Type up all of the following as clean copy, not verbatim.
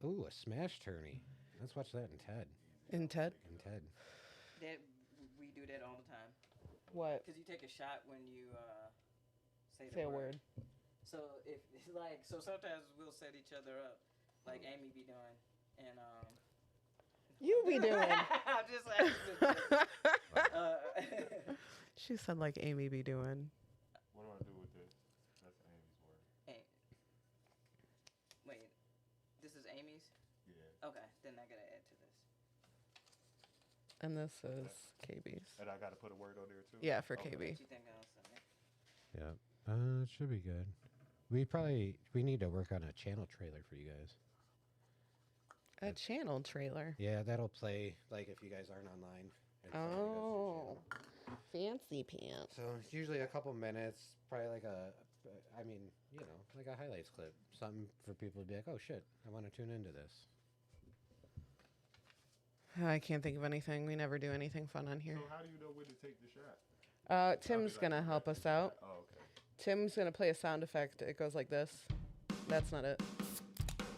Ooh, a smash tourney. Let's watch that in Ted. In Ted? In Ted. That we do that all the time. What? Because you take a shot when you say Say the a word. word. So if like so sometimes we'll set each other up, like Aimee be doing, and You be doing. I'm just like. She said like Aimee be doing. What do I do with this? That's Amy's word. Hey, wait, this is Amy's. Yeah. Okay, then I gotta add to this. And this is KB's. And I got to put a word on there too? Yeah, for Okay. KB. What you think else? Yeah. It should be good. We need to work on a channel trailer for you guys. A channel trailer. Yeah, that'll play like if you guys aren't online. and somebody goes to your Oh. channel. Fancy pants. So it's usually a couple minutes, probably like like a highlights clip. Something for people to be like, oh shit, I want to tune into this. I can't think of anything. We never do anything fun on here. So how do you know when to take the shot? Tim's like, going to help us out. Oh, okay. Tim's going to play a sound effect. It goes like this. That's not it.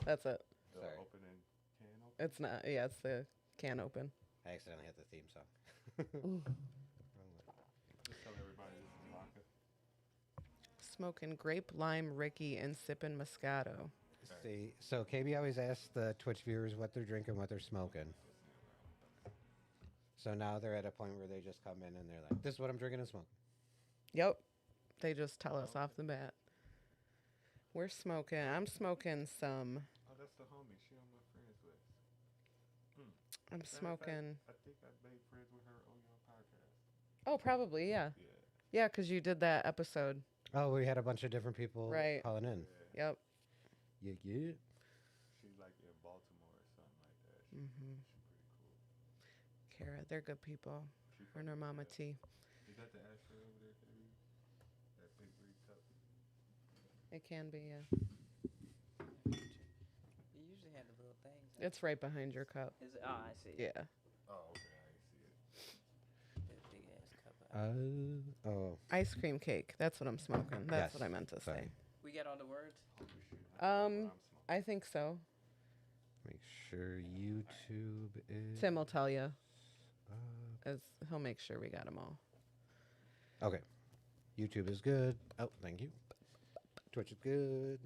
That's it. The Sorry. opening can open? It's not. Yeah, it's the can open. I accidentally hit the theme song. Just tell everybody this is vodka. Smoking grape, lime, Ricky, and sipping Moscato. See, so KB always asks the Twitch viewers what they're drinking, what they're smoking. So now they're at a point where they just come in and they're like, this is what I'm drinking and smoking. Yep. They just tell us off the bat. We're smoking. I'm smoking some. Oh, that's the homie. She on my friends list. I'm Matter of fact, smoking. I think I made friends with her on your podcast. Oh, probably, yeah. Yeah. Yeah, because you did that episode. Oh, we had a bunch of different people Right. calling in. Yep. Yeah. She's like in Baltimore or something like that. Mm-hmm. She's pretty cool. Kara, they're good people. She Or her mama T. T. Is that the ashtray over there, KB? That big green cup? It can be, yeah. You usually have the little things. It's right behind your cup. Is it? Oh, I see. Yeah. Oh, okay. I didn't see it. That big ass cup. Oh. Ice cream cake. That's what I'm smoking. That's Yes. what I meant to Sorry. say. We got all the words. Holy shit. I don't know what I'm smoking. I think so. Make sure YouTube is. Tim will tell you. As he'll make sure we got them all. Okay. YouTube is good. Oh, thank you. Twitch is good.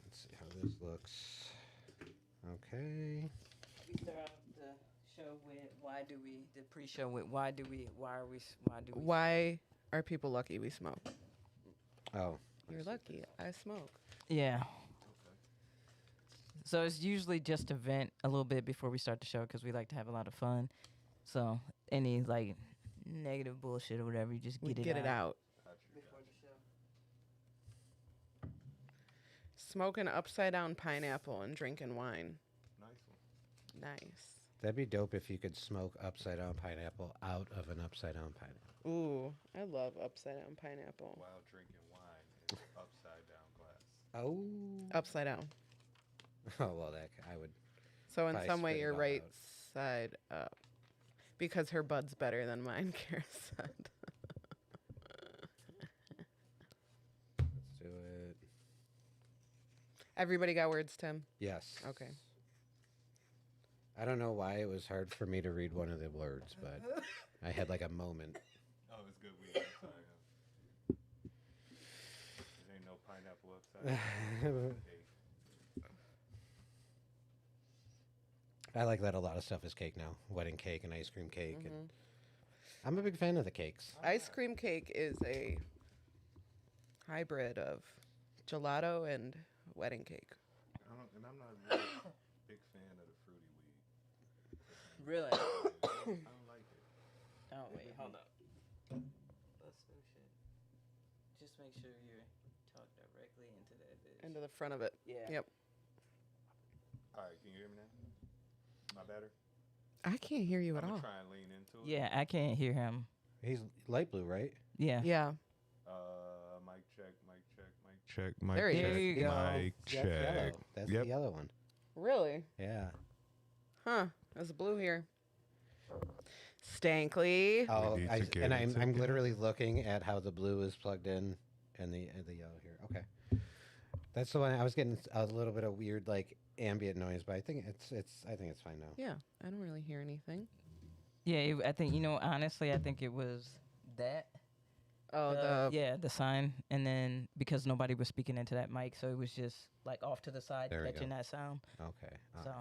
Let's see how this looks. Okay. We start off the show with the pre-show with why do we. Why are people lucky we smoke? Oh. You're lucky. I smoke. Yeah. So it's usually just to vent a little bit before we start the show because we like to have a lot of fun. So any like negative bullshit or whatever, you just We get get it it out. before the show. Smoking upside down pineapple and drinking wine. Nice one. Nice. That'd be dope if you could smoke upside down pineapple out of an upside down pineapple. Ooh, I love upside down pineapple. While drinking wine in upside down glass. Oh. Upside down. Oh, well, I would. So in Probably some way spit it you're all right out. side up. Because her bud's better than mine, Kara said. Let's do it. Everybody got words, Tim? Yes. Okay. I don't know why it was hard for me to read one of the words, but I had like a moment. Oh, it's good weed outside. Huh? There ain't no pineapple upside down. Okay. I like that a lot of stuff is cake now. Wedding cake and ice cream cake. And I'm a big fan of the cakes. Ice cream cake is a hybrid of gelato and wedding cake. I'm not really a big fan of the fruity weed. Really? I don't like it. Oh wait, hold up. Let's do shit. Just make sure you talk directly into that bitch. Into the front of it. Yeah. Yep. All right, can you hear me now? Am I better? I can't hear you at I'm all. gonna try and lean into it. Yeah, I can't hear him. He's light blue, right? Yeah. Yeah. Mic check, mic check, mic check, mic There he check, is. There you go. mic That's yellow. check. That's Yep. the yellow one. Really? Yeah. Huh. There's blue here. Stankley. Oh, need to get and it I'm literally looking at how the blue is plugged in and the yellow here. Okay. That's the one I was getting a little bit of weird like ambient noise, but I think it's fine now. Yeah, I don't really hear anything. Yeah, I think honestly, I think it was that. Oh, the sign, and then because nobody was speaking into that mic, so it was just like off to the side, There we catching go. that sound. Okay. So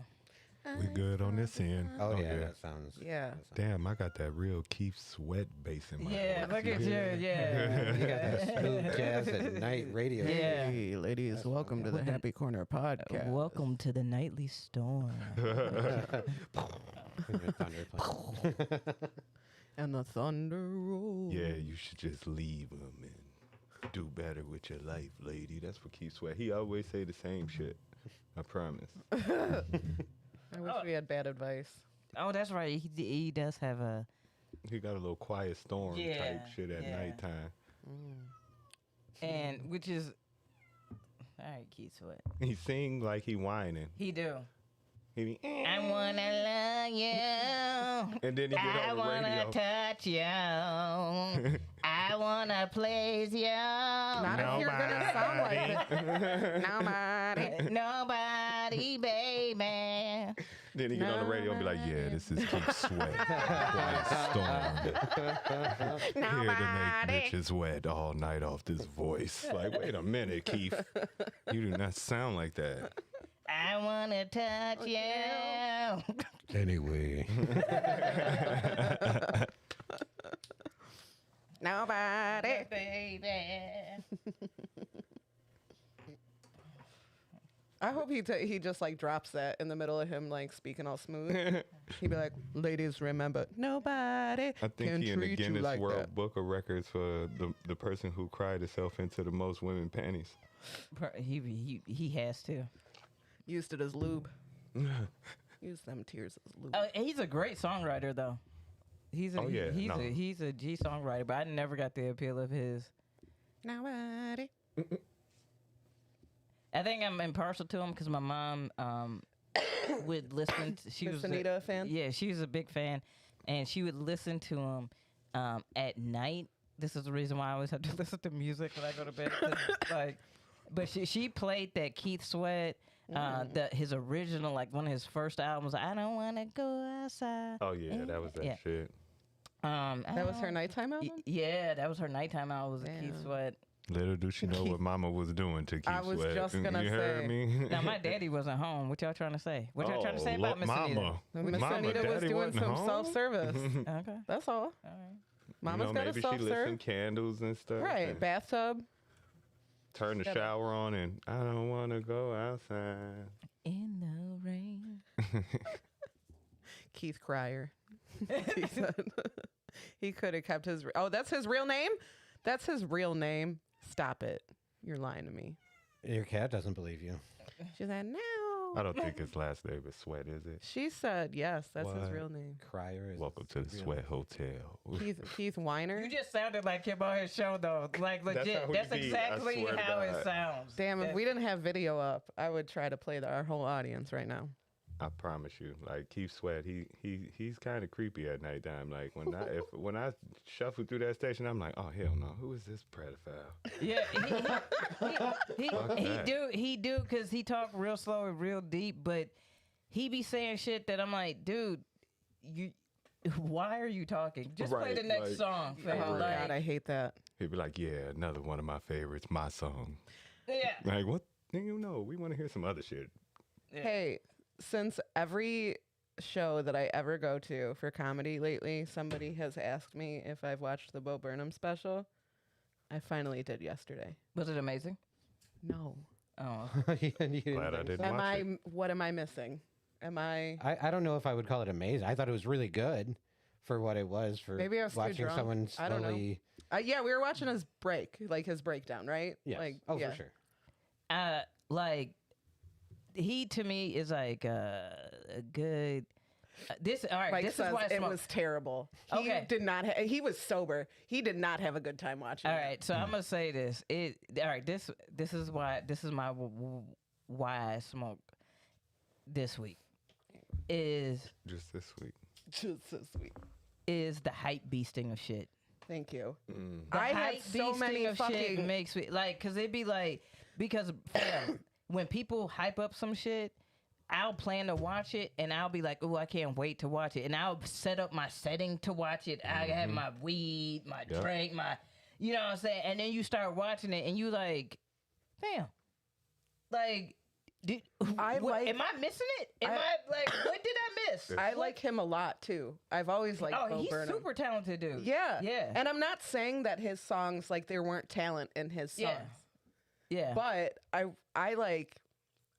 We good on this end. Oh, yeah, Okay. that sounds. Yeah. that sounds- Damn, I got that real Keith Sweat bass in my yeah, voice. look at you, yeah. You got that smooth jazz at night radio. Yeah. Hey, ladies, That's welcome to the Happy Corner podcast. Welcome to the nightly storm. Thunder playing. And the thunder rolls. Yeah, you should just leave him and do better with your life, lady. That's what Keith Sweat. He always say the same shit. I promise. I wish we had bad advice. Oh, that's right. He does have a. He got a little quiet storm Yeah, type shit at yeah. nighttime. And which is. All right, Keith Sweat. He sing like he whining. He do. He be, I wanna love you. and then he get I on the wanna radio. touch you. I wanna please you. Not if you're gonna sound like it. Nobody. Nobody, baby. Then he get on the radio and be like, yeah, this is Keith Sweat. Quiet storm. Here to make bitches wet all night off this voice. Like, wait a minute, Keith. You do not sound like that. I wanna touch you. Anyway. Nobody. Baby. I hope he just like drops that in the middle of him like speaking all smooth. He'd be like, "Ladies, remember, nobody I think can he in the treat you Guinness like World that." Book of Records for the person who cried himself into the most women panties. He has to. Used it as lube. Use them tears as lube. He's a great songwriter though. He's a Oh, yeah, no. he's a G songwriter, but I never got the appeal of his. Nobody. I think I'm impartial to him because my mom would listen. She Miss was Anita a fan? Yeah, she was a big fan, and she would listen to him at night. This is the reason why I always have to listen to music when I go to bed. 'Cause, like, but she played that Keith Sweat, his original, like one of his first albums. I don't want to go outside. Oh, yeah, that was that Yeah. shit. That was her nighttime album? Yeah, that was her nighttime album. Was Keith Damn. Sweat. Little do she know what mama was doing to Keith I was Sweat. just gonna You heard say. me? Now my daddy wasn't home. What y'all trying to say? What y'all trying to say about Miss Mama. Anita? Miss Mama, Anita was Daddy doing wasn't some home? self-service. Okay. That's all. All right. Mama's got a maybe she lit some self-serve. candles and stuff. Right, and bathtub. turn the Gotta- shower on and I don't want to go outside. In the rain. Keith Cryer. He said he could have kept his. Oh, that's his real name? That's his real name. Stop it. You're lying to me. Your cat doesn't believe you. She said, no. I don't think his last name is Sweat, is it? She said, yes, that's his What? real name. Crier is. Welcome to the real Sweat Hotel. Keith Weiner. You just sounded like him on his show, though. Like That's legit. how he That's be, I exactly swear to how it God. sounds. Damn, if That- we didn't have video up, I would try to play our whole audience right now. I promise you, like Keith Sweat, he's kind of creepy at nighttime. Like when I shuffle through that station, I'm like, oh hell no, who is this pedophile? Yeah, Fuck that. he do, cause he talk real slow and real deep, but he be saying shit that I'm like, dude, why are you talking? Just play Right, the next like- song, fam. Oh, Like, God, I hate that. He'd be like, yeah, another one of my favorites, my song. yeah. Like what? You know, we want to hear some other shit. Yeah. Hey, since every show that I ever go to for comedy lately, somebody has asked me if I've watched the Bo Burnham special. I finally did yesterday. Was it amazing? No. Oh, You didn't Glad I think didn't so? Am watch I? it. What am I missing? Am I? I don't know if I would call it amazing. I thought it was really good for what it was. For Maybe I was too watching drunk. someone I don't know. slowly. Yeah, we were watching his break, like his breakdown, right? Yes. Like, oh, yeah. for sure. like he to me is like a good. This all right. Mike this says is why I it smoke. was terrible. He Okay. did not. He was sober. He did not have a good time watching. All it. right, so I'm gonna say this. All right. This is why. This is my why I smoke this week. Is Just this week. Just so sweet. is the hype beasting of shit. Thank you. The I had hype so many beasting of shit fucking. makes me like, cause it'd be like Because fam, when people hype up some shit, I'll plan to watch it and I'll be like, oh, I can't wait to watch it. And I'll set up my setting to watch it. I have my weed, my drink, my, you know what I'm saying? And then you start watching it and you like, fam, like, am I missing it? Am I like, what did I miss? I like him a lot too. I've always liked Bo he's Burnham. super talented dude. Yeah. Yeah. And I'm not saying that his songs, like, there weren't talent in his songs. Yeah. But I like,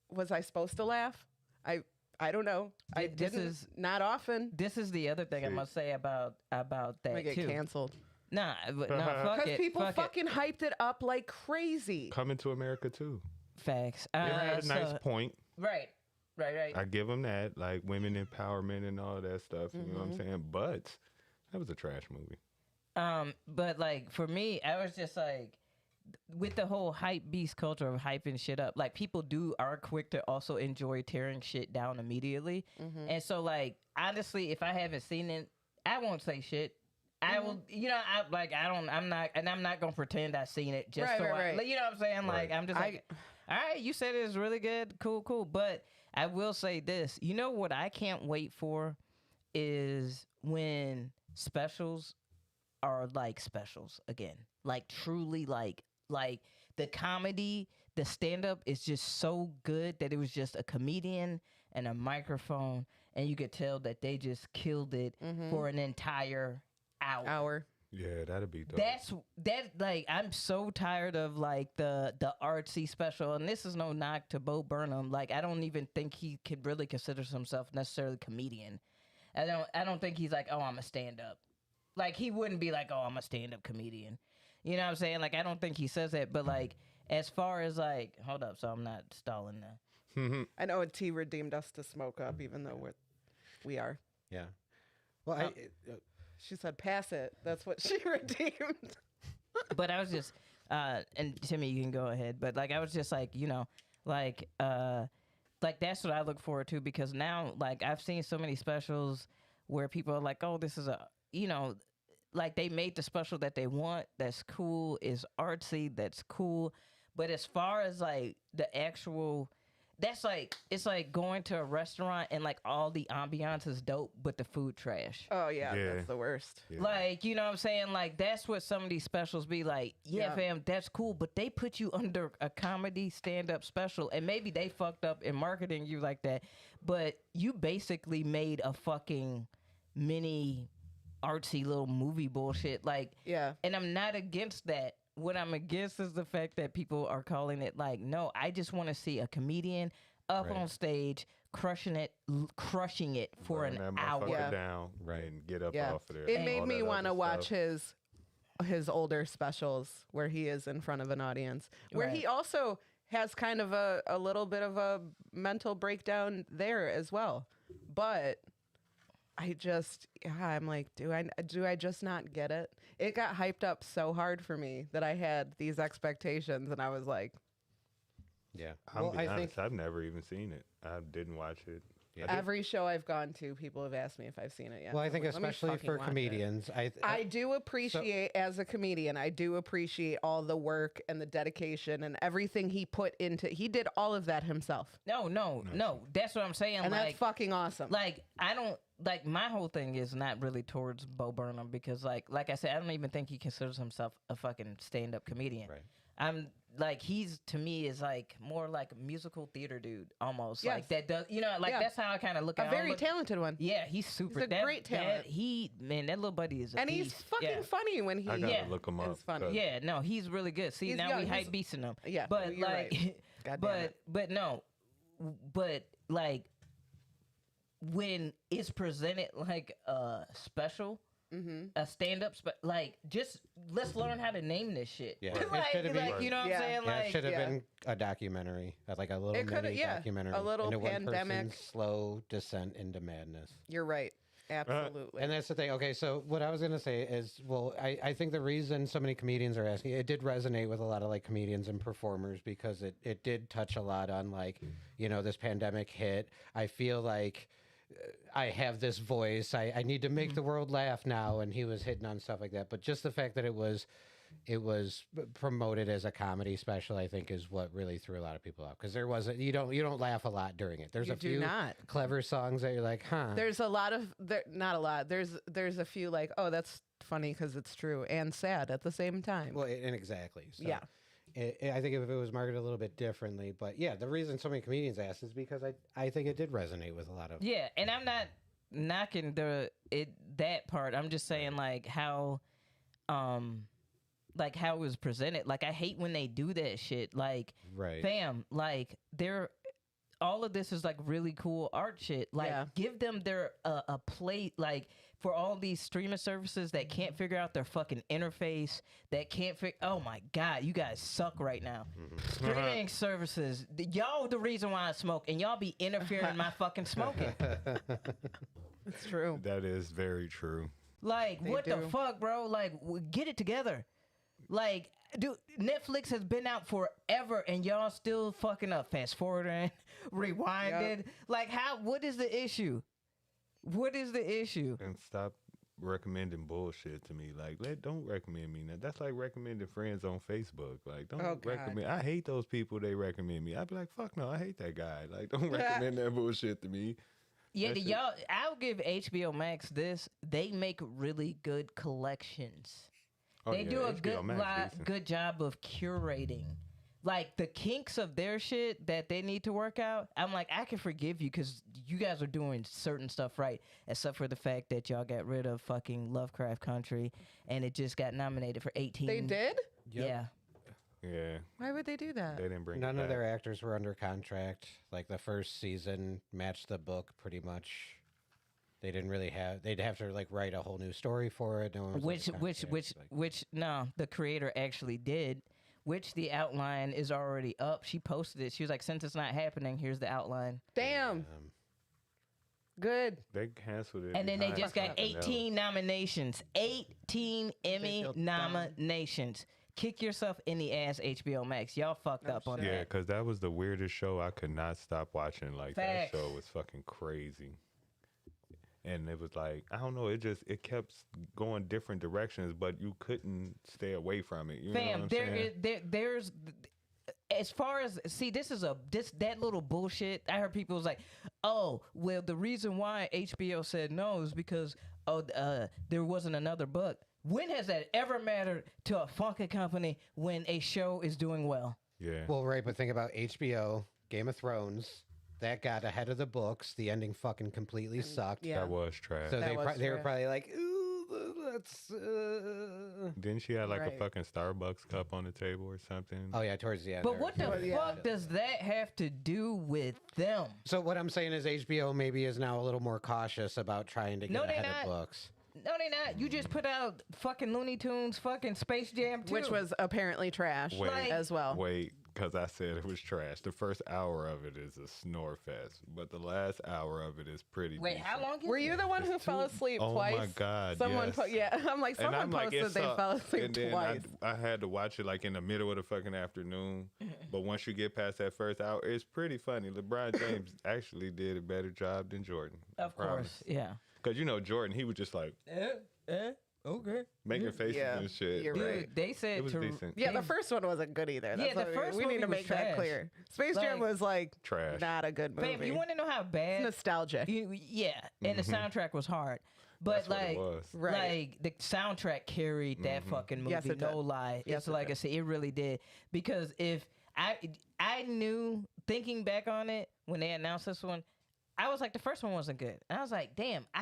was I supposed to laugh? I don't know. I didn't. Not often. This is the other thing I must say about that I get too. canceled. Nah, fuck Because it. people fuck fucking hyped it up like crazy. Coming to America too. Facts. It had a nice point. Right. I give them that, like women empowerment and all that stuff. You know what I'm saying? But that was a trash movie. But like for me, I was just like, with the whole hype beast culture of hyping shit up, like people are quick to also enjoy tearing shit down immediately. And so like honestly, if I haven't seen it, I won't say shit. I will, I'm not gonna pretend I've seen it just right. you know what I'm saying? Like I'm just like, all right, you said it was really good, cool. But I will say this, you know what I can't wait for is when specials are like specials again, like truly like the comedy, the stand-up is just so good that it was just a comedian and a microphone, and you could tell that they just killed it for an entire hour. Yeah, that'd be dope. Like I'm so tired of like the artsy special, and this is no knock to Bo Burnham. Like I don't even think he could really consider himself necessarily a comedian. I don't think he's like, oh, I'm a stand-up. Like he wouldn't be like, oh, I'm a stand-up comedian. You know what I'm saying? Like I don't think he says that, but like as far as like, hold up, so I'm not stalling now. I know T redeemed us to smoke up, even though we are. Yeah. Well, She said, pass it. That's what she redeemed. But I was just, and Timmy, you can go ahead. But like, I was just like, you know, like that's what I look forward to, because now, like, I've seen so many specials where people are like, oh, this is like they made the special that they want. That's cool. Is artsy. That's cool. But as far as like the actual, that's like, it's like going to a restaurant and like all the ambiance is dope, but the food trash. Oh yeah, that's the worst. Yeah. Like, you know what I'm saying? Like, that's what some of these specials be like. Yeah, fam, that's cool, but they put you under a comedy stand-up special, and maybe they fucked up in marketing you like that, but you basically made a fucking mini artsy little movie bullshit. Like, and I'm not against that. What I'm against is the fact that people are calling it like, no, I just want to see a comedian up on stage crushing it for an hour. Down, and get up off of there. It made me want to watch his older specials where he is in front of an audience, where he also has kind of a little bit of a mental breakdown there as well. But I'm like, do I just not get it? It got hyped up so hard for me that I had these expectations, and I was like, yeah. I think I've never even seen it. I didn't watch it. Yeah. Every show I've gone to, people have asked me if I've seen it yet. Well, I think like, especially for comedians, I do appreciate, as a comedian, I do appreciate all the work and the dedication and everything he put into. He did all of that himself. No. That's what I'm saying. And like, that's fucking awesome. Like, I don't, like, my whole thing is not really towards Bo Burnham, because like I said, I don't even think he considers himself a fucking stand-up comedian. Right. I'm like, he's, to me, is like more like a musical theater dude almost. Yes. Like that does, you know, like that's how I kind of look at him. A very talented one. Yeah, he's super. He's a great talent. Man, that little buddy is a and beast. he's fucking funny when he. I gotta look him up. It's funny. Yeah, no, he's really good. See, He's now young. we hype beasting him. Yeah, but you're like, right. but like when it's presented like a special. A stand-up, like, just let's learn how to name this shit. Yeah, like, you know what I'm saying? Yeah, Like, it should have been a documentary, like a little mini documentary, a little into one pandemic, person's slow descent into madness. You're right, absolutely. And that's the thing. Okay, so what I was gonna say is, well, I think the reason so many comedians are asking, it did resonate with a lot of like comedians and performers, because it did touch a lot on like, you know, this pandemic hit. I feel like I have this voice. I need to make the world laugh now. And he was hitting on stuff like that. But just the fact that it was it was promoted as a comedy special, I think is what really threw a lot of people out, because there wasn't, you don't laugh a lot during it. There's You a do few not. clever songs that you're like, huh. There's a lot of not a lot. There's a few like, oh, that's funny because it's true and sad at the same time. Well, and exactly. So Yeah. I think if it was marketed a little bit differently, but yeah, the reason so many comedians asked is because I think it did resonate with a lot of. Yeah, and I'm not knocking that part. I'm just saying like how it was presented. Like I hate when they do that shit. Like, Right. fam, like all of this is like really cool art shit. Like, Yeah. give them their a plate. Like for all these streaming services that can't figure out their fucking interface, that can't figure. Oh my god, you guys suck right now. Streaming services, y'all the reason why I smoke, and y'all be interfering in my fucking smoking. It's true. That is very true. Like, They what the do. fuck, bro? Like, get it together. Like, dude, Netflix has been out forever, and y'all still fucking up. Fast forwarding, rewinding. Like, what is the issue? What is the issue? And stop recommending bullshit to me. Like, don't recommend me. Now, that's like recommending friends on Facebook. Like, don't Oh, God. recommend. I hate those people. They recommend me. I'd be like, fuck no, I hate that guy. Like, don't recommend that bullshit to me. Yeah, That shit- y'all. I'll give HBO Max this. They make really good collections. Oh, They yeah, do a HBO Max decent. good job of curating. Like the kinks of their shit that they need to work out. I'm like, I can forgive you because you guys are doing certain stuff right, except for the fact that y'all got rid of fucking Lovecraft Country and it just got nominated for 18. They did? Yep. Yeah. Yeah, Why would they do that? they didn't bring None it of back. their actors were under contract. Like the first season matched the book pretty much. They didn't really have. They'd have to like write a whole new story for it. No one was under contract, like- No, the creator actually did. Which the outline is already up. She posted it. She was like, since it's not happening, here's the outline. Damn. Good. They canceled it. And then they behind just got something else. 18 nominations. 18 Emmy feel dumb. nominations. Kick yourself in the ass, HBO Max. Y'all fucked up on Yeah, that. because that was the weirdest show. I could not stop watching. Like Facts. that show was fucking crazy. And it was like, I don't know, it kept going different directions, but you couldn't stay away from it. You know what Fam, I'm saying? there's as far as that little bullshit. I heard people was like, oh, well, the reason why HBO said no is because there wasn't another book. When has that ever mattered to a fucking company when a show is doing well? Yeah. Well, right, but think about HBO, Game of Thrones. That got ahead of the books. The ending fucking completely sucked. Yeah. That was trash. So That was they were trash. probably like, ooh, that's. Didn't she have like Right. a fucking Starbucks cup on the table or something? Oh yeah, towards the end. But there. what the Well, yeah. fuck does that have to do with them? So what I'm saying is HBO maybe is now a little more cautious about trying to get No, they ahead not. of books. No, they not. You just put out fucking Looney Tunes, fucking Space Jam 2. Which was apparently trash Wait, as well. Wait, because I said it was trash. The first hour of it is a snore fest, but the last hour of it is pretty Wait, decent. how long is Were you it? the one who It's fell two- asleep oh twice? my God, Someone yes. yeah, I'm like, And someone I'm like, posted it's they up. fell asleep And then twice. I had to watch it like in the middle of the fucking afternoon. But once you get past that first hour, it's pretty funny. LeBron James actually did a better job than Jordan. Of course, yeah. Because, you know, Jordan, he was just like Okay. making faces Yeah, and shit. you're but right. Dude, they said It was to decent. Yeah, the first one wasn't good either. That's Yeah, the what first we need movie to was make that trash. clear. Space Jam Like- was like Trash. not a good movie. Fam, you want to know how bad? It's nostalgic. Yeah, and the soundtrack was hard. But That's what it like, was. Right. like the soundtrack carried that fucking movie. Yes, it no did. lie. Yes, It's it like did. I said, it really did. Because if I knew, thinking back on it when they announced this one, I was like, the first one wasn't good. And I was like, damn, I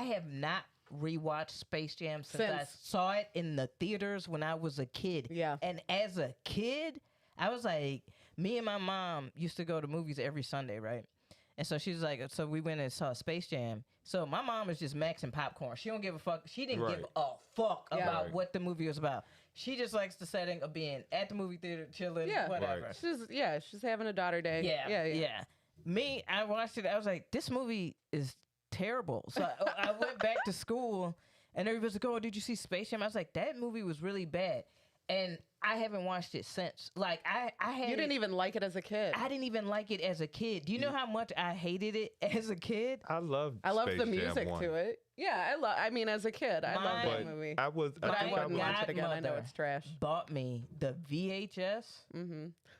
have not rewatched I since I Since. saw it in the theaters when I was a kid. Yeah. And as a kid, I was like, me and my mom used to go to movies every Sunday, right? And so she was like, so we went and saw Space Jam. So my mom was just maxing popcorn. She don't give a fuck. She didn't give Right. a fuck Yeah. about Right. what the movie was about. She just likes the setting of being at the movie theater, chilling, Yeah. whatever. Right. She's having a daughter day. Yeah. Me, I watched it. I was like, this movie is terrible. So I went back to school, and everybody's like, oh, did you see Space Jam? I was like, that movie was really bad. and I haven't watched it since. Like I had You didn't even like it as a kid. I didn't even like it as a kid. Do you know how much I hated it as a kid? I love the music to it. Yeah, I mean, as a kid, I loved that movie. I wouldn't watch it again. I know it's trash. Bought me the VHS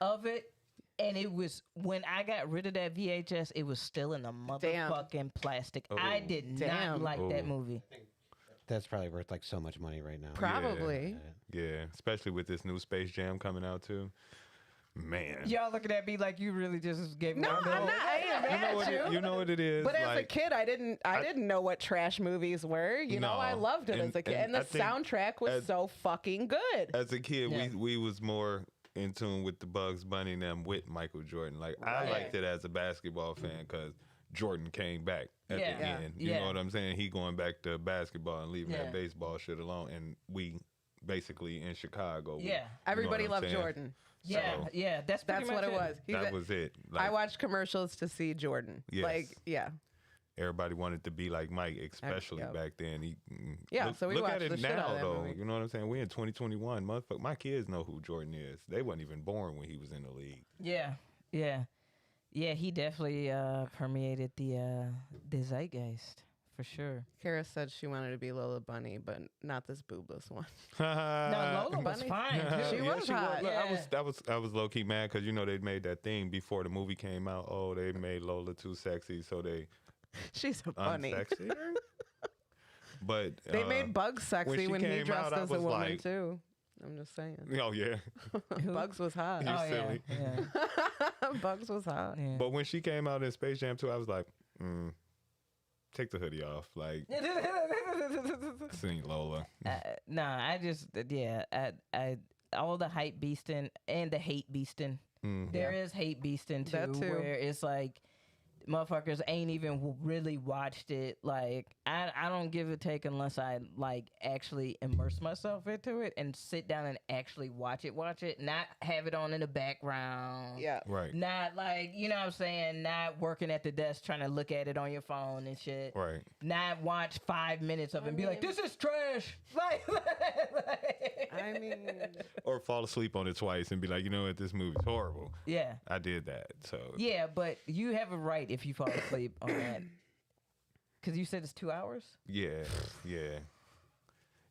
of it. And it was, when I got rid of that VHS, it was still in the motherfucking plastic. I did not like that movie. That's probably worth like so much money right now. Probably. Yeah, especially with this new Space Jam coming out too. Man. Y'all looking at me like you really just gave me No, I'm not. I ain't mad at you. You know what it is. But as a kid, I didn't know what trash movies were. You know, I loved it as a kid. And the soundtrack was so fucking good. As a kid, we was more in tune with the Bugs Bunny and them with Michael Jordan. Like, I liked it as a basketball fan because Jordan came back at the end. You know what I'm saying? He going back to basketball and leaving that baseball shit alone. And we basically in Chicago. Yeah. Everybody loved Jordan. Yeah, So, yeah. That's what it was. That was it. Like, I watched commercials to see Jordan. Yes. Like, yeah. Everybody wanted to be like Mike, especially back then. So we look watched at it the shit now, out of that though. movie. You know what I'm saying? We're in 2021. Motherfucker, my kids know who Jordan is. They wasn't even born when he was in the league. Yeah, yeah. Yeah, he definitely permeated the zeitgeist, for sure. Kara said she wanted to be Lola Bunny, but not this boobless one. No, Lola was fine, too. She was hot. Look, I was low key mad because you know they made that thing before the movie came out. Oh, they made Lola too sexy, so they She's a bunny. unsexy her. But they made Bugs sexy when he dressed as a woman like, too. I'm just saying. Oh yeah, Bugs was hot. you silly. Yeah. Bugs was hot. Yeah. But when she came out in Space Jam 2, I was like, take the hoodie off. Like, this ain't Lola. I just, I all the hype beasting and the hate beasting. There is hate beasting too, That too. where it's like motherfuckers ain't even really watched it. Like I don't give a take unless I like actually immerse myself into it and sit down and actually watch it, not have it on in the background. Yeah. Right. Not like, you know what I'm saying, not working at the desk trying to look at it on your phone and shit. Right. Not watch 5 minutes of it and be like, this is trash. Like, I mean, Or fall asleep on it twice and be like, you know what, this movie's horrible. yeah. I did that. So Yeah, but you have a right if you fall asleep on that. Because you said it's 2 hours? yeah.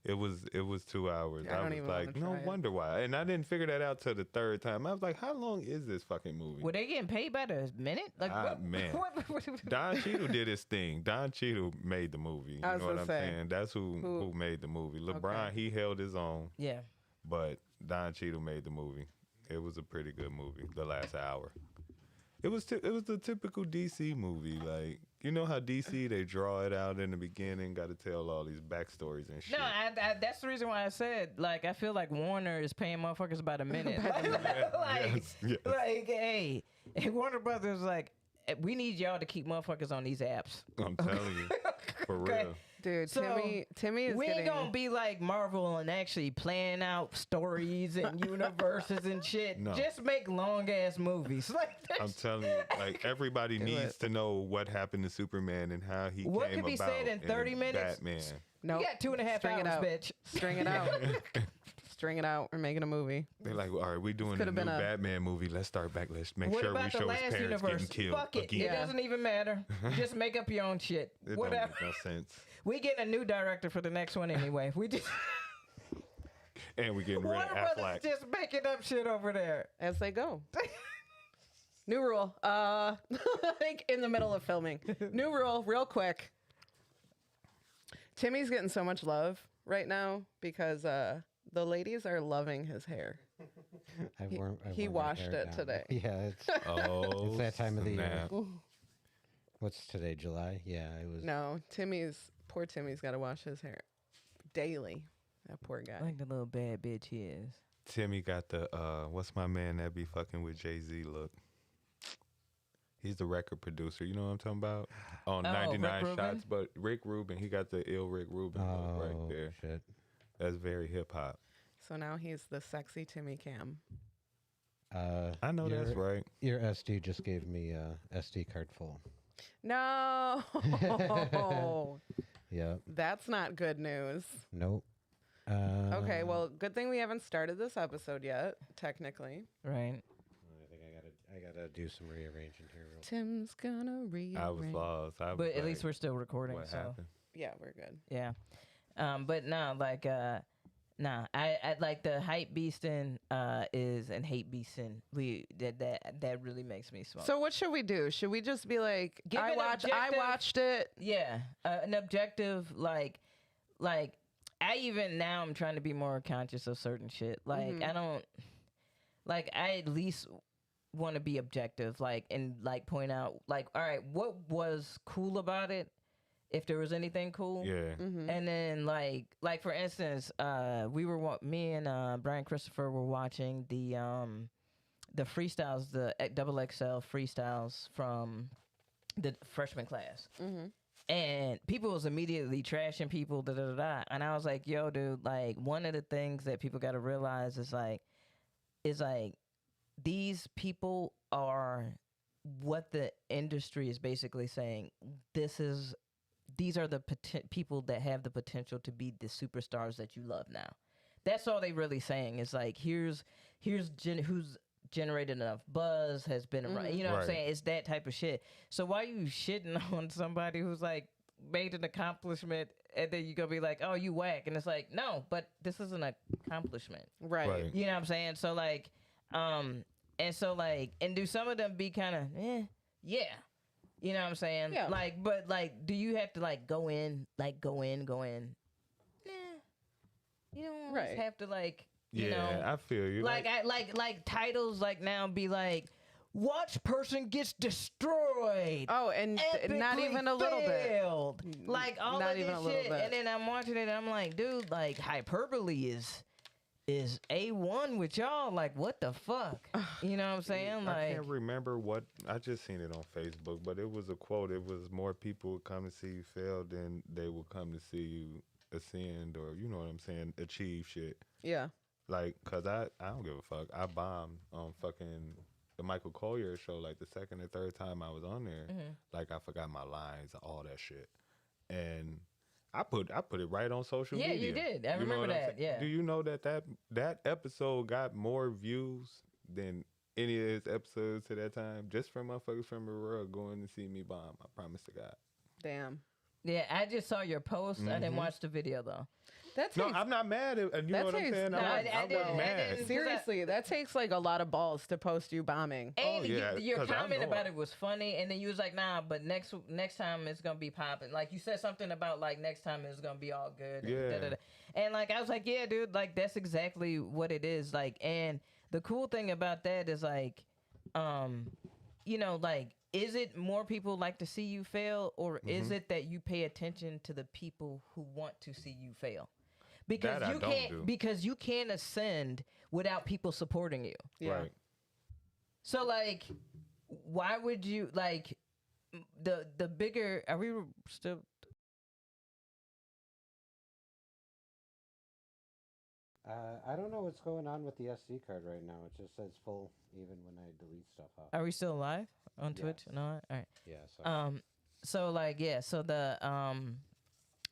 It was 2 hours. I I don't was even like, wanna no try it. wonder why. And I didn't figure that out till the third time. I was like, how long is this fucking movie? Were they getting paid by the minute? Like, Man. what- Don Cheadle did his thing. Don Cheadle made the movie. You I was know what gonna I'm say. saying? That's who made the movie. LeBron, he held his own, Yeah. but Don Cheadle made the movie. It was a pretty good movie. The last hour. It was the typical DC movie. Like, you know how DC, they draw it out in the beginning, got to tell all these backstories and shit. No, that's the reason why I said, like, I feel like Warner is paying motherfuckers by the minute. Yes. Like, hey, Warner Brothers, like, we need y'all to keep motherfuckers on these apps. I'm telling you. For Okay. real. dude, So, Timmy is we ain't getting. gonna be like Marvel and actually planning out stories and universes and shit. No. Just make long ass movies. Like, I'm telling you, like, everybody needs to know what happened to Superman and how he What came could be about said in 30 minutes? Batman. No, you got 2.5 String it hours, out. bitch. String it out. String it out. We're making a movie. They're like, all right, we're doing a could've new been a- Batman movie. Let's start back. Let's make What sure we about the show his last parents universe? getting killed Fuck it. again. It doesn't even matter. Just make up your own shit. It Whatever. don't make no sense. We getting a new director for the next one anyway. We just And we're getting rid Warner of Brothers Affleck. just making up shit over there. As they go. New rule. Like in the middle of filming. New rule, real quick. Timmy's getting so much love right now because the ladies are loving his hair. I He warmed my washed hair it down. today. Yeah, it's Oh, it's that time of the year. snap. What's today? July? Yeah, it was. No, poor Timmy's got to wash his hair daily. That poor guy. Like the little bad bitch he is. Timmy got the what's my man that be fucking with Jay-Z look? He's the record producer. You know what I'm talking about? On Oh, 99 Rick shots, Rubin? but Rick Rubin, he got the ill Rick Rubin look right there. Shit. That's very hip hop. So now he's the sexy Timmy Cam. I know that's right. Your SD just gave me a SD card full. No. Yeah. That's not good news. Nope. Okay, well, good thing we haven't started this episode yet, technically. Right. I think I gotta do some rearranging here. Tim's gonna rearrange. I was lost. But at least we're still recording. What so happened? Yeah, we're good. yeah. But no, like I like the hype beasting is and hate beasting. That really makes me smoke. So what should we do? Should we just be like, Give I an watched it. Yeah, an objective like I even now I'm trying to be more conscious of certain shit. Like I don't like I at least want to be objective, like and like point out like, all right, what was cool about it, if there was anything cool. Yeah. And then like for instance, me and Brian Christopher were watching the freestyles, the double XL freestyles from the freshman class. And people was immediately trashing people, and I was like, yo, dude, like one of the things that people got to realize is like these people are what the industry is basically saying. These are the people that have the potential to be the superstars that you love now. That's all they really saying is like, here's who's generated enough buzz, has been around. You know what I'm saying? It's that type of shit. So why you shitting on somebody who's like made an accomplishment and then you gonna be like, oh, you whack? And it's like, no, but this is an accomplishment. Right. You know what I'm saying? So like, and do some of them be kind of, yeah. You know what I'm saying? Yeah. Like, but like, do you have to like go in? Nah. You don't always have to like, you know. I feel you. Like titles like now be like, watch person gets destroyed. Oh, and not Epically even a little failed. bit. Like all Not of even this a little shit. bit. And then I'm watching it and I'm like, dude, like hyperbole is A1 with y'all. Like, what the fuck? You know what I'm saying? Like, I can't remember what I just seen it on Facebook, but it was a quote. It was more people would come to see you fail than they will come to see you ascend, or you know what I'm saying, achieve shit. Yeah. Like, cause I don't give a fuck. I bombed on fucking the Michael Collier show like the second or third time I was on there. Like I forgot my lines, all that shit, and I put it right on social media. Yeah, you did. I remember that. Yeah. Do you know that episode got more views than any of his episodes to that time, just from motherfuckers from Aurora going to see me bomb? I promise to God. Damn. Yeah, I just saw your post. I didn't watch the video though. No, I'm not mad. You know what I'm saying? I wasn't mad. Seriously, that takes like a lot of balls to post you bombing. And your 'cause I comment know about it. it was funny, and then you was like, nah, but next time it's gonna be popping. Like you said something about like next time it's gonna be all good. And Yeah. And like I was like, yeah, dude, like that's exactly what it is. Like, and the cool thing about that is like, you know, like, is it more people like to see you fail, or is it that you pay attention to the people who want to see you fail? Because That I you don't can't do. because you can't ascend without people supporting you. Yeah. Right. So like, why would you like the bigger? Are we still? I don't know what's going on with the SD card right now. It just says full even when I delete stuff out. Are we still live on Twitch? Yes. No. All right. Yeah. So. So like, yeah. So the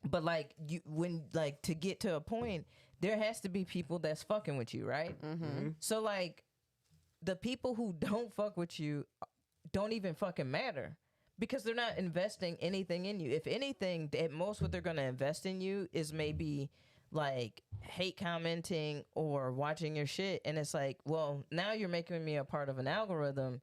but like you when like to get to a point, there has to be people that's fucking with you, right? So like, the people who don't fuck with you don't even fucking matter because they're not investing anything in you. If anything, at most what they're gonna invest in you is maybe like hate commenting or watching your shit, and it's like, well, now you're making me a part of an algorithm.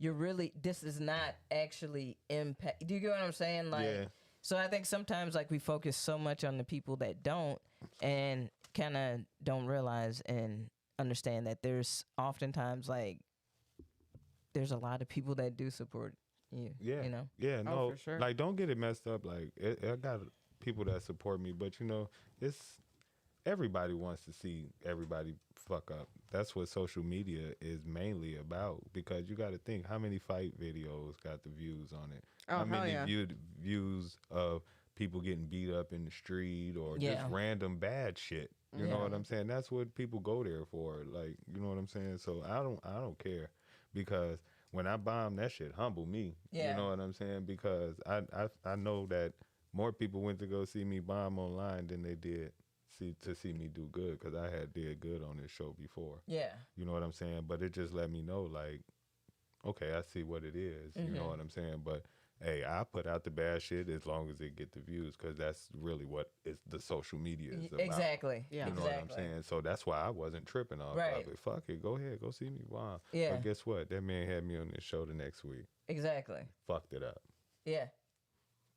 This is not actually impact. Do you get what I'm saying? Like, Yeah. so I think sometimes like we focus so much on the people that don't, and kind of don't realize and understand that there's oftentimes like there's a lot of people that do support you. Yeah. You know. Yeah. No. for sure. Like, don't get it messed up. Like, I got people that support me, but you know, everybody wants to see everybody fuck up. That's what social media is mainly about, because you got to think how many fight videos got the views on it. Oh, How many hell yeah. views of people getting beat up in the street or Yeah. just random bad shit. You know what I'm saying? That's what people go there for. Like, you know what I'm saying? So I don't care, because when I bomb, that shit humble me. Yeah. You know what I'm saying? Because I know that more people went to go see me bomb online than they did see me do good because I had did good on this show before. Yeah. You know what I'm saying? But it just let me know, like, okay, I see what it is. You know what I'm saying? But hey, I put out the bad shit as long as it get the views because that's really what the social media is about. Exactly. Yeah. You know what I'm saying? So that's why I wasn't tripping off Right. of it. Fuck it, go ahead, go see me. Wow. Yeah. But guess what? That man had me on this show the next week. Exactly. Fucked it up. Yeah.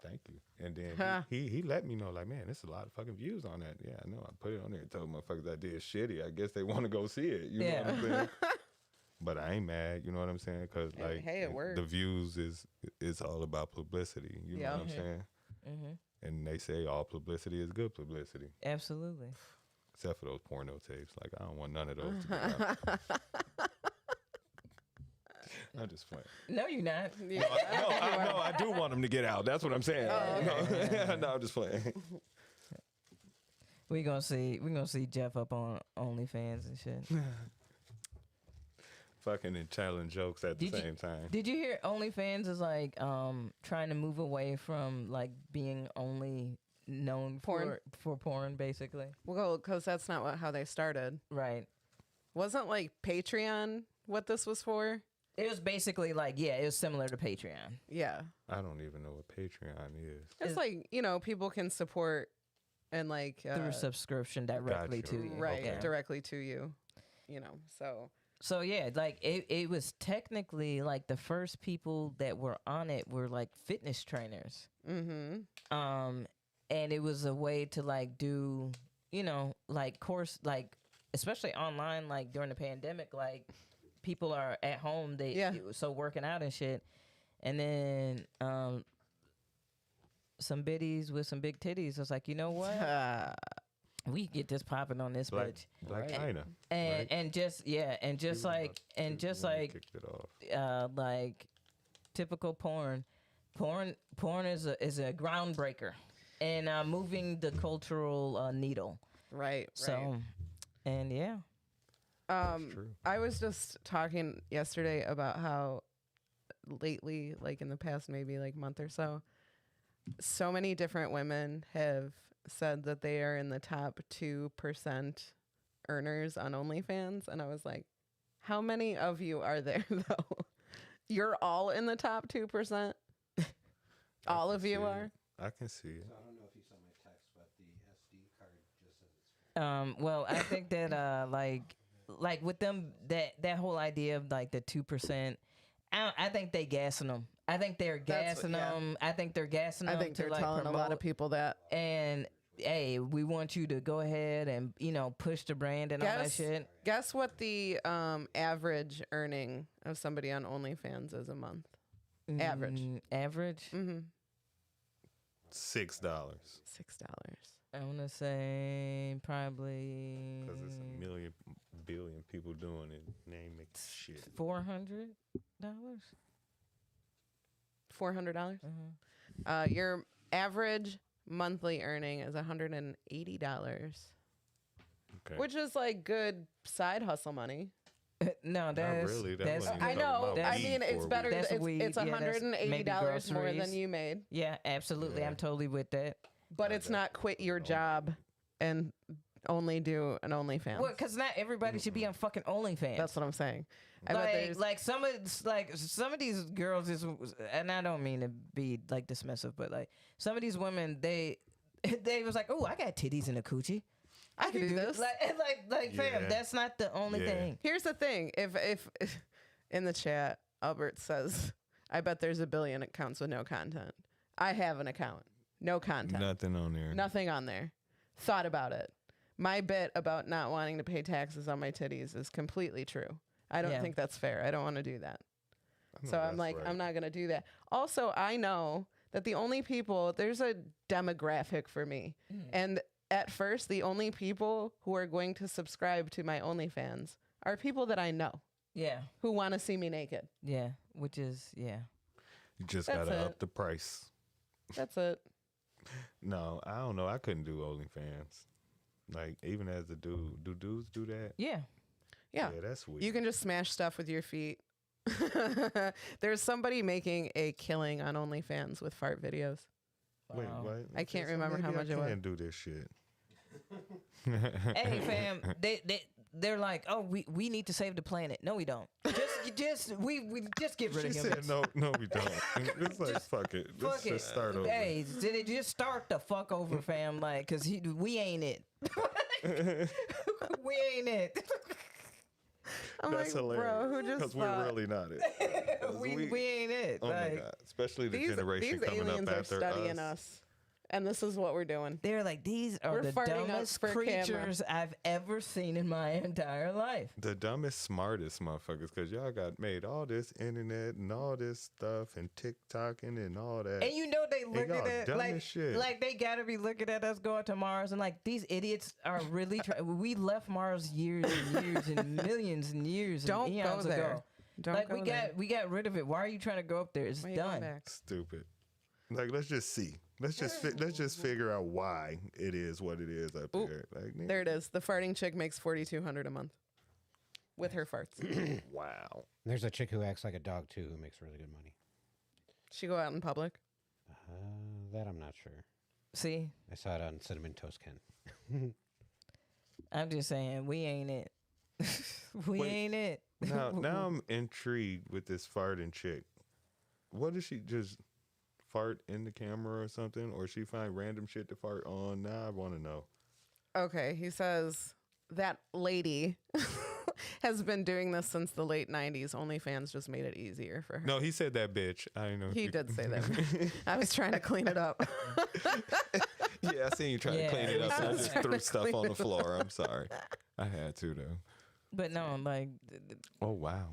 Thank you. And then he let me know, like, man, there's a lot of fucking views on that. Yeah, I know. I put it on there and told motherfuckers I did shitty. I guess they want to go see it. You know what I'm saying? But I ain't mad. You know what I'm saying? Because, like, hey, it worked. the views is all about publicity. You know what I'm saying? And they say all publicity is good publicity. Absolutely. Except for those porno tapes. Like, I don't want none of those to get out. I'm just playing. No, you're not. Yeah. No, I do want them to get out. That's what I'm saying. No, I'm just playing. We gonna see Jeff up on OnlyFans and shit. Fucking and telling jokes at the same time. Did you hear OnlyFans is like trying to move away from like being only known for porn, basically? Well, because that's not how they started. Right. Wasn't like Patreon what this was for? It was basically like, yeah, it was similar to Patreon. Yeah. I don't even know what Patreon is. It's like, people can support and like through subscription directly Gotcha. to you. right, Yeah. directly to you. So yeah, like it was technically like the first people that were on it were like fitness trainers. And it was a way to like do, like course, like especially online, like during the pandemic, like people are at home, so working out and shit. And then some biddies with some big titties was like, you know what? We get this popping on this bitch. Black China. And just like kicked it off. like typical porn is a groundbreaker and moving the cultural needle. Right. So, and yeah. True. I was just talking yesterday about how lately, like in the past maybe like month or so many different women have said that they are in the top 2% earners on OnlyFans. And I was like, how many of you are there though? You're all in the top 2%? All of you are? I can see it. So I don't know if you saw my text, but the SD card just says it's full. Well, I think that like with them that whole idea of like the 2%, I think they gassing them. I think they're gassing them. I think they're gassing them. I think they're to, like, telling a lot of people that. And hey, we want you to go ahead and push the brand and all that shit. Guess what the average earning of somebody on OnlyFans is a month? Average. Average. Mm-hmm. $6. $6. I want to say probably Because it's a million billion people doing it. Name it shit. $400. $400. Your average monthly earning is $180, Okay. which is like good side hustle money. No, that's really. That that's wasn't I even know. talking about I weed mean, it's for a better. week. That's weed. It's Yeah, that's maybe $180 more than groceries. you made, yeah, absolutely. Yeah. I'm totally with that. but it's not quit your job and only do an OnlyFans. Well, because not everybody should be on fucking OnlyFans. That's what I'm saying. I bet like, there's like some of these girls is, and I don't mean to be like dismissive, but like some of these women, they was like, oh, I got titties in a coochie. I can do this. Like, fam, Yeah. that's not the only Yeah. thing. Here's the thing. If in the chat, Albert says, I bet there's 1 billion accounts with no content. I have an account. No content. Nothing on there. Nothing on there. Thought about it. My bit about not wanting to pay taxes on my titties is completely true. I don't Yeah. think that's fair. I don't want to do that. I know So I'm that's like, right. I'm not going to do that. Also, I know that the only people, there's a demographic for me. And at first, the only people who are going to subscribe to my OnlyFans are people that I know Yeah, who want to see me naked. yeah, which is yeah. You just That's gotta it. up the price. That's it. No, I don't know. I couldn't do OnlyFans. Like, even as a dude, do dudes do that? Yeah. Yeah. That's weird. You can just smash stuff with your feet. There's somebody making a killing on OnlyFans with fart videos. Wait, Wow. what? I can't So remember how maybe much I it was. can do this shit. Hey fam, they're like, oh, we need to save the planet. No, we don't. We just get rid She of him. said, no, we don't. It's like, fuck it. Let's just start over. Hey, did it just start the fuck over, fam? Like, cause we ain't it. We ain't it. I'm That's like, hilarious. bro, who just Because thought we're really not it. 'Cause we ain't it. Oh Like, my God. Especially the these generation coming aliens up are after studying us. us. And this is what we're doing. they're like, these are We're the farting up dumbest for camera. creatures I've ever seen in my entire life. The dumbest, smartest motherfuckers, because y'all got made all this internet and all this stuff and TikToking and all that. And you know they look y'all at it dumb like, as shit. like they gotta be looking at us going to Mars and like these idiots are really trying. We left Mars years and years and millions and years Don't and go eons there. ago. Don't Like go there. we got rid of it. Why are you trying to go up there? It's Why you going done. back? Stupid. Like, let's just see. Let's just figure out why it is what it is up Ooh, there. Like, There it is. The farting chick makes $4,200 a month with her farts. wow. There's a chick who acts like a dog too, who makes really good money. She go out in public. That I'm not sure. See, I saw it on Cinnamon Toast Ken. I'm just saying we ain't it. We Wait. ain't it. Now I'm intrigued with this farting chick. What does she just fart in the camera or something? Or she find random shit to fart on? Now I want to know. Okay, he says that lady has been doing this since the late 90s. OnlyFans just made it easier for her. No, he said that bitch. I didn't know. He did say that. I was trying to clean it up. Yeah, I seen you trying Yeah. to clean it up. So I just trying threw to stuff clean on the it floor. I'm sorry. I had to though. But no, like Oh wow.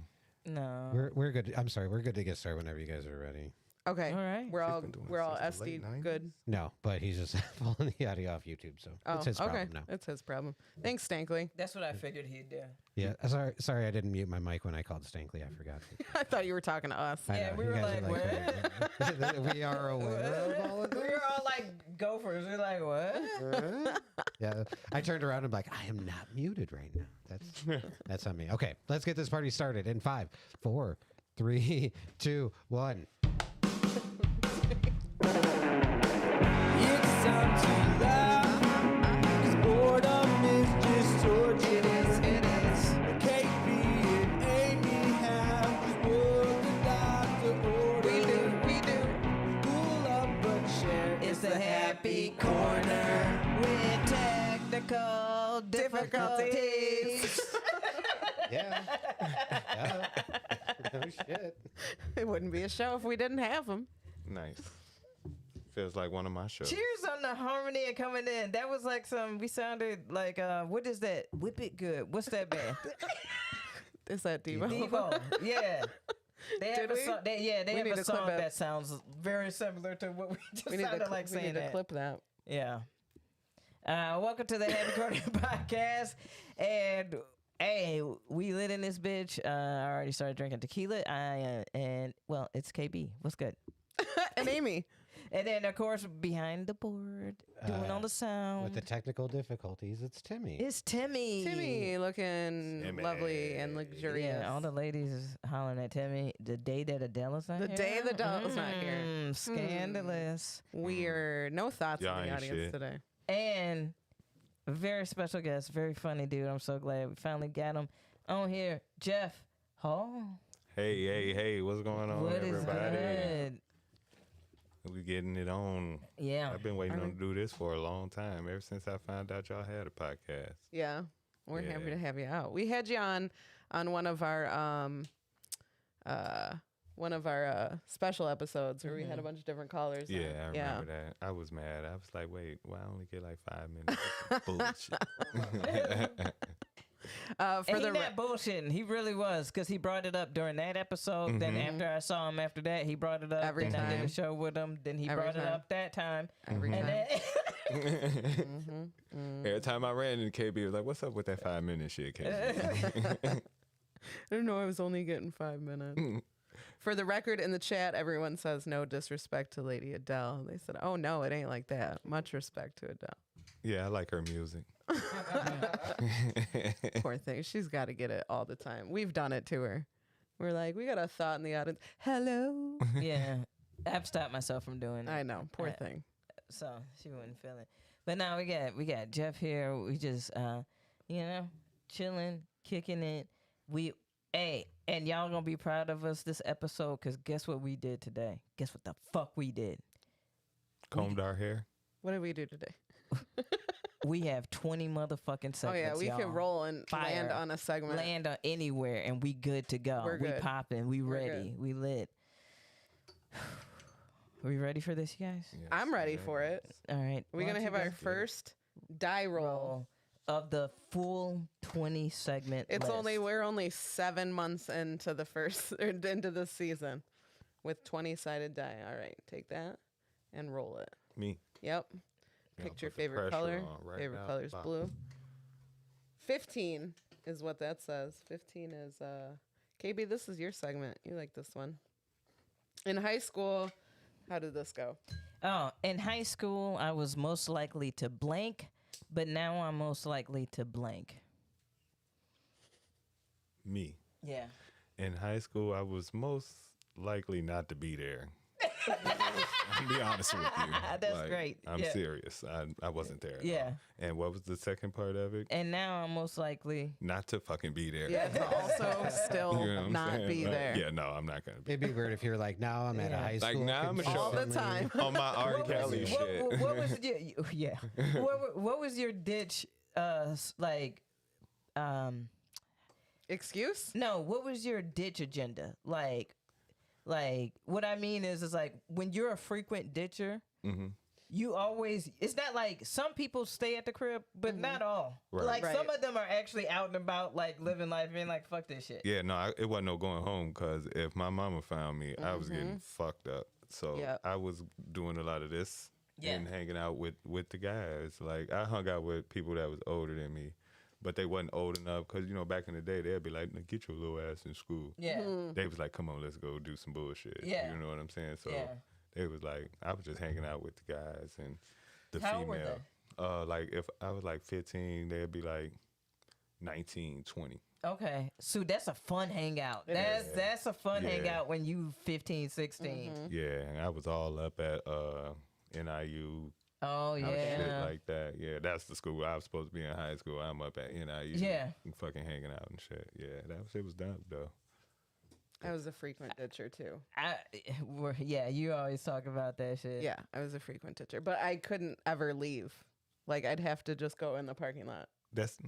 no. We're good. I'm sorry. We're good to get started whenever you guys are ready. Okay, All right. we're all been doing we're it all since the late SD 90s? good. No, but he's just pulling the audio off YouTube, so Oh, it's his okay, problem now. it's his problem. Thanks, Stankley. That's what I figured he'd do. Yeah, sorry, I didn't mute my mic when I called Stankley. I forgot. I thought you were talking to us. I Yeah, know, we you were guys are like, we are aware of all of We this. were all like gophers. We're like, what? Yeah, I turned around and I'm like, I am not muted right now. That's on me. Okay, let's get this party started in 5, 4, 3, 2, 1. It's time to laugh, 'cause boredom is just torture. It is. KB and Aimee have just worked it out to order. We do. Pull up but share. It's the happy corner with technical difficulties. Yeah. No shit. It wouldn't be a show if we didn't have him. Nice. Feels like one of my shows. Cheers on the harmony and coming in. That was like we sounded like, what is that? Whip It Good. What's that band? Is that Devo? Devo. Yeah. They have Did a we? song. They We have need a to clip song it. that sounds very similar to what we just We need sounded to, like we saying need to that. clip that. Yeah. Welcome to the Happy Corner Podcast. And hey, we lit in this bitch. I already started drinking tequila. And well, it's KB. What's good? And Amy. And then of course behind the board, doing all the sound. With the technical difficulties, it's Timmy. It's Timmy. Timmy looking Timmy. lovely and luxurious. Yeah, all the ladies is hollering at Timmy the day that Adele's not The here. day that Adele's not here. Scandalous. Weird. No thoughts Y'all in the ain't audience shit. today. And a very special guest, very funny dude. I'm so glad we finally got him on here. Jeff Hall. Hey, what's going on, What is everybody? good? We getting it on. Yeah. I've been waiting on to do this for a long time, ever since I found out y'all had a podcast. Yeah. We're happy Yeah. to have you out. We had you on one of our special episodes where we had a bunch of different callers. Yeah, on. I remember that. I was mad. I was like, wait, why I only get like 5 minutes? Bullshit. And For he the not bullshitting. He really was, because he brought it up during that episode. Then after I saw him after that, he brought it up. Every then I did time. a show with him. Then he Every brought it time. up that time. every And time. then Every time I ran into KB, was like, what's up with that 5 minute shit, KB? I didn't know I was only getting 5 minutes. For the record, in the chat, everyone says no disrespect to Lady Adele. They said, "Oh no, it ain't like that. Much respect to Adele." Yeah, I like her music. Poor thing, she's got to get it all the time. We've done it to her. We're like, we got a thought in the audience. Hello. yeah, I've stopped myself from doing it. I know, poor I- thing. So she wouldn't feel it. But now we got Jeff here. We just chilling, kicking it. And y'all gonna be proud of us this episode, because guess what we did today? Guess what the fuck we did? Combed our hair. What did we do today? We have 20 motherfucking segments. Oh yeah, we y'all. can roll and land on a segment. Land on anywhere, and we good to go. We're We good. popping. We We're ready. good. We lit. Are we ready for this, you guys? Yes, I'm ready for it. All right. We're Why gonna don't have you our guys first die roll. roll of the full 20 segment. It's list. we're only 7 months into the first or into the season with 20-sided die. All right, take that and roll it. Me. Yep. Yeah, Pick your put the favorite pressure color. on right Favorite now. color's Bop. blue. 15 is what that says. 15 is KB, this is your segment. You like this one. In high school, how did this go? Oh, in high school, I was most likely to blank, but now I'm most likely to blank. Me. Yeah. In high school, I was most likely not to be there. I'll be honest with you. That's great. I'm Yeah. serious. I wasn't there. At Yeah. all. And what was the second part of it? And now I'm most likely. Not to fucking be there. Yeah, but also still You know what I'm not saying? be Like, there. Yeah, no, I'm not gonna be. It'd be weird if you're like, now I'm at a Yeah. high Like, school. now I'm a show. All the time. On my R. Kelly shit. What was your yeah? What was your ditch? Like, Excuse? no. What was your ditch agenda? Like what I mean is like when you're a frequent ditcher, Mhm. you always. It's not like some people stay at the crib, but not all. Right. Like Right. some of them are actually out and about, like living life, being like, fuck this shit. Yeah, no, it wasn't no going home because if my mama found me, I was getting fucked up. So Yep. I was doing a lot of this Yeah. and hanging out with the guys. Like I hung out with people that was older than me, but they wasn't old enough because back in the day they'd be like, "Get your little ass in school." Yeah. They was like, "Come on, let's go do some bullshit." Yeah. You know what I'm saying? So Yeah. they was like, I was just hanging out with the guys and the How old were female. Like if I was like 15, they'd be like 19, 20. Okay. So that's a fun hangout. That's a fun Yeah. hangout when you 15, 16. Yeah, and I was all up at NIU. Oh Shit yeah. like that. Yeah, that's the school I was supposed to be in high school. I'm up at NIU. Yeah. And fucking hanging out and shit. Yeah, that shit was dope though. I was a frequent ditcher too. You always talk about that shit. Yeah, I was a frequent ditcher, but I couldn't ever leave. Like I'd have to just go in the parking lot. That's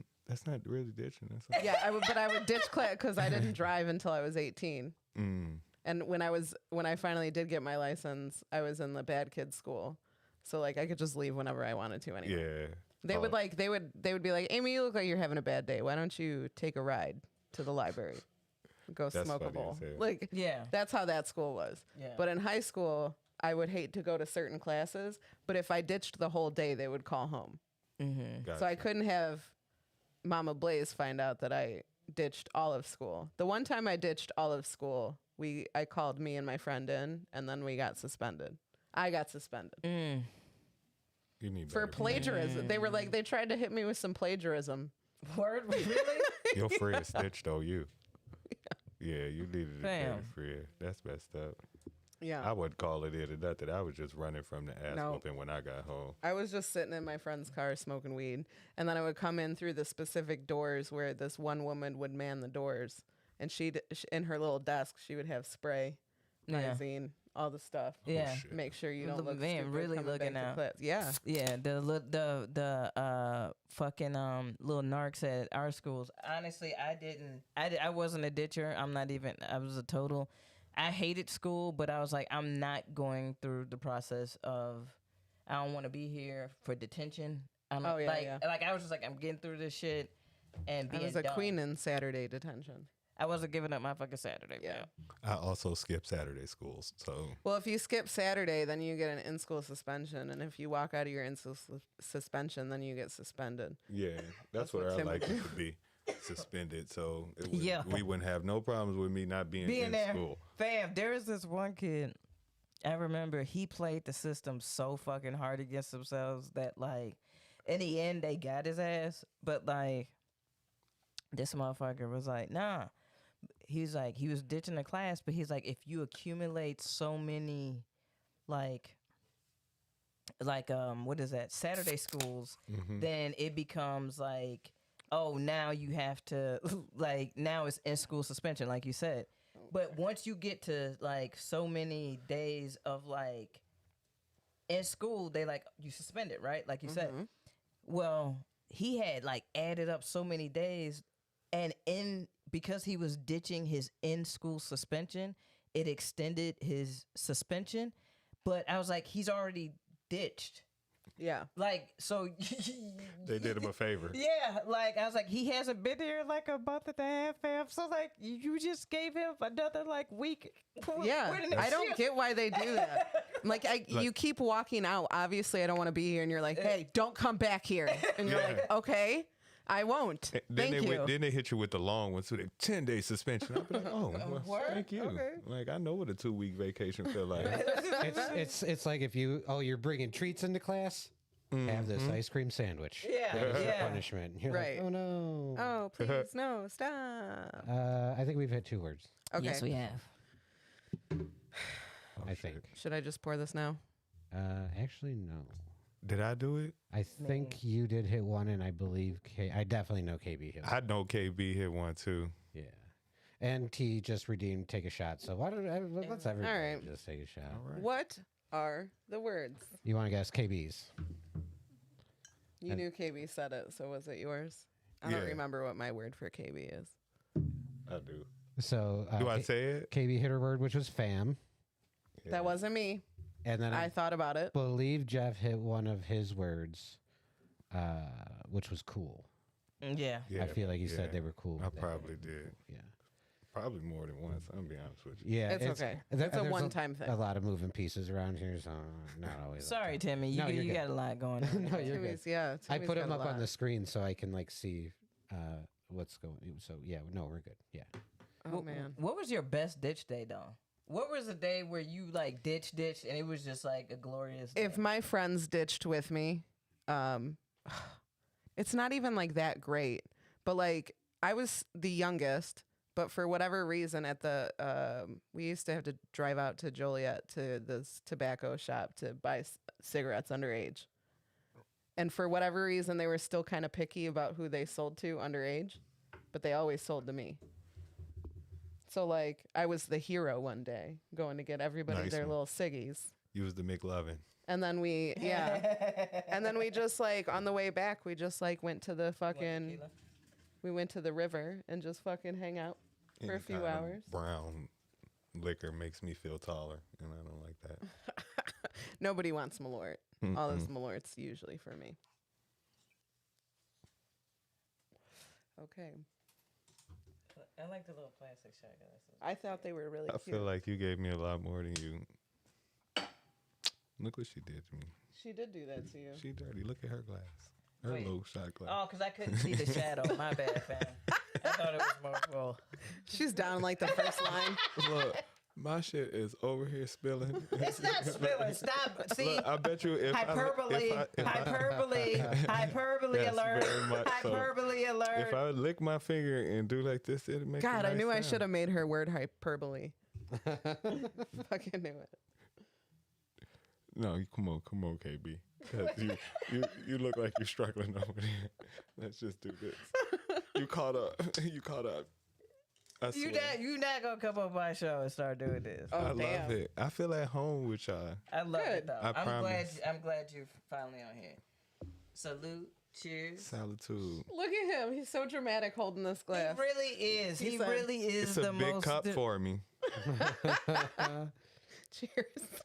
not really ditching. That's Yeah, but I would ditch class because I didn't drive until I was 18. And when I finally did get my license, I was in the bad kids school, so like I could just leave whenever I wanted to. Anyway, yeah. they would be like, Aimee, you look like you're having a bad day. Why don't you take a ride to the library, go That's smoke a funny bowl? as hell. Like, Yeah. that's how that school was. Yeah. But in high school, I would hate to go to certain classes, but if I ditched the whole day, they would call home. So I couldn't have Mama Blaze find out that I ditched all of school. The one time I ditched all of school, I called me and my friend in, and then we got suspended. I got suspended You need for better. plagiarism. They were like, they tried to hit me with some plagiarism. Word, really? Your friend stitched on you. Yeah, you needed a better Damn. friend. That's messed up. Yeah. I wouldn't call it in or nothing. I was just running from the ass No. whooping when I got home. I was just sitting in my friend's car smoking weed, and then I would come in through the specific doors where this one woman would man the doors, and she'd in her little desk she would have spray, Yeah. magazine, all the stuff. Yeah. shit. Make sure you don't Look, look man, stupid really coming looking back to out. class. Yeah. Yeah, the fucking little narcs at our schools. Honestly, I wasn't a ditcher. I was a total. I hated school, but I was like, I'm not going through the process of. I don't want to be here for detention. I'm Oh, yeah, like I was just like, I'm getting through this shit and I being was a done. queen in Saturday detention. I wasn't giving up my fucking Saturday. Yeah. Man. I also skipped Saturday schools, so Well, if you skip Saturday, then you get an in-school suspension, and if you walk out of your in-school suspension, then you get suspended. yeah, that's That's where what I Tim like would it to be suspended. So Yeah. we wouldn't have no problems with me not being in there, school. fam. There was this one kid. I remember he played the system so fucking hard against themselves that like, in the end they got his ass. But like, this motherfucker was like, nah. He's like, he was ditching the class, but he's like, if you accumulate so many, like, like what is that, Saturday schools, then it becomes like, oh, now you have to like, now it's in school suspension, like you said. But once you get to like so many days of like in school, they like you suspended, right? Like you said. Well, he had like added up so many days, and because he was ditching his in school suspension, it extended his suspension. But I was like, he's already ditched. Yeah. Like, so They did him a favor. yeah, like I was like, he hasn't been here like a month and a half, fam. So like, you just gave him another like week. Yeah, I don't get why they do that. Like, you keep walking out. Obviously, I don't want to be here, and you're like, "Hey, don't come back here." And you're like, "Okay, I won't." Thank you. Then they hit you with the long one, so the 10-day suspension. I'll be like, oh, well, thank you. Okay. Like, I know what a 2-week vacation feel like. It's like if you're bringing treats into class, have this ice cream sandwich. Yeah, There's yeah. punishment. You're Right. like, oh no. Oh, please, no, stop. I think we've had 2 words. Okay. Yes, we have. I think. Should I just pour this now? Actually, no. Did I do it? I think you did hit one, and I believe I definitely know KB hit one. I know KB hit one too. Yeah. And T just redeemed take a shot. So why don't let's everybody All right. just take a shot. What are the words? You want to guess KB's? You knew KB said it, so was it yours? I don't remember what my word for KB is. I do. So Do I say it? KB hit her word, which was fam, That wasn't me. and then I I thought about it. believe Jeff hit one of his words, which was cool. Yeah. I feel like you said they were cool. I with that. probably did. Yeah. Probably more than once. I'm gonna be honest with you. Yeah, It's okay. It's a there's one-time thing. A lot of moving pieces around here, so not always. Sorry, Timmy. No, you're You good. got a lot going on. No, you're good. Timmy's, yeah. I Timmy's put got him a up on lot. the screen so I can like see what's going. So yeah, no, we're good. Yeah. Oh, man. What was your best ditch day, though? What was a day where you like ditched, and it was just like a glorious day? If my friends ditched with me, it's not even like that great. But like, I was the youngest, but for whatever reason at the, we used to have to drive out to Joliet to this tobacco shop to buy cigarettes underage. And for whatever reason, they were still kind of picky about who they sold to underage, but they always sold to me. So like, I was the hero one day going to get everybody Nice their one. little ciggies. You was the McLovin. And then we, and then we just like on the way back, we just like went to the fucking, we went to the river and just fucking hang out for a Any few kind of hours. Brown liquor makes me feel taller, and I don't like that. Nobody wants Malort. All this Malort's usually for me. Okay. I like the little plastic shot glasses. I thought they were really I cute. feel like you gave me a lot more than you. Look what she did to me. She did do that to you. She dirty. Look at her glass. Her Wait. little shot glass. Oh, because I couldn't see the shadow. My bad, fam. I thought it was more cool. She's down like the first line. Look, my shit is over here spilling. It's not spilling. Stop. See, Look, I bet you if hyperbole, hyperbole Yes, alert, very much so. hyperbole alert. if I lick my finger and do like this, it'd make. God, a I nice knew I sound. should have made her word hyperbole. Fucking knew it. No, come on, KB. 'Cause you look like you're struggling over there. Let's just do this. You caught up. You caught up. I You swear. not gonna come on my show and start doing this. Oh, I damn. love it. I feel at home with y'all. I love Good. it though. I I'm promise. glad you're finally on here. Salute. Cheers. Solitude. Look at him. He's so dramatic holding this glass. He really is. He said- really is It's the a big most. cup for me. Cheers.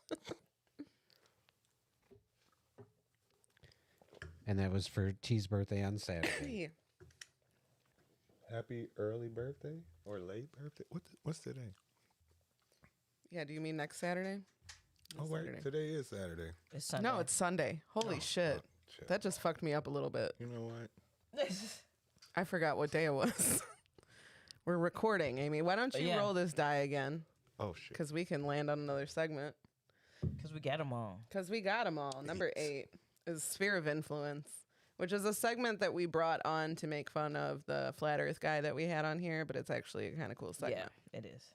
And that was for T's birthday on Saturday. Hey. Happy early birthday or late birthday? What's today? Yeah, do you mean next Saturday? Oh wait, Saturday. today is Saturday. It's Sunday. No, it's Sunday. Holy shit. Shit. That just fucked me up a little bit. You know what? I forgot what day it was. We're recording, Amy. Why don't you Yeah. roll this die again? Oh shit. Because we can land on another segment. Because we got them all. Because we got them all. Number 8 is sphere of influence. which is a segment that we brought on to make fun of the flat earth guy that we had on here, but it's actually a kind of cool segment. Yeah, it is.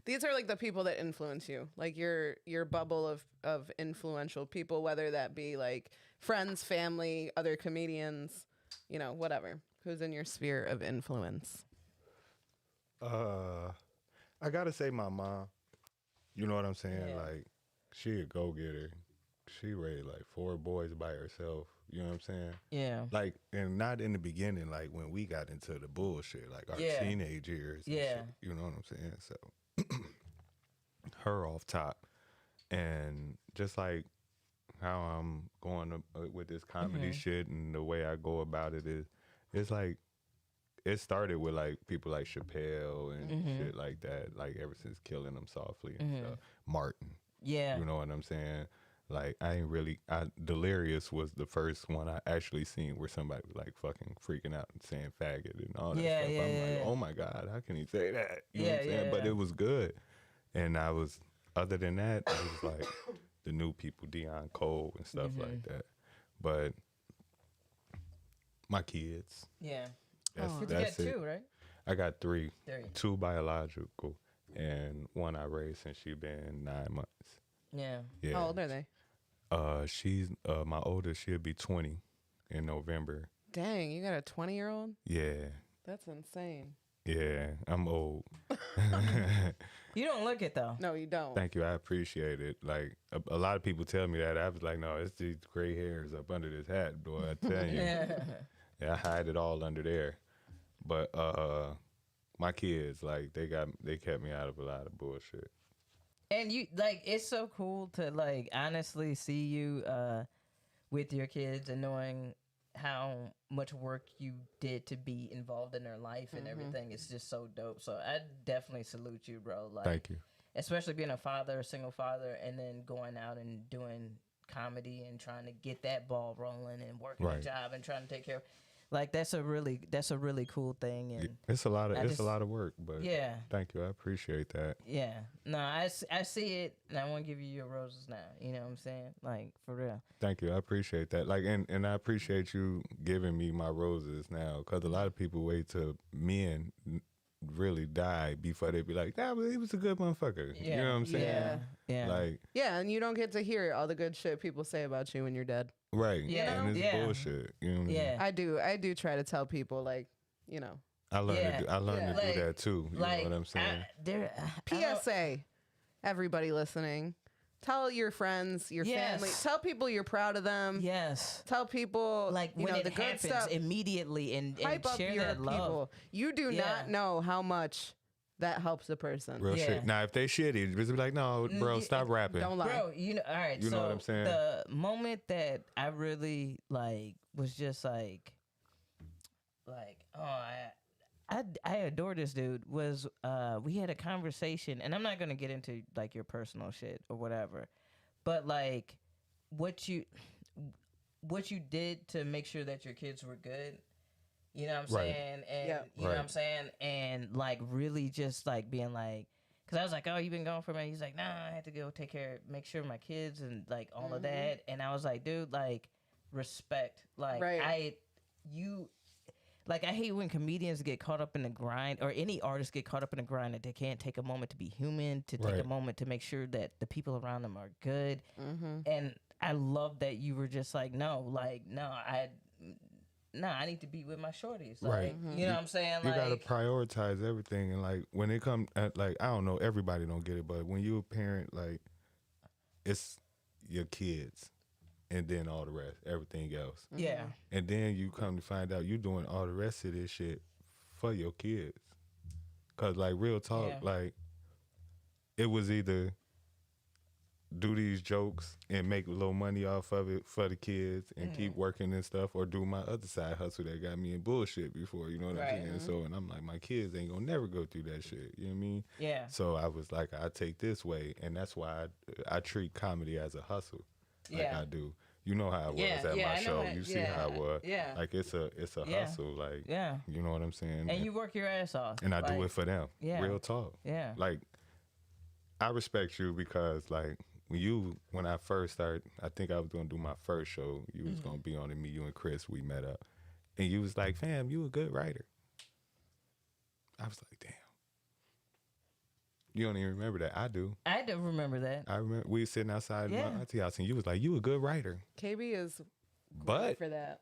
These are like the people that influence you, like your bubble of influential people, whether that be like friends, family, other comedians, you know, whatever. Who's in your sphere of influence? I gotta say my mom. You know what I'm saying? Yeah. Like, she a go-getter. She raised like 4 boys by herself. You know what I'm saying? Yeah. Like, and not in the beginning, like when we got into the bullshit, like our Yeah. teenage years. and Yeah. shit, you know what I'm saying? So, her off top. And just like how I'm going with this comedy shit and the way I go about it is, it's like, it started with like people like Chappelle and shit like that, like ever since Killing Them Softly and stuff. Martin. Yeah. You know what I'm saying? Like, Delirious was the first one I actually seen where somebody was like fucking freaking out and saying faggot and all that Yeah, stuff. yeah, I'm yeah. like, oh my God, how can he say that? You know Yeah, what I'm saying? yeah, But yeah. it was good. And other than that, it was like the new people, Deion Cole and stuff like that. But my kids, Yeah. that's You got it. 2, right? I got 3, There you go. 2 biological, and 1 I raised since she been 9 months. Yeah. Yeah. How old are they? She's my oldest. She'll be 20 in November. Dang, you got a 20-year-old? Yeah, That's insane. yeah. I'm old. You don't look it though. No, you don't. Thank you. I appreciate it. Like a lot of people tell me that. I was like, no, it's these gray hairs up under this hat, boy. I tell you. Yeah. Yeah, I hide it all under there. But my kids, like, they kept me out of a lot of bullshit. And you like it's so cool to like honestly see you with your kids and knowing how much work you did to be involved in their life and everything. It's just so dope. So I definitely salute you, bro. Like, Thank you. especially being a father, a single father, and then going out and doing comedy and trying to get that ball rolling and working a Right. job and trying to take care of. Like that's a really cool thing. And It's a lot of I just- a lot of work, but yeah. thank you. I appreciate that. Yeah. No, I see it, and I want to give you your roses now. You know what I'm saying? Like, for real. Thank you. I appreciate that. Like, and I appreciate you giving me my roses now, because a lot of people wait till men really die before they be like, nah, but he was a good motherfucker. Yeah. You know what I'm saying? Yeah. Yeah. Like, Yeah, and you don't get to hear all the good shit people say about you when you're dead. right. Yeah. And it's Yeah. bullshit. You know what I mean? Yeah. I do try to tell people, like, you know, I learned Yeah. to do, I learned Yeah. to do Like- that too. You like, know what I'm saying? PSA, everybody listening, tell your friends, your Yes. family, tell people you're proud of them. Yes. Tell people, Like you when know, it the good happens stuff. immediately and Hype up share your that love. people. You do Yeah. not know how much that helps a person. Real Yeah. shit. Now, if they shitty, just be like, no, bro, yeah, stop rapping. Don't lie. Bro, you know, all right. You so know what I'm saying? The moment that I really like was just like, oh, I adore this dude. Was we had a conversation, and I'm not gonna get into like your personal shit or whatever, but like what you did to make sure that your kids were good. You know what I'm Right. saying? And Yeah. you know what Right. I'm saying? And like really just like being like, cause I was like, oh, you been gone for a minute. He's like, nah, I had to go make sure of my kids and like all of that. And I was like, dude, like respect. Like Right. I hate when comedians get caught up in the grind, or any artist get caught up in the grind that they can't take a moment to be human, to take Right. a moment to make sure that the people around them are good. Mm-hmm. And I love that you were just like, no, I need to be with my shorties. Like, Right. You know what I'm saying? You Like, gotta prioritize everything, and like when it comes, like, I don't know, everybody don't get it, but when you a parent, like, it's your kids, and then all the rest, everything else, yeah. and then you come to find out you doing all the rest of this shit for your kids, cause like real talk, Yeah. like it was either do these jokes and make a little money off of it for the kids and keep working and stuff, or do my other side hustle that got me in bullshit before, you know what Right. I'm saying? So, and I'm like, my kids ain't gonna never go through that shit, you know what I mean? Yeah. So I was like, I take this way, and that's why I treat comedy as a hustle, like Yeah. I do. You know how it was Yeah, at yeah, my I know show. it. You see how it was. Yeah. Like it's a Yeah. hustle, like Yeah. you know what I'm saying? And you work your ass off. and I do Like, it for them. Yeah. Real talk. Yeah. Like I respect you because like when I first started, I think I was gonna do my first show. You was gonna be on it. Me, you, and Chris, we met up, and you was like, "Fam, you a good writer." I was like, "Damn." You don't even remember that. I do. I do remember that. I remember we were sitting outside Yeah. my auntie house, and you was like, "You a good writer." KB is But for that.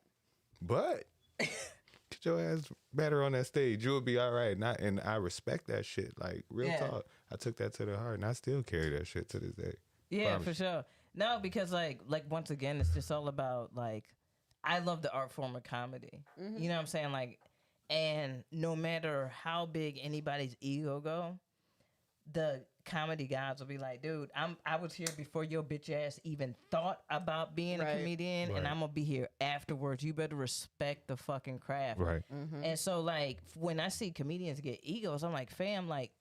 get your ass better on that stage. You'll be all right. And I respect that shit. Like real Yeah. talk. I took that to the heart, and I still carry that shit to this day. Yeah, Promise for you. sure. No, because like once again, it's just all about like, I love the art form of comedy. You know what I'm saying? Like, and no matter how big anybody's ego go, the comedy guys will be like, dude, I was here before your bitch ass even thought about being a Right. comedian, and Right. I'm gonna be here afterwards. You better respect the fucking craft. Right. And so like when I see comedians get egos, I'm like, fam, like,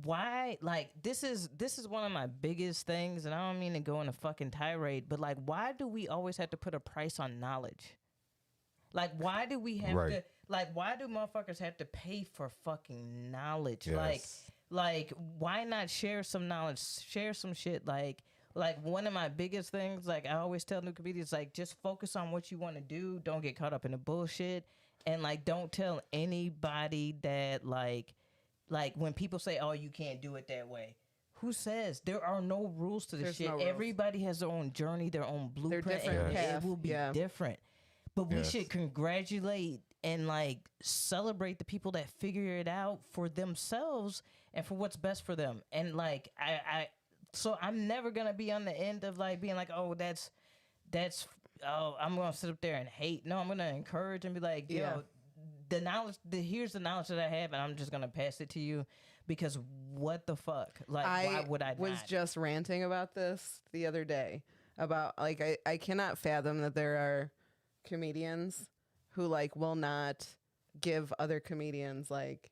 why? Like this is one of my biggest things, and I don't mean to go on a fucking tirade, but like, why do we always have to put a price on knowledge? Like, why do we have Right. to? Like, why do motherfuckers have to pay for fucking knowledge? Yes. Like, why not share some knowledge? Share some shit. Like one of my biggest things, like I always tell new comedians, like just focus on what you want to do. Don't get caught up in the bullshit, and like don't tell anybody that like when people say, "Oh, you can't do it that way." Who says there are no rules to this There's shit? no rules. Everybody has their own journey, their own blueprint, different and path, it will be yeah. different. But we Yes. should congratulate and like celebrate the people that figure it out for themselves and for what's best for them. And like so I'm never gonna be on the end of like being like, oh, that's I'm gonna sit up there and hate. No, I'm gonna encourage and be like, yo, Yeah. the knowledge, here's the knowledge that I have, and I'm just gonna pass it to you because what the fuck? Like, why would I was not? just ranting about this the other day about like I cannot fathom that there are comedians who like will not give other comedians like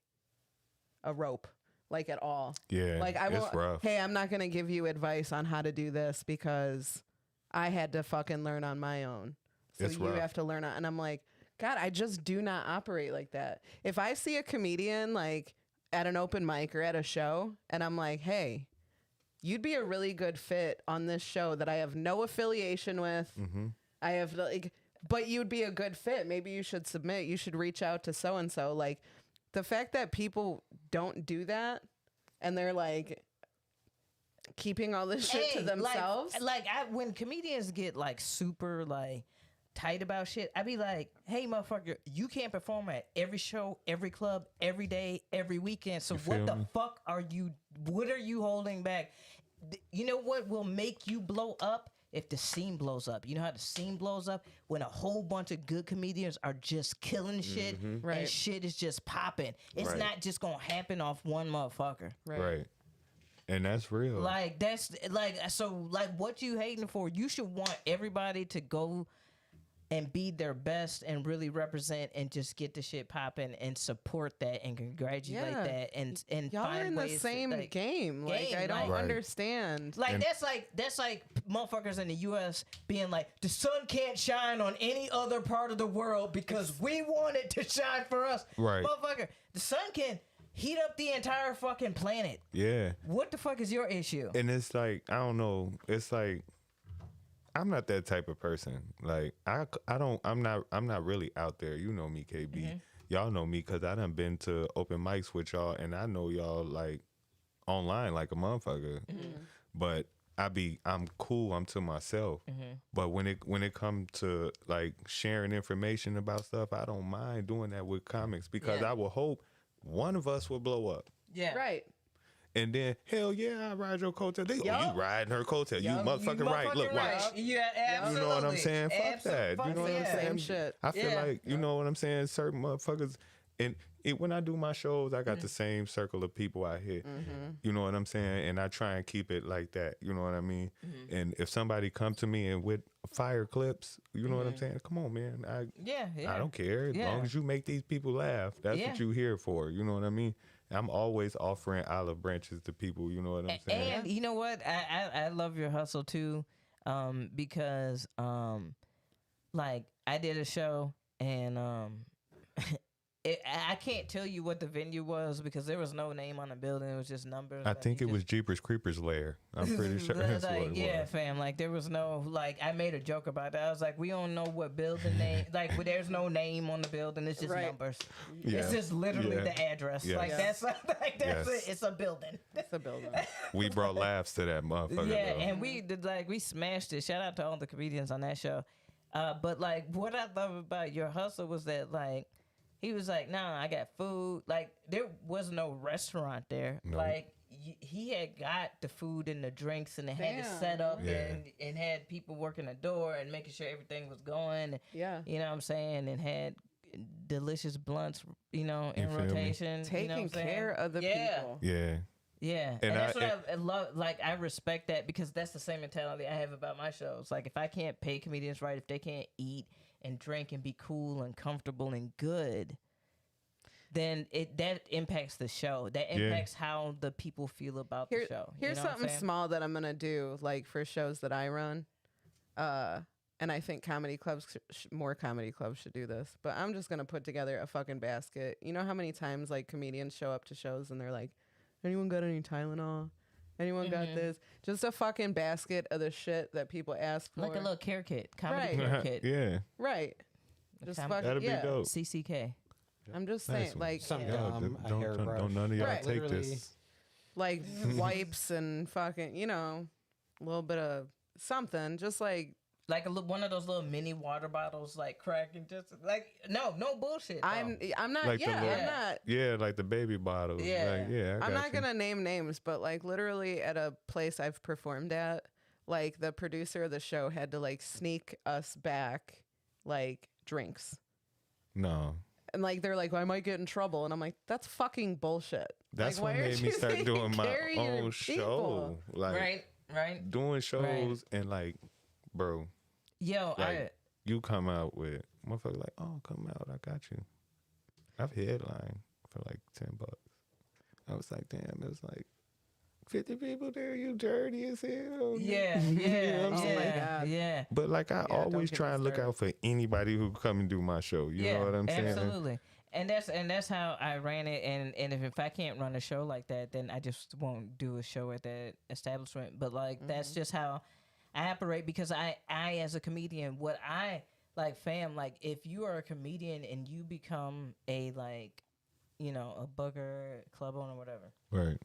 a rope like at all. Yeah. Like I it's won't. rough. Hey, I'm not gonna give you advice on how to do this because I had to fucking learn on my own. So It's you rough. have to learn on. And I'm like, God, I just do not operate like that. If I see a comedian like at an open mic or at a show, and I'm like, hey, you'd be a really good fit on this show that I have no affiliation with. I have like, but you'd be a good fit. Maybe you should submit. You should reach out to so and so. Like the fact that people don't do that and they're like keeping all this shit to Hey, themselves. Like when comedians get like super like tight about shit, I be like, hey motherfucker, you can't perform at every show, every club, every day, every weekend. So feel what the me? fuck are you holding back? You know what will make you blow up? If the scene blows up. You know how the scene blows up? When a whole bunch of good comedians are just killing shit Right. and shit is just popping. It's Right. not just gonna happen off one motherfucker. Right. And that's real. Like that's like so like what you hating for? You should want everybody to go and be their best and really represent and just get the shit popping and support that and congratulate Yeah. that and Y'all find are in the ways to, same like, game. Like I don't Right. understand. Like And- that's like motherfuckers in the U.S. being like, the sun can't shine on any other part of the world because we want it to shine for us. Right. Motherfucker, the sun can heat up the entire fucking planet. Yeah. What the fuck is your issue? And it's like, I don't know. It's like, I'm not that type of person. Like, I'm not really out there. You know me, KB. Y'all know me because I done been to open mics with y'all, and I know y'all like online like a motherfucker. But I'm cool. I'm to myself. But when it comes to like sharing information about stuff, I don't mind doing that with comics because Yeah. I will hope one of us will blow up. Yeah. Right. And then, hell yeah, I ride your coattail. They, Yup. you riding her coattail. Yup, You motherfucking right. Look, watch. Yeah, absolutely. You know what I'm saying? Fuck that. You know what I'm yeah. saying? Same shit. I feel Yeah. like, you know what I'm saying? Certain motherfuckers, and when I do my shows, I got the same circle of people I hit. You know what I'm saying? And I try and keep it like that. You know what I mean? And if somebody come to me and with fire clips, you know what I'm saying? Come on, man. Yeah, yeah. I don't care. As Yeah. long as you make these people laugh, that's Yeah. what you here for. You know what I mean? I'm always offering olive branches to people. You know what I'm saying? And you know what? I love your hustle too, because like I did a show and I can't tell you what the venue was because there was no name on the building. It was just numbers. I think it was Jeepers Creepers Lair. I'm pretty sure that's what it yeah, was. fam. Like there was no I made a joke about that. I was like, we don't know what building name. Like there's no name on the building. It's just numbers. Yeah. It's just literally the address. Yes. Like that's it. It's a building. It's a building. We brought laughs to that motherfucker. Yeah, though. and we did we smashed it. Shout out to all the comedians on that show. But like what I love about Your Hustle was that like. He was like, "Nah, I got food." Like there was no restaurant there. No. Like he had got the food and the drinks, and they had it set up and had people working the door and making sure everything was going. Yeah, you know what I'm saying, and had delicious blunts, in feel me? rotation, taking care of the people. Yeah. Yeah, and that's what I love. Like I respect that because that's the same mentality I have about my shows. Like if I can't pay comedians right, if they can't eat and drink and be cool and comfortable and good, then that impacts the show. That impacts how the people feel about the show. Here's something small that I'm gonna do, like for shows that I run, and I think comedy clubs, more comedy clubs should do this. But I'm just gonna put together a fucking basket. You know how many times like comedians show up to shows and they're like, "Anyone got any Tylenol? Anyone got this?" Just a fucking basket of the shit that people ask for. Like a little care kit, comedy Right. care kit. Yeah. Right. Just That'd fucking, That'd be dope. CCK. I'm just saying, like, Some Yeah, gum, a don't hairbrush. none of y'all Right. take Literally. this. like wipes and fucking, a little bit of something. Just like, Like one of those little mini water bottles, like cracking, just like no bullshit. Though. I'm not, Like the I'm little- not. Yeah, like the baby bottles. Yeah. Like, yeah. I'm not gonna name names, but like literally at a place I've performed at, like the producer of the show had to like sneak us back like drinks. No. And like they're like, well, I might get in trouble, and I'm like, that's fucking bullshit. That's like, what why aren't made me you start taking doing my care of your own show. Like right. doing shows and like, bro, Yo, like you come out with motherfucker like, oh, come out, I got you. I've headlined for like $10. I was like, damn, it was like 50 people there. You dirty as hell. yeah, You know what I'm saying? my God. yeah. But like I always don't get try me and look started. out for anybody who come and do my show. You know what I'm saying? Absolutely. And that's how I ran it. And if I can't run a show like that, then I just won't do a show at that establishment. But like that's just how I operate because I as a comedian, what I like, fam, like if you are a comedian and you become a like, a booger, club owner, whatever. Right.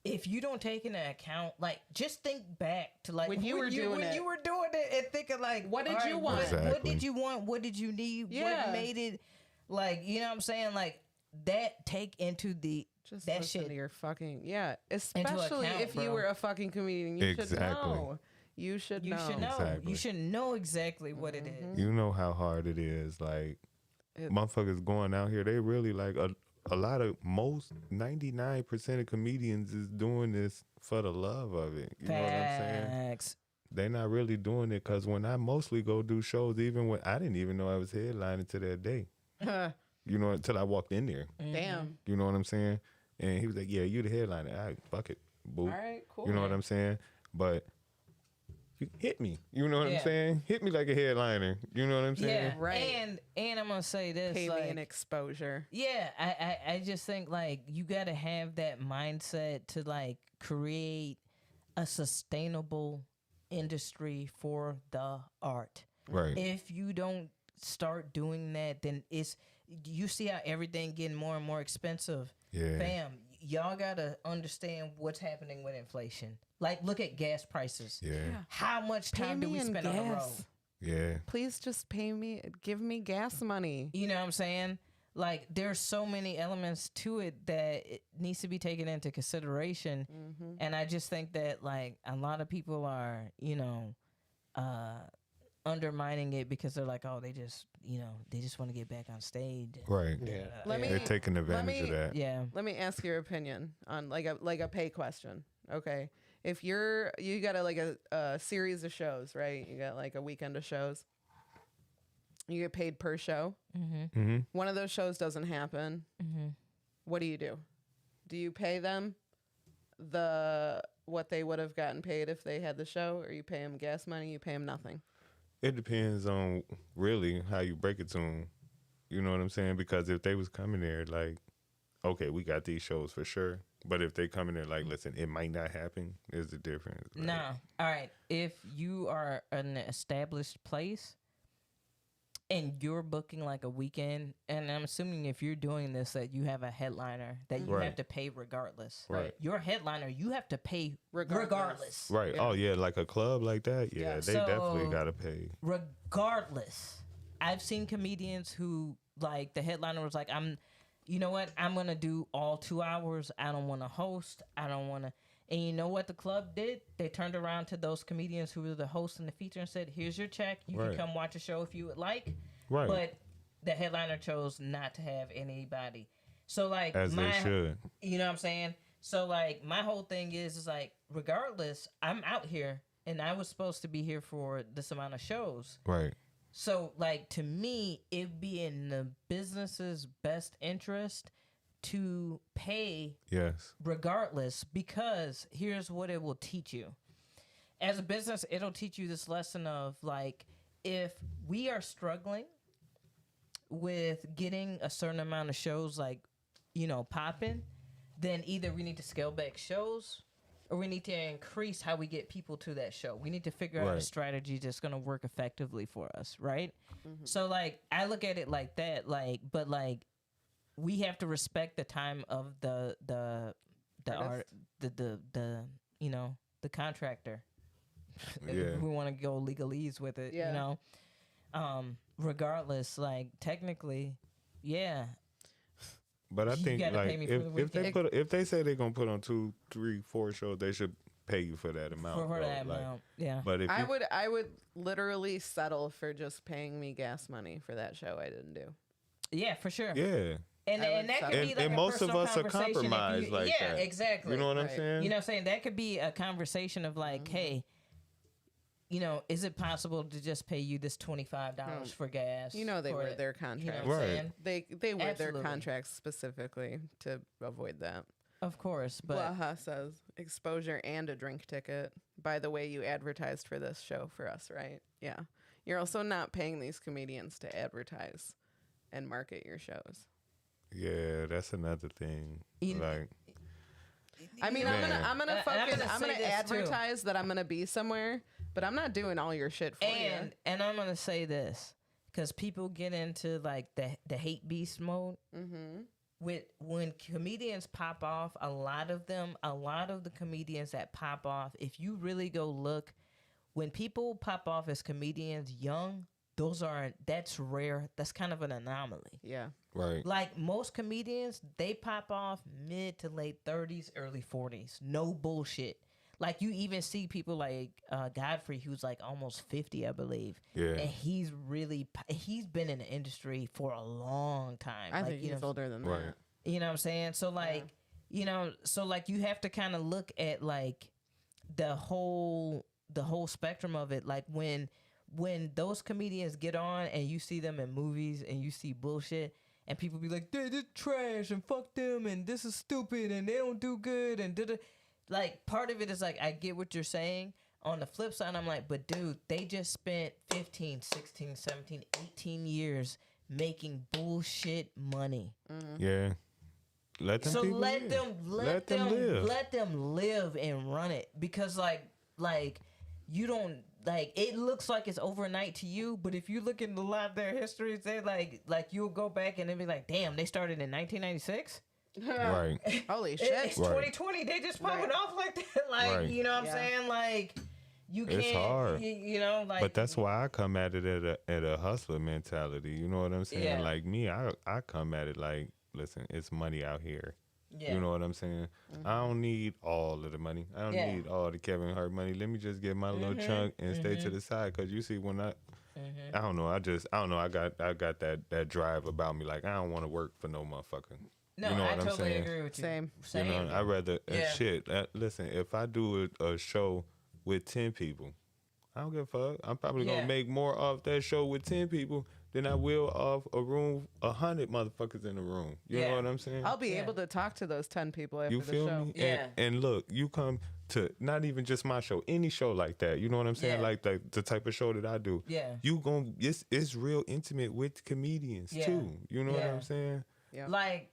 If you don't take into account, like, just think back to like When you were doing it and thinking like, What did all you right, want? What Exactly. did you want? What did you need? Yeah. What made it? Like, you know what I'm saying? Like that take into the Just that listen shit. to your fucking especially account, if you bro. were a fucking comedian. You should Exactly. know. You should You know. should know. Exactly. You should know exactly what it is. You know how hard it is. Like It- motherfuckers going out here, they really like a lot of 99% of comedians is doing this for the love of it. You know what I'm saying? Facts. They not really doing it because when I mostly go do shows, even when I didn't even know I was headlining to that day. You know, until I walked in there. Damn. You know what I'm saying? And he was like, "Yeah, you the headliner. All right, fuck it, boo." All right, cool. You know what I'm saying? But you hit me. You know what Yeah. I'm saying? Hit me like a headliner. You know what I'm saying? Yeah. Right. And I'm gonna say this. Pay like, me an exposure. yeah, I just think like you gotta have that mindset to like create a sustainable industry for the art. Right. If you don't start doing that, then you see how everything getting more and more expensive. Yeah. Fam, y'all gotta understand what's happening with inflation. Like, look at gas prices. Yeah. How much Pay time do me we in spend on the road? gas. Yeah. Please just give me gas money. You know what I'm saying? Like, there's so many elements to it that it needs to be taken into consideration. And I just think that, like, a lot of people are, undermining it because they're like, oh, they just want to get back on stage. Right. Yeah. They're taking advantage of that. Yeah. Let me ask your opinion on like a pay question. Okay. If you got a series of shows, right? You got like a weekend of shows. You get paid per show. Mm-hmm. One of those shows doesn't happen. What do? Do you pay them what they would have gotten paid if they had the show, or you pay them gas money? You pay them nothing. It depends on really how you break it to them. You know what I'm saying? Because if they was coming there like, okay, we got these shows for sure. But if they come in there like, listen, it might not happen, there's a difference. Like, No. All right. If you are an established place and you're booking like a weekend, and I'm assuming if you're doing this that you have a headliner that you Right. have to pay regardless. Right. Your headliner, you have to pay regardless. Right. Yeah. Oh, yeah, like a club like that. Yeah, Yeah. they So- definitely got to pay. Regardless. I've seen comedians who, like, the headliner was like, you know what? I'm going to do all 2 hours. I don't want to host. I don't want to. And you know what the club did? They turned around to those comedians who were the host and the feature and said, here's your check. You Right. can come watch a show if you would like. Right. But the headliner chose not to have anybody. So, like, As they should. You know what I'm saying? So, like, my whole thing is like, regardless, I'm out here and I was supposed to be here for this amount of shows. Right. So, like, to me, it'd be in the business's best interest to pay Yes. regardless, because here's what it will teach you. As a business, it'll teach you this lesson of, like, if we are struggling with getting a certain amount of shows, like, you know, popping, then either we need to scale back shows or we need to increase how we get people to that show. We need to figure out a Right. strategy that's going to work effectively for us, right? So, like, I look at it like that, like, but, like, we have to respect the time of the art, the you know, the contractor. Yeah. If we want to go legalese with it, Yeah. you know. Regardless, like, technically, yeah. But I You think gotta pay like me for the if they say they're gonna put on 2, 3, 4 shows, they should pay you for that amount. For bro. that Like, amount, yeah. But if I would literally settle for just paying me gas money for that show I didn't do. Yeah, for sure. yeah, And I would that could settle. be like and a most of personal us are conversation if compromised like yeah, that. exactly. You know what I'm Right. saying? You know what I'm saying? That could be a conversation of like, hey, you know, is it possible to just pay you this $25 for gas? You know they for wear it? their You know contracts. what I'm Right. saying? They wear Absolutely. their contracts specifically to avoid that. Of course, but Blaha says exposure and a drink ticket. By the way, you advertised for this show for us, right? Yeah. You're also not paying these comedians to advertise and market your shows. Yeah, that's another thing. You- Like, I mean, Man. I'm gonna And I'm fucking gonna I'm say gonna this, too. advertise that I'm gonna be somewhere, but I'm not doing all your shit for you. and I'm gonna say this because people get into like the hate beast mode. Mm-hmm. With when comedians pop off, a lot of the comedians that pop off, if you really go look, when people pop off as comedians young, that's rare. That's kind of an anomaly. Yeah. right. Like most comedians, they pop off mid to late 30s, early 40s. No bullshit. Like you even see people like Godfrey, who's like almost 50, I believe. Yeah. And he's been in the industry for a long time. I Like, think you he's know, older than Right. that. you know what I'm saying? So like, you know, so like you have to kind of look at like the whole spectrum of it. Like when those comedians get on and you see them in movies and you see bullshit and people be like, they're trash and fuck them and this is stupid and they don't do good and da-da. Like part of it is like, I get what you're saying. On the flip side, I'm like, but dude, they just spent 15, 16, 17, 18 years making bullshit money. Yeah. Let them So people let live. them live. let them live and run it, because like you don't like it looks like it's overnight to you, but if you look into a lot of their histories, they like you'll go back and they'll be like, damn, they started in 1996. Right. Holy shit. It's Right. 2020. They just popping off like that. Like Right. you know what I'm Yeah. saying? Like you It's can't. hard. You know, like. But that's why I come at it at a hustler mentality. You know what I'm saying? Yeah. Like me, I come at it like, listen, it's money out here. Yeah. You know what I'm saying? I don't need all of the money. I don't Yeah. need all the Kevin Hart money. Let me just get my little chunk and stay to the side. Cause you see, when I don't know. I don't know. I got that drive about me. Like I don't want to work for no motherfucker. No, you know I what I'm totally saying? agree with you. Same. Same. You know, I rather Yeah. shit. Listen, if I do a show with 10 people, I don't give a fuck. I'm probably Yeah. gonna make more off that show with 10 people than I will of a room, 100 motherfuckers in a room. You know Yeah. what I'm saying? I'll be able to talk to those 10 people after You the feel show. me? Yeah. And look, you come to not even just my show, any show like that. You know what I'm saying? Yeah. Like the type of show that I do. Yeah. You it's real intimate with comedians Yeah. too. You know what Yeah. I'm saying? Yeah. Like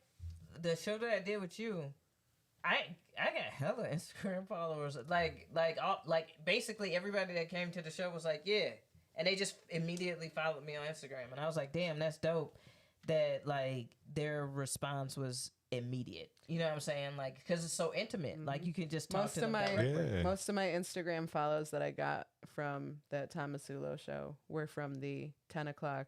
the show that I did with you, I got hella Instagram followers. Like basically everybody that came to the show was like, yeah, and they just immediately followed me on Instagram, and I was like, damn, that's dope. That like their response was immediate. You know what I'm saying? Like because it's so intimate. Like you can just talk Most to of them my directly. Yeah. most of my Instagram follows that I got from that Tomasulo show were from the 10 o'clock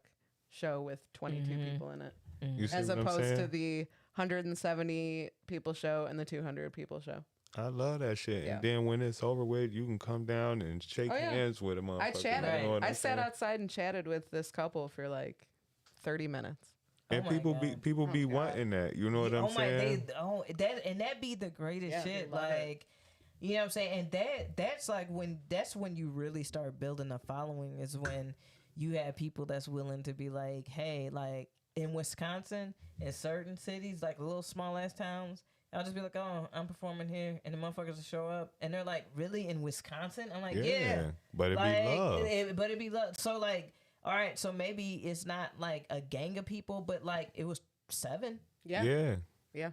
show with 22 people in it, You see as what I'm opposed to saying? the 170 people show and the 200 people show. I love that shit. Yeah. And then when it's over with, you can come down and shake Oh, yeah. hands with a motherfucker. I chatted. Right. You know what I I'm sat saying? outside and chatted with this couple for like 30 minutes. And Oh my people God. be Oh, God. wanting that. You know what I'm saying? That be the greatest Yeah, shit. they love it. Like, you know what I'm saying? And that's like that's when you really start building a following is when you have people that's willing to be like, hey, like in Wisconsin, in certain cities, like little small ass towns, I'll just be like, oh, I'm performing here, and the motherfuckers will show up, and they're like, really in Wisconsin? I'm like, yeah, But it like, be love. but it be love. So like, all right, so maybe it's not like a gang of people, but like it was 7. Yeah. Yeah. Yeah.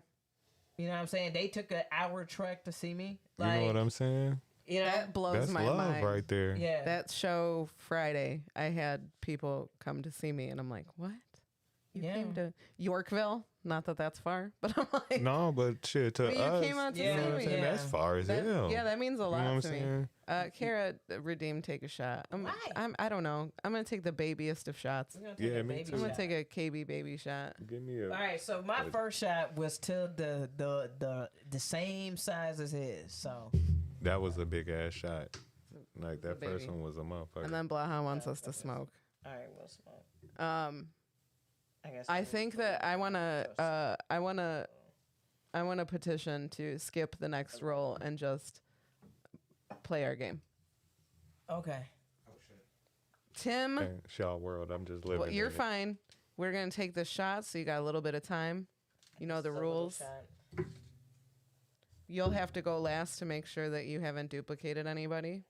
You know what I'm saying? They took an hour trek to see me. You Like, know what I'm saying? you know? That blows That's my love mind. right there. Yeah. That show Friday, I had people come to see me, and I'm like, what? You Yeah. came to Yorkville? Not that that's far, but I'm like, No, but shit, to But you us, came out to Yeah. you know what I'm see saying? me. That's far as that, hell. yeah, that means a You know lot what I'm to me. saying? Kara redeemed take a shot. Why? I don't know. I'm gonna take the babyest of shots. We're gonna take Yeah, a me baby too. I'm gonna shot. take a KB baby shot. Give me a. All right, so my first shot was to the same size as his. So That was a big ass shot. Like that baby. first one was a motherfucker. And then Blaha wants us to smoke. all right, we'll smoke. I guess I think that I wanna petition to skip the next roll and just play our game. Okay. Tim, Hey, Shaw world, I'm just living. well, you're in it. fine. We're gonna take the shot, so you got a little bit of time. You know the Just a little rules. shot. You'll have to go last to make sure that you haven't duplicated anybody.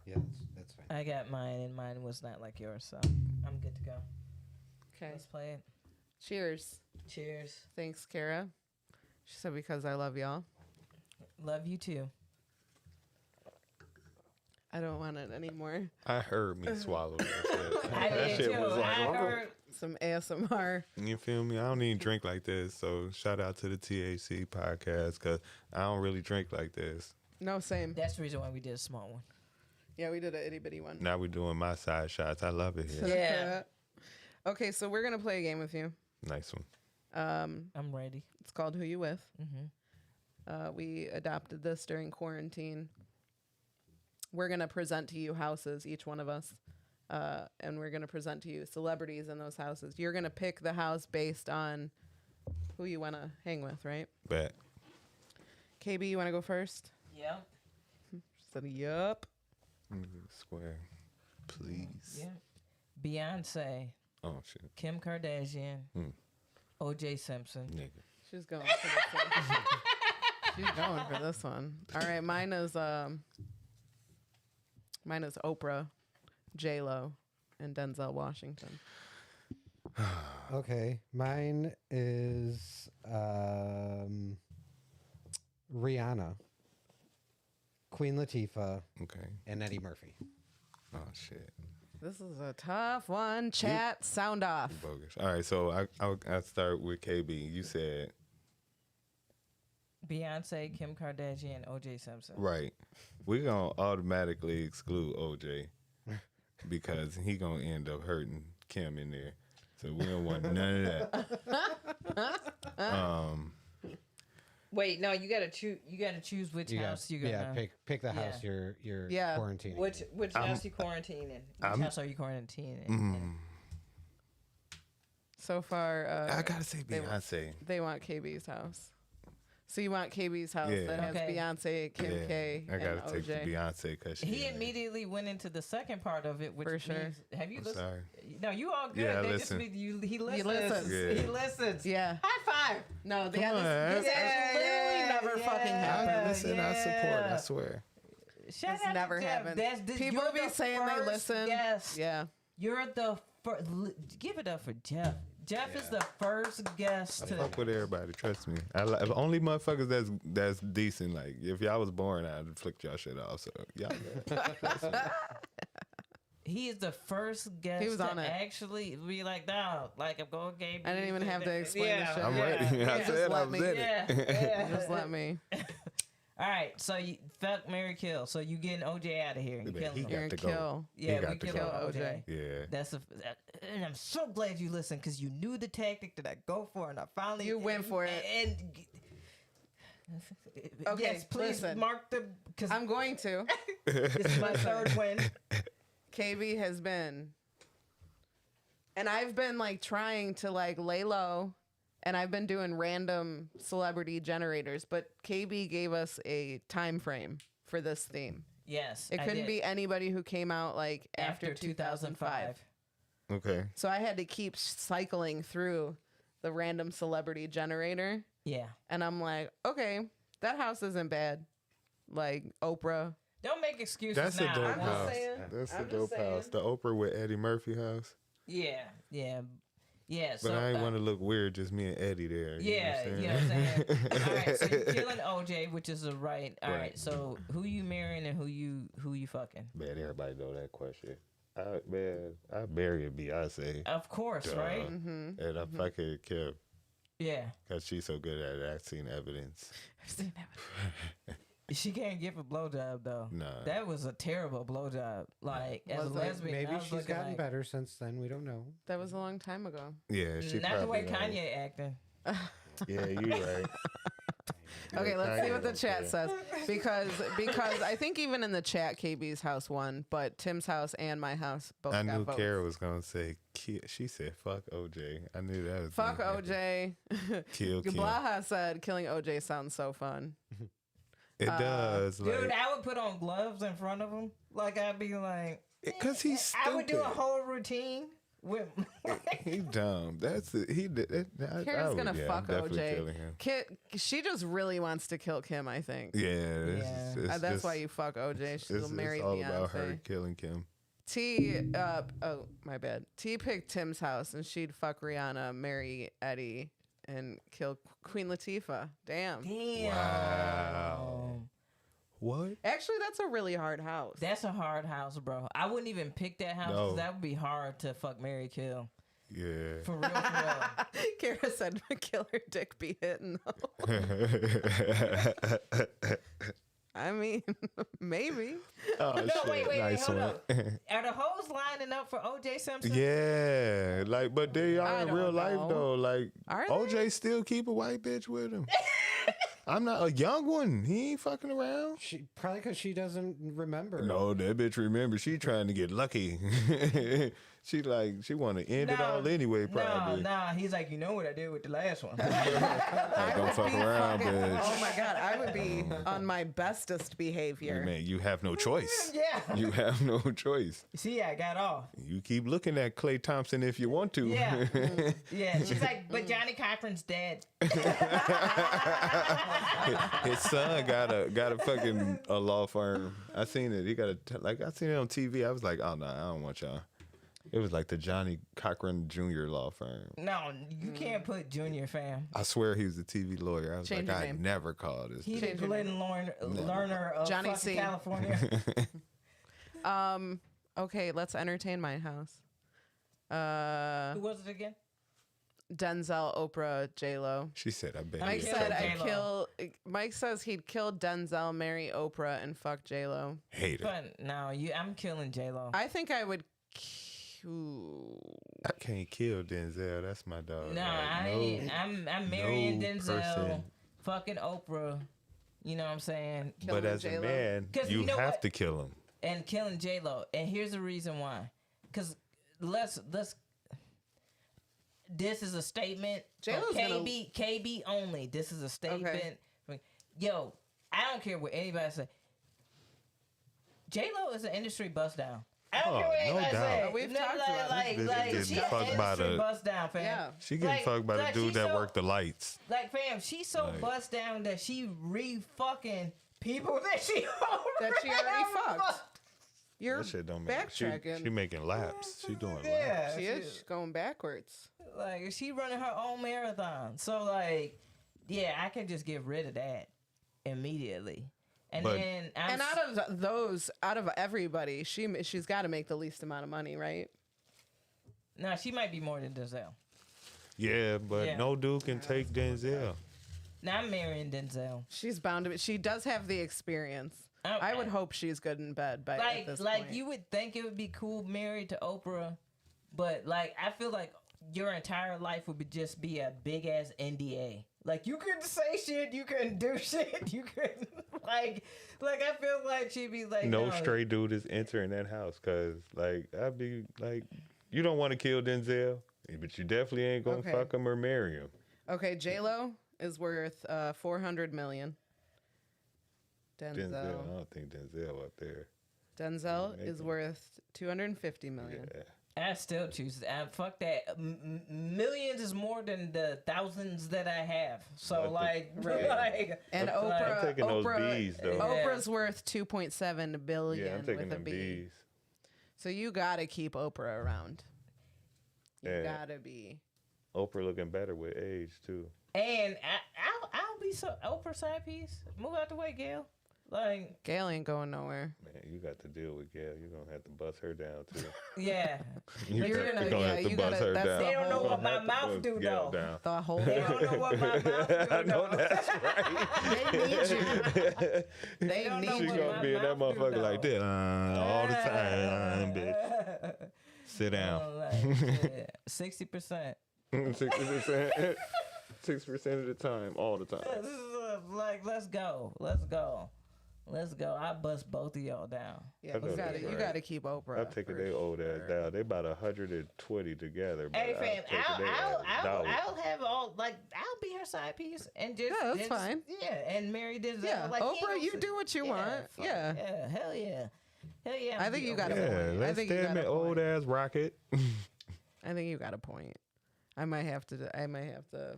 Yeah, that's fine. I got mine, and mine was not like yours, so I'm good to go. Okay. Let's play it. Cheers. Cheers. Thanks, Kara. She said because I love y'all. Love you too. I don't want it anymore. I heard me swallow that shit. I that did shit too. was like, I heard. Some ASMR. you feel me? I don't even drink like this. So shout out to the THC podcast because I don't really drink like this. No, same. That's the reason why we did a small one. Yeah, we did an itty bitty one. Now we're doing my side shots. I love it here. Yeah. Okay, so we're gonna play a game with you. Nice one. I'm ready. It's called Who You With. Mm-hmm. We adopted this during quarantine. We're going to present to you houses, each one of us, and we're going to present to you celebrities in those houses. You're going to pick the house based on who you want to hang with, right? Bet. KB, you want to go first? Yeah. She said, yup. Square. Please. Yeah. Beyonce, Oh, shit. Kim Kardashian, O.J. Simpson. Nigga. She's going for this one. She's going for this one. All right, mine is Oprah, J-Lo, and Denzel Washington. Okay, mine is Rihanna, Queen Latifah, Okay. and Eddie Murphy. Oh, shit. This is a tough one. Chat, sound off. Bogus. All right, so I'll start with KB. You said, Beyonce, Kim Kardashian, O.J. Simpson. right. We're going to automatically exclude OJ because he going to end up hurting Kim in there. So we don't want none of that. Wait, no, you gotta choose. You gotta choose which house you're gonna. pick the house Yeah. you're Yeah. quarantining. Which house you quarantining? Which house are you quarantining? So far, I got to say they- Beyonce. they want KB's house. So you want KB's house Yeah. that has Okay. Beyonce, Kim K, I gotta and take the OJ. Beyonce because He immediately went into the second part of it, which For sure. means, have you I'm listened? sorry. No, you all good. Yeah, I They just listen. mean he listens. listens. Yeah. He listens. Yeah. High five. No, Come on, this Yeah, literally yeah, never yeah. fucking I happened. listen, I support. I Yeah. swear. Shout It's out never to Jeff. happened. People you're be the saying they first listen. guest. Yeah. You're the first. Give it up for Jeff. Jeff is the first guest I to. fuck with everybody. Trust me. Only motherfuckers that's decent. Like if y'all was boring, I'd flick y'all shit off. So y'all. He is the first guest He was to on it. actually be like, no, like I'm going game. I didn't even have to explain the shit. I'm Yeah. ready. I Just said I let was me- in Yeah. it. yeah. Just let me. All right, so you fuck, marry, kill. So you getting OJ out of here? You Man, killing he him? got You're to gonna go. kill. He Yeah, got we to kill go. OJ. Yeah. That's and I'm so glad you listened because you knew the tactic that I go for, and I finally You went for it. And Okay, yes, please listen. mark the because I'm going to. this is my third win. KB has been, and I've been like trying to like lay low, and I've been doing random celebrity generators, but KB gave us a time frame for this theme. Yes, It I couldn't did. be anybody who came out like after 2005. Okay. So I had to keep cycling through the random celebrity generator, Yeah, and I'm like, okay, that house isn't bad. Like Oprah. don't make excuses That's a now. dope I'm just house. saying. That's a I'm just dope saying. house. The Oprah with Eddie Murphy house. Yeah, yeah, yeah. But So I ain't want to look weird, just me and Eddie there. yeah, You you know know what I'm saying? what I'm saying. All right, so you're killing OJ, which is a right. All right, Right. so who you marrying and who you fucking? Man, everybody know that question. I bury Beyonce. Of course, Duh. right? And if I could kill, Yeah. because she's so good at acting evidence. She can't give a blowjob though. Nah. That was a terrible blowjob. Like as a Was it? lesbian, Maybe I was she's looking gotten like, better since then. We don't know. That was a long time ago. Yeah, she not the way probably Kanye acting. Yeah, you right. Okay, let's see Kanye what the don't chat care. says. Because I think even in the chat, KB's house won, but Tim's house and my house both I got knew votes. Kara was gonna say. She said, "Fuck OJ." I knew that was. Fuck gonna happen. OJ. Kill Kim. Blaha said killing OJ sounds so fun. It does, Dude, like, I would put on gloves in front of him. Like I'd be like, because he's stupid. I would do a whole routine with. He dumb. That's it. He did. Kara's gonna I'm fuck definitely OJ. killing him. She just really wants to kill Kim, I think. Yeah, Yeah. That's why you fuck OJ. She'll marry It's all Beyonce. about her killing Kim. Oh my bad. T picked Tim's house and she'd fuck Rihanna, marry Eddie, and kill Queen Latifah. Damn. Damn. Wow. What? Actually, that's a really hard house. That's a hard house, bro. I wouldn't even pick that house because No. that would be hard to fuck, marry, kill. Yeah. For real, for real. Kara said, "Kill her dick be hitting." I mean, maybe. Oh, No, shit. wait, Nice hold one. up. Are the hoes lining up for OJ Simpson? Yeah, like, but they are I in don't real life know. though. Like, Are OJ still keep a white bitch with him. I'm not a young one. He ain't fucking around. She probably because she doesn't remember. No, that bitch remember she trying to get lucky. She want to end it No, all anyway, probably. Nah. He's like, you know what I did with the last one. Like, don't fuck around, bitch. Oh my god, I would be on my bestest behavior. Man, you have no choice. Yeah. You have no choice. See, I got off. You keep looking at Klay Thompson if you want to. Yeah. Yeah. She's like, but Johnny Cochran's dead. His son got a fucking a law firm. I seen it. He got I seen it on TV. I was like, oh no, I don't want y'all. It was like the Johnny Cochran Jr. law firm. No, you can't put Junior, fam. I swear he was a TV lawyer. I was Change like, your I name. never called this. He's Change the your Glenn learner of Johnny fucking C. California. Okay, let's entertain my house. Who was it again? Denzel, Oprah, J Lo. She said, I bet. Mike kill said I'd J-Lo. kill. Mike says he'd kill Denzel, marry Oprah, and fuck J Lo. Hate it. But no, I'm killing J-Lo. I think I would. I can't kill Denzel. That's my dog. No, Like, I ain't. I'm marrying no Denzel, person. fucking Oprah. You know what I'm saying? But Killing as a J-Lo. man, 'Cause you you know have what? to kill him. And killing J-Lo. And here's the reason why. Because let's. This is a statement. J-Lo's for KB only. This is a statement yo, I don't care what anybody say. J-Lo is an industry bust down. I don't care what no anybody doubt. say. We've talked about like, this. like, Getting she's an fucked by industry the- bust down, fam. Yeah. She getting fucked by the dude she's that so- worked the lights. Like, fam, she's so bust down that she re-fucking people that she already fucked. You're That shit don't make backtracking. She making laps. She doing laps. Yeah, She is. She's going backwards. Like, she running her own marathon. So, like, yeah, I can just get rid of that immediately. And But- then And out of everybody, she's got to make the least amount of money, right? no, she might be more than Denzel. Yeah, but Yeah. no dude can take Denzel. Now I'm marrying Denzel. She's bound to be. She does have the experience. I would hope she's good in bed by at this point. You would think it would be cool married to Oprah, but like I feel like your entire life would just be a big ass NDA. Like you couldn't say shit, you couldn't do shit, you couldn't like I feel like she'd be like No stray dude is entering that house because like I'd be like, you don't want to kill Denzel, but you definitely ain't gonna Okay. fuck him or marry him. Okay, J-Lo is worth $400 million. Denzel, I don't think Denzel up there. Denzel is worth $250 million. Yeah. I still choose. Fuck that. Millions is more than the thousands that I have. So like, like, And I'm Oprah, taking those B's, though. Oprah's worth $2.7 billion Yeah, I'm taking with a them B. B's. So you gotta keep Oprah around. You Yeah. gotta be. Oprah looking better with age too. and I'll be so Oprah side piece. Move out the way, Gail. Like, Gail ain't going nowhere. Man, you got to deal with Gail. You're gonna have to bust her down too. yeah. You're You're gonna gonna- have to you bust gotta- her that's down. the They don't know whole- what my Have to mouth bust do Gail though. down. The whole They don't know what my mouth do I know though. that's right. They need you. They don't need know She what you. gonna my be in that mouth do, motherfucker like though. that all the time, bitch. Sit down. 60%. 60%. 6% of the time, all the time. This is like, let's go. I bust both of y'all down. Yeah, I know you that's gotta, right. you gotta keep Oprah. I'm taking for their old ass sure. down. They about 120 together. But Hey fam, I'll I'll have all like I'll be her side piece and just Yeah, that's just- fine. Yeah, and marry Denzel. Yeah, like, he Oprah, ain't you gonna- do what you want. fuck Yeah. yeah, hell yeah, hell yeah. I think you got a Yeah, point. I let's think you damn got it, a old point. ass rocket. I think you got a point. I might have to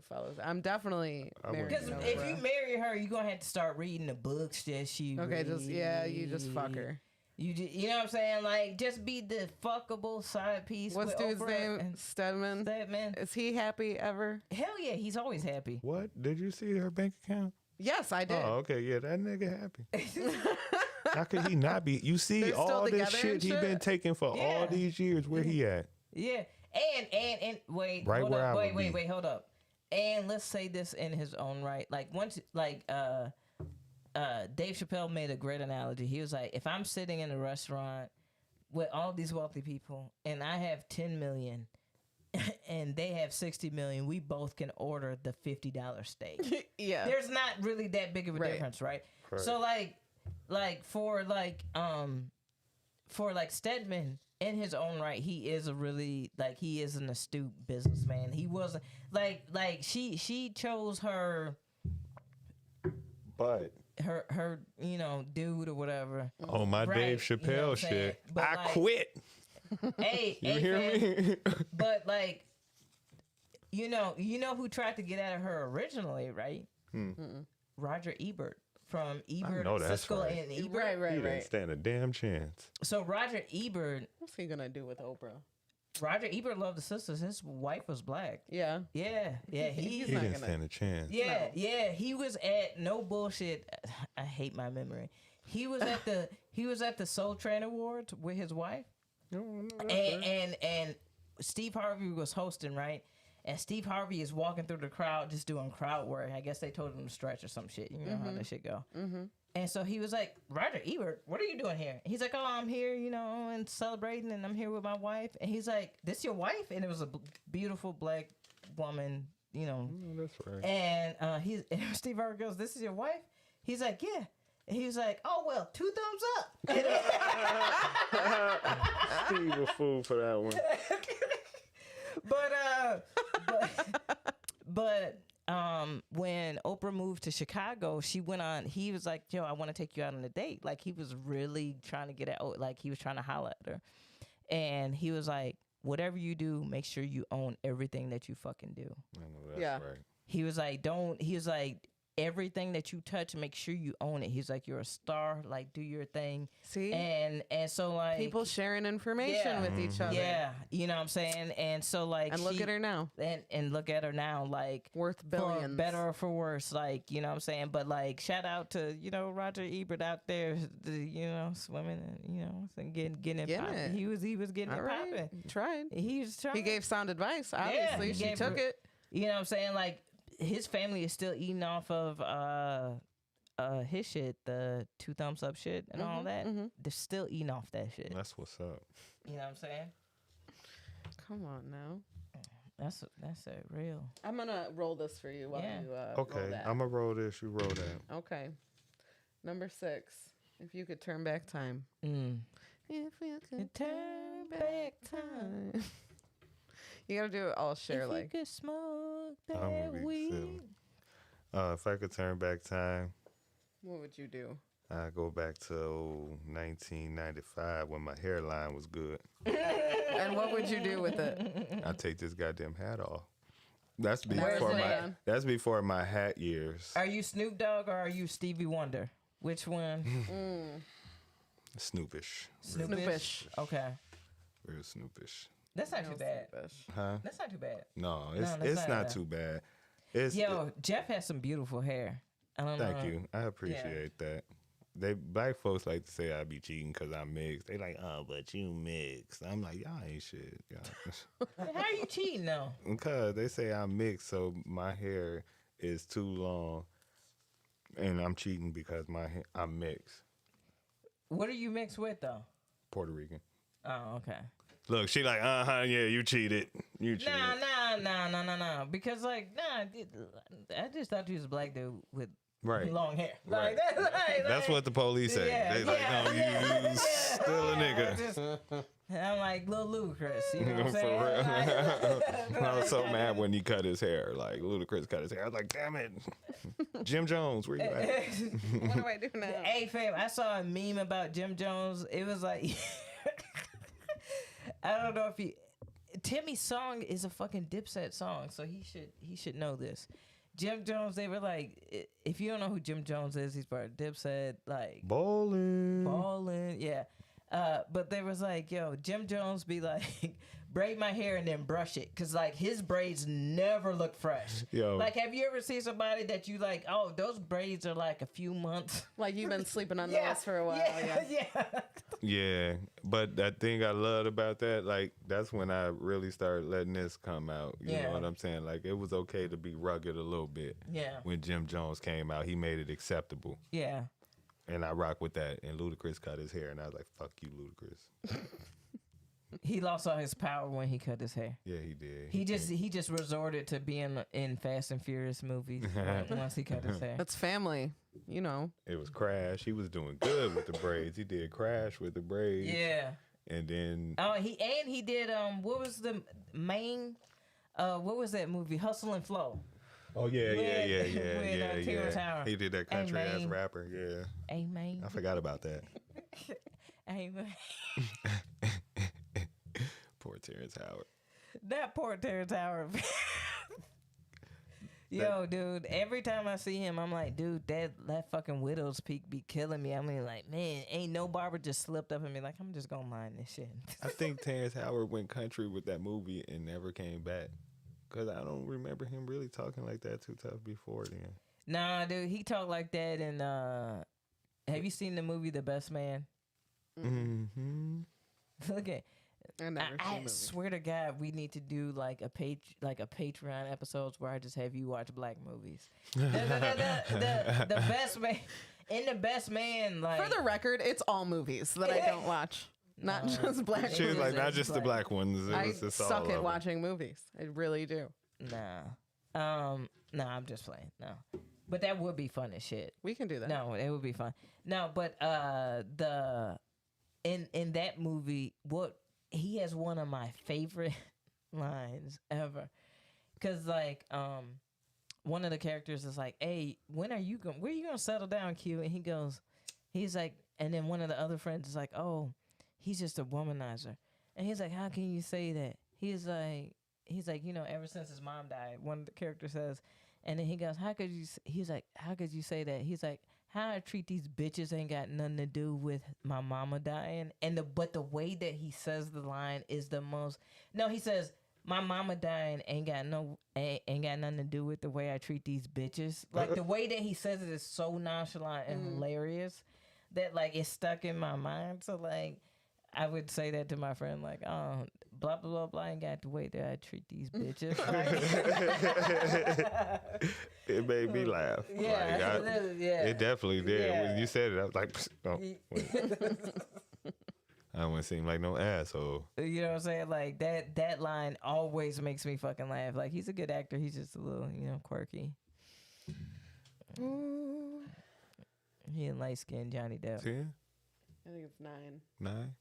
follow. I'm definitely marrying Because Oprah. if you marry her, you're gonna have to start reading the books that she. Okay, you just fuck her. You know what I'm saying? Like, just be the fuckable side piece. What's with dude's Oprah name? and Stedman. Stedman. Is he happy ever? Hell yeah, he's always happy. What? Did you see her bank account? Yes, I did. Oh, okay. Yeah, that nigga happy. How could he not be? You see They're still all this together shit and he shit? been taking for Yeah. all these years. Where he at? Yeah, and wait, Right hold where up, I wait, would be. wait, hold up. And let's say this in his own right. Like once, like Dave Chappelle made a great analogy. He was like, if I'm sitting in a restaurant with all these wealthy people, and I have 10 million, and they have 60 million, we both can order the $50 steak. Yeah. There's not really that big of a Right. difference, right? Right. So for Stedman, in his own right, he is he is an astute businessman. He wasn't like she chose her But dude or whatever. on my Right, Dave you know what Chappelle I'm saying? shit, But, I like- quit. Hey, You hey, hear fam, me? But like, you know who tried to get at her originally, right? Roger Ebert from Ebert, know that's Siskel, right. and Ebert. Right, He right, didn't right. stand a damn chance. So Roger Ebert What's he gonna do with Oprah? loved the sisters. His wife was black. Yeah. Yeah. He's He not didn't gonna- stand a chance. Yeah, yeah, he was at no bullshit. I hate my memory. He was at the Soul Train Awards with his wife, and Steve Harvey was hosting, right? And Steve Harvey is walking through the crowd just doing crowd work. I guess they told him to stretch or some shit. You know how that shit go. Mm-hmm. And so he was like, Roger Ebert, what are you doing here? He's like, oh, I'm here, and celebrating, and I'm here with my wife. And he's like, this your wife? And it was a beautiful black woman, That's right. And and Steve Harvey goes, "This is your wife?" He's like, "Yeah." And he was like, "Oh well, 2 thumbs up." Steve a fool for that one. but when Oprah moved to Chicago, she went on. He was like, "Yo, I want to take you out on a date." Like he was really trying to get at, like he was trying to holler at her, and he was like, "Whatever you do, make sure you own everything that you fucking do." I know that's Yeah. right. He was like, "Don't." He was like, "Everything that you touch, make sure you own it." He's like, "You're a star. Like, do your thing." See? And so like People sharing information with each other. yeah, you know what I'm saying? And so like And look at her now. And look at her now, like Worth billions. for better or for worse, like, you know what I'm saying? But like shout out to, you know, Roger Ebert out there, you know, swimming and, you know, and getting it popping. it. He was getting All it right. popping. Tried. He was trying. He gave sound advice. Obviously, he she gave took her- it. You know what I'm saying? Like his family is still eating off of his shit, the 2 thumbs up shit and all that. They're still eating off that shit. That's what's up. You know what I'm saying? Come on now. That's real. I'm gonna roll this for you while Yeah. you roll Okay, that. I'm gonna roll this. You roll that. Okay. Number 6. If you could turn back time. Mm. If you could Turn back time. You gotta do it all share If like. you could smoke I'm that gonna be weed. silly. If I could turn back time, What would you do? I go back to 1995 when my hairline was good. And what would you do with it? I take this goddamn hat off. That's Where's before it my at? that's before my hat years. Are you Snoop Dogg or are you Stevie Wonder? Which one? Snoopish, Snoopish. Okay. real snoopish. That's not too bad. Huh? That's not too bad. No, that's it's not not bad. too bad. It's Yo, Jeff has some beautiful hair. I don't know. thank you. I appreciate that. Black folks like to say I be cheating because I'm mixed. They like, oh, but you mixed. I'm like, y'all ain't shit. Y'all. How are you cheating though? Because they say I'm mixed, so my hair is too long, and I'm cheating because I'm mixed. What are you mixed with though? Puerto Rican. Oh, okay. Look, she like, yeah, you cheated. You cheated. Nah. Because like, I just thought you was a black dude with Right. long hair. Right. Like, That's what the police say. They like, no, you still a nigga. I'm like Lil Ludacris, you know what I'm For saying? real. I was so mad when he cut his hair. Like, Ludacris cut his hair. I was like, damn it. Jim Jones, where you at? What do I do now? Hey fam, I saw a meme about Jim Jones. It was like I don't know if Timmy's song is a fucking Dipset song, so he should know this. Jim Jones, they were like, if you don't know who Jim Jones is, he's part of Dipset, like Ballin', yeah. But they was like, yo, Jim Jones be like, braid my hair and then brush it, cause like his braids never look fresh. Yo. Like, have you ever seen somebody that you like? Oh, those braids are like a few months. Like you've been sleeping on those for a while. Yeah. Yeah, but that thing I loved about that, like, that's when I really started letting this come out. You know what I'm saying? Like, it was okay to be rugged a little bit. Yeah. When Jim Jones came out, he made it acceptable. Yeah. And I rock with that. And Ludacris cut his hair, and I was like, fuck you, Ludacris. He lost all his power when he cut his hair. Yeah, he did. He just resorted to being in Fast and Furious movies once he cut his hair. That's family, you know. It was Crash. He was doing good with the braids. He did Crash with the braids. Yeah. And then he did what was the main what was that movie? Hustle and Flow. oh yeah. Terrence Howard. He did that country ass Aimee. rapper. Yeah. Aimee. I forgot about that. Aimee. Poor Terrence Howard. That poor Terrence Howard. Yo, dude, every time I see him, I'm like, dude, that fucking widow's peak be killing me. I mean, like, man, ain't no barber just slipped up and be like, I'm just gonna mind this shit. I think Terrence Howard went country with that movie and never came back. Because I don't remember him really talking like that too tough before then. Nah, dude, he talked like that in, have you seen the movie The Best Man? Mm-hmm. Look at, I never seen I movies. swear to God, we need to do like a Patreon episodes where I just have you watch black movies. The Best Man, in The Best Man, like For the record, it's all movies that I don't watch. Not just black She was movies. like, not just the black ones. It I was just all suck of at them. watching movies. I really do. nah, I'm just playing. No, but that would be fun as shit. We can do that. No, it would be fun. No, but in that movie, what he has one of my favorite lines ever, because like one of the characters is like, "Hey, when are you going? Where are you gonna settle down, Q?" And he's like, and then one of the other friends is like, "Oh, he's just a womanizer." And he's like, "How can you say that?" He's like, ever since his mom died, one of the characters says, and then he goes, "How could you?" He's like, "How could you say that?" He's like, "How I treat these bitches ain't got nothing to do with my mama dying." But the way that he says the line is the most. No, he says, "My mama dying ain't got nothing to do with the way I treat these bitches." Like the way that he says it is so nonchalant and hilarious that like it's stuck in my mind. So like I would say that to my friend, like, "Oh, blah blah blah blah, ain't got the way that I treat these bitches." It made me laugh. Yeah, It definitely did. Yeah. When you said it, I was like, "Oh, wait." I don't want to seem like no asshole. You know what I'm saying? Like that line always makes me fucking laugh. Like he's a good actor. He's just a little, quirky. He and light skinned Johnny Depp. 10? I think it's 9. 9?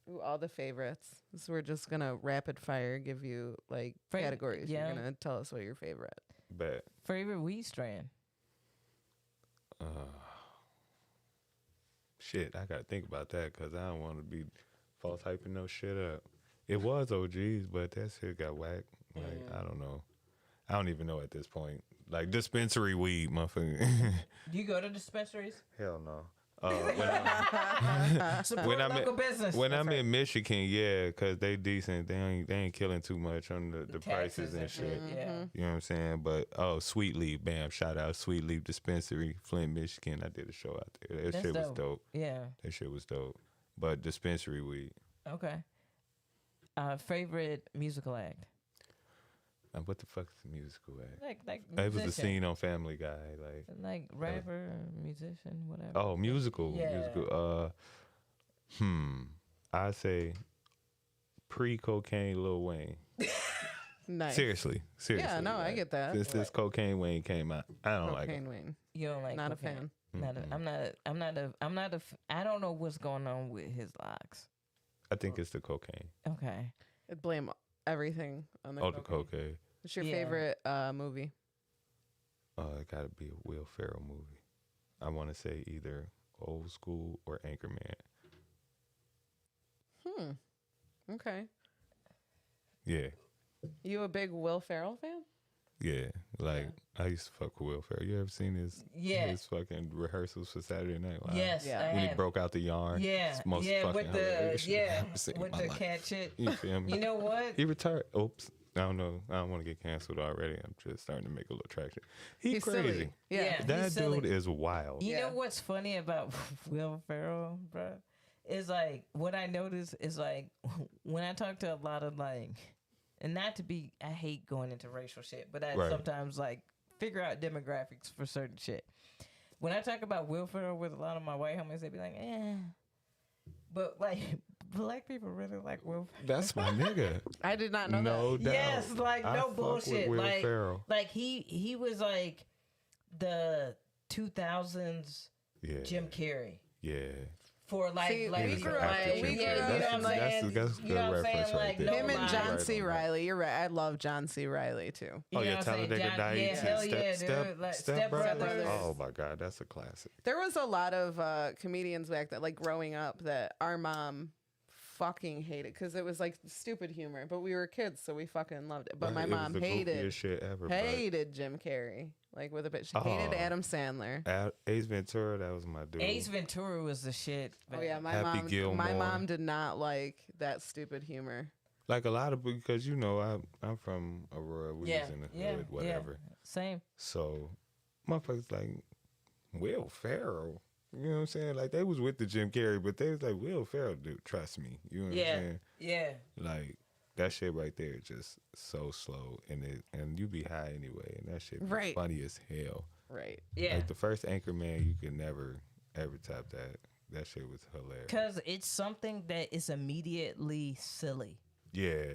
Ooh, all the favorites. So we're just gonna rapid fire give you like Favorite, categories. yeah. You're gonna tell us what your favorite. Bet. Favorite weed strand? Shit, I got to think about that because I don't want to be false hyping no shit up. It was OGs, but that shit got whacked. Like, I don't know. I don't even know at this point. Like, dispensary weed, motherfucker. Do you go to dispensaries? Hell no. Support local business. When That's I'm right. in Michigan, yeah, because they decent. They ain't killing too much on the prices and shit. Yeah. You know what I'm saying? But, Sweet Leaf, bam, shout out Sweet Leaf Dispensary, Flint, Michigan. I did a show out there. That That's shit was dope. dope. Yeah. That shit was dope. But dispensary weed. Okay. Favorite musical act? What the fuck is a musical act? Like It was a musician. scene on Family Guy. Like rapper, musician, whatever. Oh, musical. Yeah. Musical. I say pre-cocaine Lil Wayne. Nice. Seriously. Yeah, no, I get that. Since this Cocaine Wayne came out, I don't like Cocaine it. Wayne. You don't like Not a cocaine? fan. I don't know what's going on with his locks. I think it's the cocaine. Okay. I'd blame everything on the Oh, the cocaine. cocaine. What's your Yeah. favorite movie? It got to be a Will Ferrell movie. I want to say either Old School or Anchorman. Okay. Yeah. You a big Will Ferrell fan? Yeah. Like, I used to fuck with Will Ferrell. You ever seen his fucking rehearsals for Saturday Night Live? Yes. Yeah. I When he have. broke out the yarn. Yeah. It's the most Yeah. fucking With hilarious the shit I've ever seen in with my the life. cat shit. You feel me? You know what? He retired. Oops. I don't know. I don't want to get canceled already. I'm just starting to make a little traction. He's crazy. silly. Yeah. That he's silly. dude is wild. You Yeah. know what's funny about Will Ferrell, bro? Is like what I notice is like when I talk to a lot of like, and not to be, I hate going into racial shit, but I Right. sometimes like figure out demographics for certain shit. When I talk about Will Ferrell with a lot of my white homies, they be like, eh. But like black people really like Will Ferrell. That's my nigga. I did not know No doubt. Yes, like I no fuck bullshit. With Will like Ferrell. like he was like the 2000s Yeah. Jim Carrey. Yeah. For like, See, like we He's grew an up- after we Jim grew Carrey. up- you know what I'm saying? That's a You good know what I'm saying? reference right Like, there. no Him and lie. John Right C. on that. Riley. You're right. I love John C. Riley too. You Oh, know yeah, what I'm saying? Talladega John- Nights. yeah, and hell yeah, Step, dude. Like, Step Step Brothers. Brothers. Oh my God, that's a classic. There was a lot of comedians back then, like growing up, that our mom fucking hated because it was like stupid humor. But we were kids, so we fucking loved it. But my It mom was the hated goofiest shit ever. but hated Jim Carrey, like with a bitch. She hated Oh. Adam Sandler. Ace Ventura, that was my dude. Ace Ventura was the shit. Oh yeah, my Happy mom. Gilmore. My mom did not like that stupid humor. Like a lot of, because I'm from Aurora. We was in the hood, whatever. Same. So, motherfuckers like Will Ferrell. You know what I'm saying? Like they was with the Jim Carrey, but they was like, Will Ferrell, dude, trust me. You know what I'm saying? Yeah. Like that shit right there, just so slow, and you be high anyway, and that shit be Right. funny as hell. Right. Yeah. Like the first Anchorman, you could never ever top that. That shit was hilarious. Because it's something that is immediately silly. Yeah,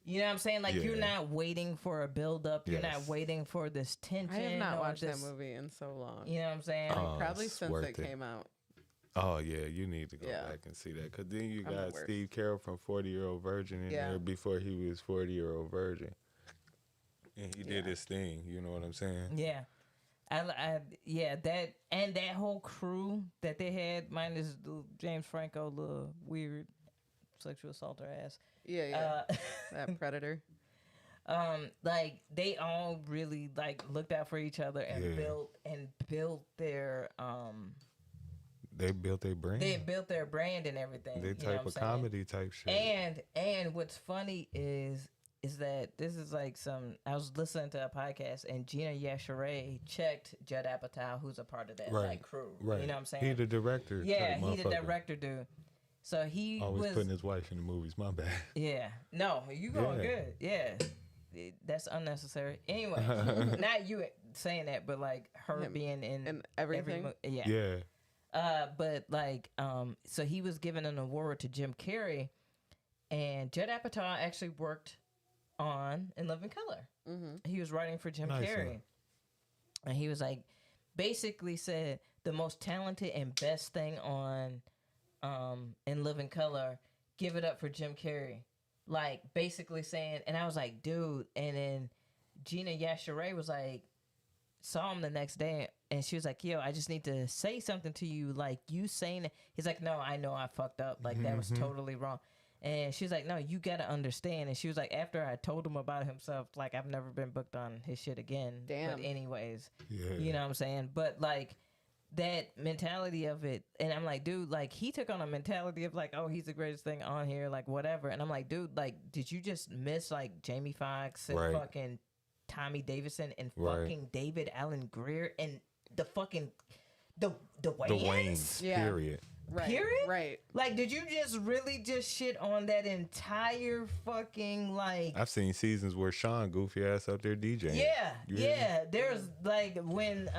You know what I'm saying? Like you're Yeah. not waiting for a build up. You're not Yes. waiting for this tension. I have not or watched this, that movie in so long. You know what I'm saying? Oh, Probably it's since worth it it. came out. Oh yeah, you need to go Yeah. back and see that, because then you I'm the got worst. Steve Carell from 40-Year-Old Virgin in Yeah. there before he was 40-Year-Old Virgin. And he did his thing. You know what I'm saying? Yeah. Yeah, that whole crew that they had, minus James Franco, the weird sexual assaulter ass. Yeah. That predator. Like they all really like looked out for each other and built their They built their brand. They built their brand and everything. They type of comedy type shit. And what's funny is that this is like I was listening to a podcast and Gina Yashere checked Judd Apatow, who's a part of that like crew. Right. You know what I'm saying? He the director. Yeah, he the director dude. So he always was putting his wife in the movies. My bad. Yeah. No, you going good. Yeah. That's unnecessary. Anyway, not you saying that, but like her being in everything. Yeah. But like, so he was given an award to Jim Carrey, and Judd Apatow actually worked on In Living Color. Mm-hmm. He was writing for Jim Carrey, and he was like, basically said the most talented and best thing on, In Living Color, give it up for Jim Carrey. Like basically saying, and I was like, dude, and then Gina Yashere was like, saw him the next day, and she was like, yo, I just need to say something to you, like you saying it. He's like, no, I know I fucked up, like that was totally wrong. And she was like, no, you gotta understand. And she was like, after I told him about himself, like I've never been booked on his shit again. Damn. But anyways, you know what I'm saying? But like that mentality of it, and I'm like, dude, like he took on a mentality of like, oh, he's the greatest thing on here, like whatever. And I'm like, dude, like, did you just miss like Jamie Foxx and fucking Tommy Davidson and fucking David Allen Greer and the fucking the Wayans? Period. Right. Period? Right. Like, did you just really just shit on that entire fucking, like... I've seen seasons where Sean goofy ass out there DJing. Yeah. There's, like, when...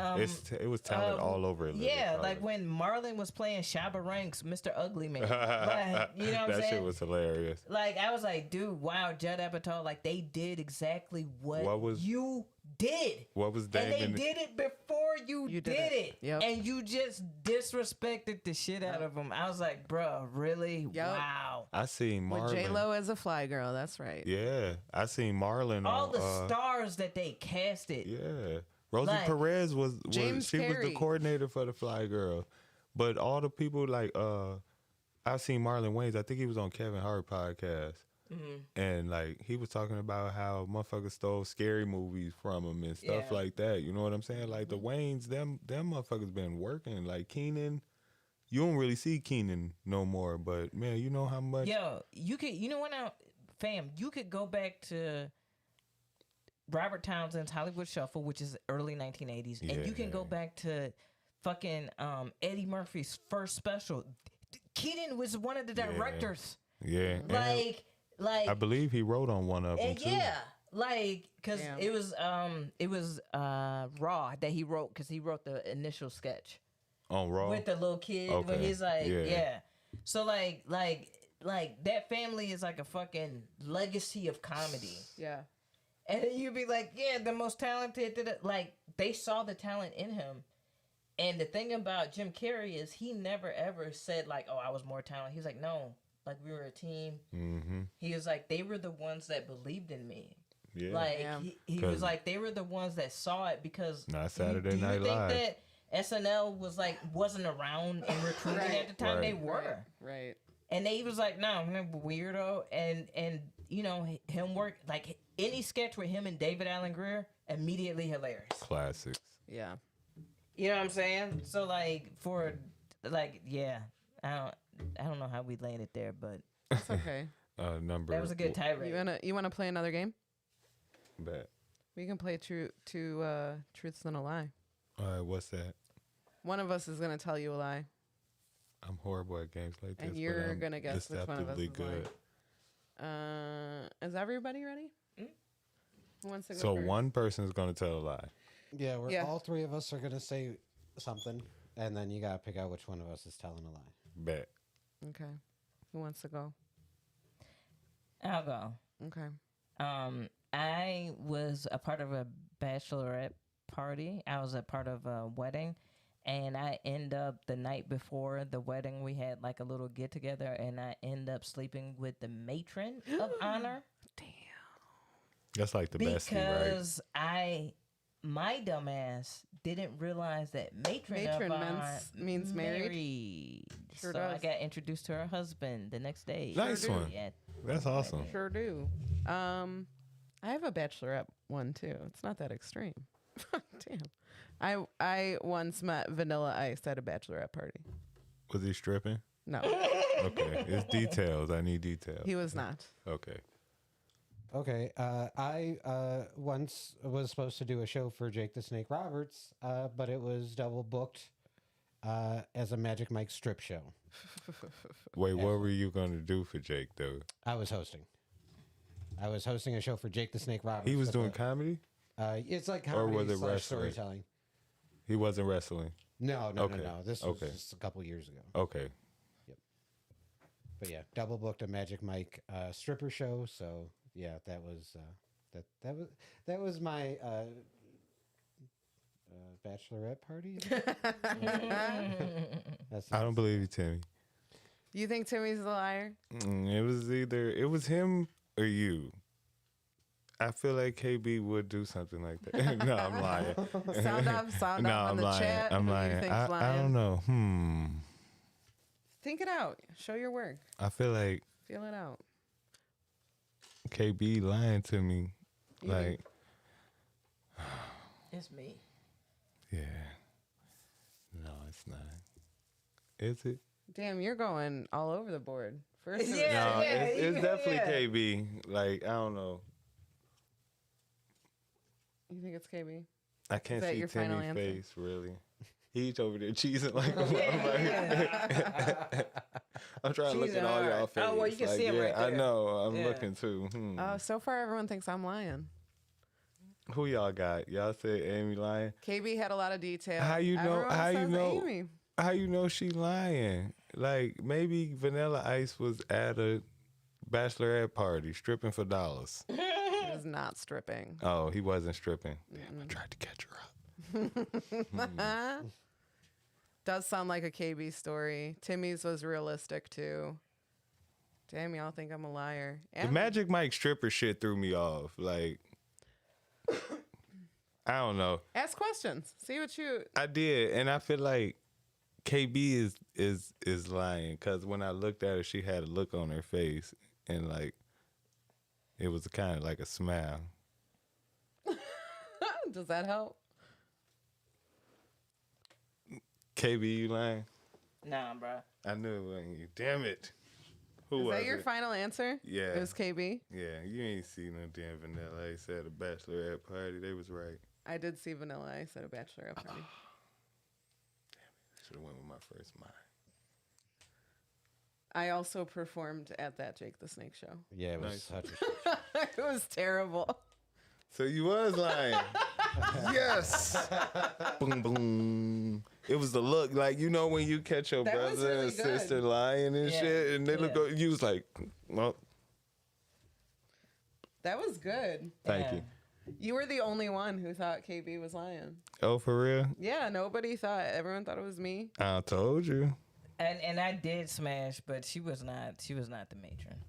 it was talent all over it. Yeah, like when Marlon was playing Shabba Ranks, Mr. Ugly Man. Like, you know what I'm saying? That shit was hilarious. Like, I was like, dude, wow, Judd Apatow, like, they did exactly what you did. What was that? And they did it before you did it. Yep. And you just disrespected the shit out of them. I was like, bro, really? Yep. Wow. I seen Marlon. With J-Lo as a fly girl, that's right. Yeah. I seen Marlon all the stars that they casted. Yeah. Rosie like, Perez was James she Perry. was the coordinator for the Fly Girl. But all the people like I've seen Marlon Wayans. I think he was on Kevin Hart podcast. Mm-hmm. And like he was talking about how motherfuckers stole scary movies from him and stuff like that. You know what I'm saying? Like the Wayans, them motherfuckers been working. Like Keenan, you don't really see Keenan no more. But man, you know how much. Yo, you know what now, fam? You could go back to Robert Townsend's Hollywood Shuffle, which is early 1980s, and you can go back to fucking Eddie Murphy's first special. Keenan was one of the directors. Yeah. Like I believe he wrote on one of them too. Yeah, like because it was Raw that he wrote, because he wrote the initial sketch on Raw with the little kid when he's like So like that family is like a fucking legacy of comedy. Yeah. And then you'd be like, yeah, the most talented. Like they saw the talent in him. And the thing about Jim Carrey is he never ever said like, oh, I was more talented. He's like, no. Like, we were a team. Mm-hmm. He was like, they were the ones that believed in me. Yeah. Like, he was like, they were the ones that saw it because... Not Saturday Night Live. Do you think that SNL wasn't around and recruiting at the time? They were. Right. And they was like, no, I'm a weirdo. And you know, him work... Like, any sketch with him and David Allen Greer, immediately hilarious. Classics. Yeah. You know what I'm saying? So, like, I don't know how we landed there, but it's okay. That was a good tirade. You wanna play another game? Bet. We can play truths than a lie. All right, what's that? One of us is gonna tell you a lie. I'm horrible at games like this. And you're gonna guess which one of us is good. Lying. Is everybody ready? Who wants to go So first? one person's gonna tell a lie. Yeah, all three of us are gonna say something, and then you gotta pick out which one of us is telling a lie. Bet. Okay. Who wants to go? I'll go. Okay. I was a part of a bachelorette party. I was a part of a wedding, and I end up the night before the wedding, we had like a little get together, and I end up sleeping with the matron of honor. Damn. That's like the bestie, right? Because my dumbass didn't realize that matron means married. Sure so I does. got introduced to her husband the next day. Nice one. Yeah. That's awesome. Sure do. I have a bachelorette one too. It's not that extreme. Damn. I once met Vanilla Ice at a bachelorette party. Was he stripping? No, Okay. It's details. I need details. he was not. Okay. Okay, I once was supposed to do a show for Jake the Snake Roberts, but it was double booked as a Magic Mike strip show. Wait, what were you going to do for Jake, though? I was hosting. I was hosting a show for Jake the Snake Roberts. He was with doing comedy? it's like Or comedy was it slash wrestling? storytelling. He wasn't wrestling. No. Okay. This was Okay. just a couple years ago. Okay. But yeah, double booked a Magic Mike stripper show. So yeah, that was that was my bachelorette party. That's I don't believe you, Timmy. You think Timmy's a liar? It was him or you. I feel like KB would do something like that. No, I'm lying. Sound off No, on I'm the lying. chat. I'm Who do you lying. think's I lying? don't know. Think it out. Show your work. I feel like Feel it out. KB lying to me. You Like, It's me. yeah. No, it's not. Is it? Damn, you're going all over the board. First, it Yeah. No, it's definitely yeah. KB. Like, I don't know. you think it's KB? I can't that see your final Timmy's answer? face, really. He's over there cheesing like a motherfucker. I'm trying to look at Cheesing all y'all hard. faces. Oh, well, you can see him yeah, right I there. know. I'm Yeah. looking too. So far, everyone thinks I'm lying. Who y'all got? Y'all said Aimee lying. KB had a lot of detail. How you know? Everyone How you says know? Aimee. How you know she lying? Like, maybe Vanilla Ice was at a bachelorette party stripping for dollars. He was not stripping. Oh, he wasn't stripping. Damn, I tried to catch her up. Does sound like a KB story. Timmy's was realistic too. Damn, y'all think I'm a liar. The And Magic Mike stripper shit threw me off. Like, I don't know. ask questions. See what you. I did, and I feel like KB is lying because when I looked at her, she had a look on her face, and like it was kind of like a smile. Does that help? KB, you lying? Nah, bro. I knew it wasn't you. Damn it! Who Is was that your it? final answer? Yeah. It was KB. Yeah, you ain't seen no damn Vanilla Ice at a bachelorette party. They was right. I did see Vanilla Ice at a bachelorette party. Should have went with my first mind. I also performed at that Jake the Snake show. Yeah, it was Nice. such a It was terrible. So you was lying. Yes. Boom, boom. It was the look, like, you know when you catch your That was brother really and good. sister lying and Yeah, shit, and they look, yeah. you was like, well, That was good. thank Yeah. you. You were the only one who thought KB was lying. Oh, for real? Yeah, nobody thought. Everyone thought it was me. I told you. And I did smash, but she was not the matron.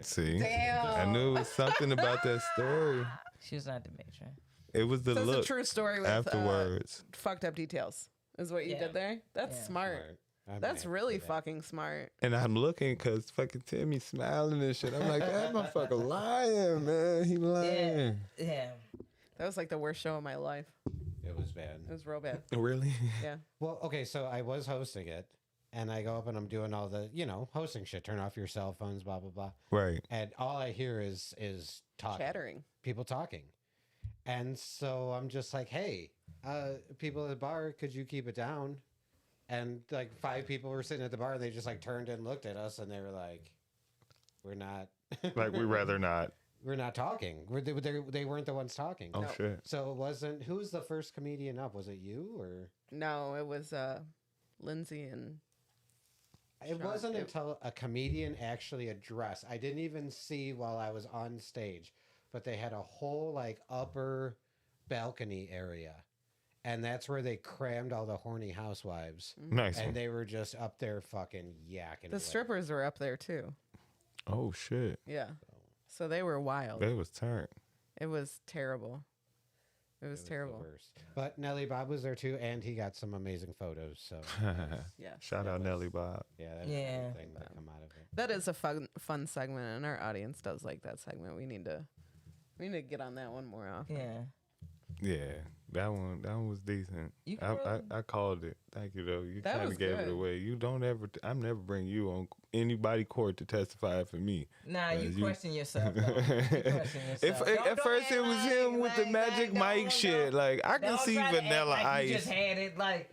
See, Damn. I knew it was something about that story. She was not the matron. It was the So it's a look true story with afterwards. fucked up details. Is what you Yeah. did there? That's Yeah. smart. I'm That's happy really for that. fucking smart. And I'm looking because fucking Timmy smiling and shit. I'm like, that motherfucker lying, man. He lying. Yeah. That was like the worst show of my life. It was bad. It was real bad. Really? Yeah. Well, okay, so I was hosting it, and I go up and I'm doing all the, hosting shit. Turn off your cell phones, blah blah blah. Right. And all I hear is talking, Chattering. people talking, and so I'm just like, hey, people at the bar, could you keep it down? And like 5 people were sitting at the bar, and they just like turned and looked at us, and they were like, we're not, Like, we rather not. we're not talking. They weren't the ones talking. Oh, No. shit. So it wasn't. Who was the first comedian up? Was it you or? No, it was Lindsay and It Sean, wasn't it- until a comedian actually addressed. I didn't even see while I was on stage, but they had a whole like upper balcony area, and that's where they crammed all the horny housewives, Nice and one. they were just up there fucking yakking. the away. strippers were up there too. Oh, shit. Yeah. So they were wild. They was turned. It was terrible. It was the terrible. worst. But Nelly Bob was there too, and he got some amazing photos. So Yeah. Shout out Nelly Bob. yeah, that's Yeah. everything that come out of it. That is a fun segment, and our audience does like that segment. We need to get on that one more often. Yeah. Yeah, that one was decent. You can I called it. Thank you though. You That kind was of gave it good. away. You don't ever. I'm never bring you on anybody court to testify for me. Nah, you You- question yourself. Though. You question If, yourself. at first it was him with the Magic Mike don't- shit. Like I can don't see try to act Vanilla like Ice. You just had it. Like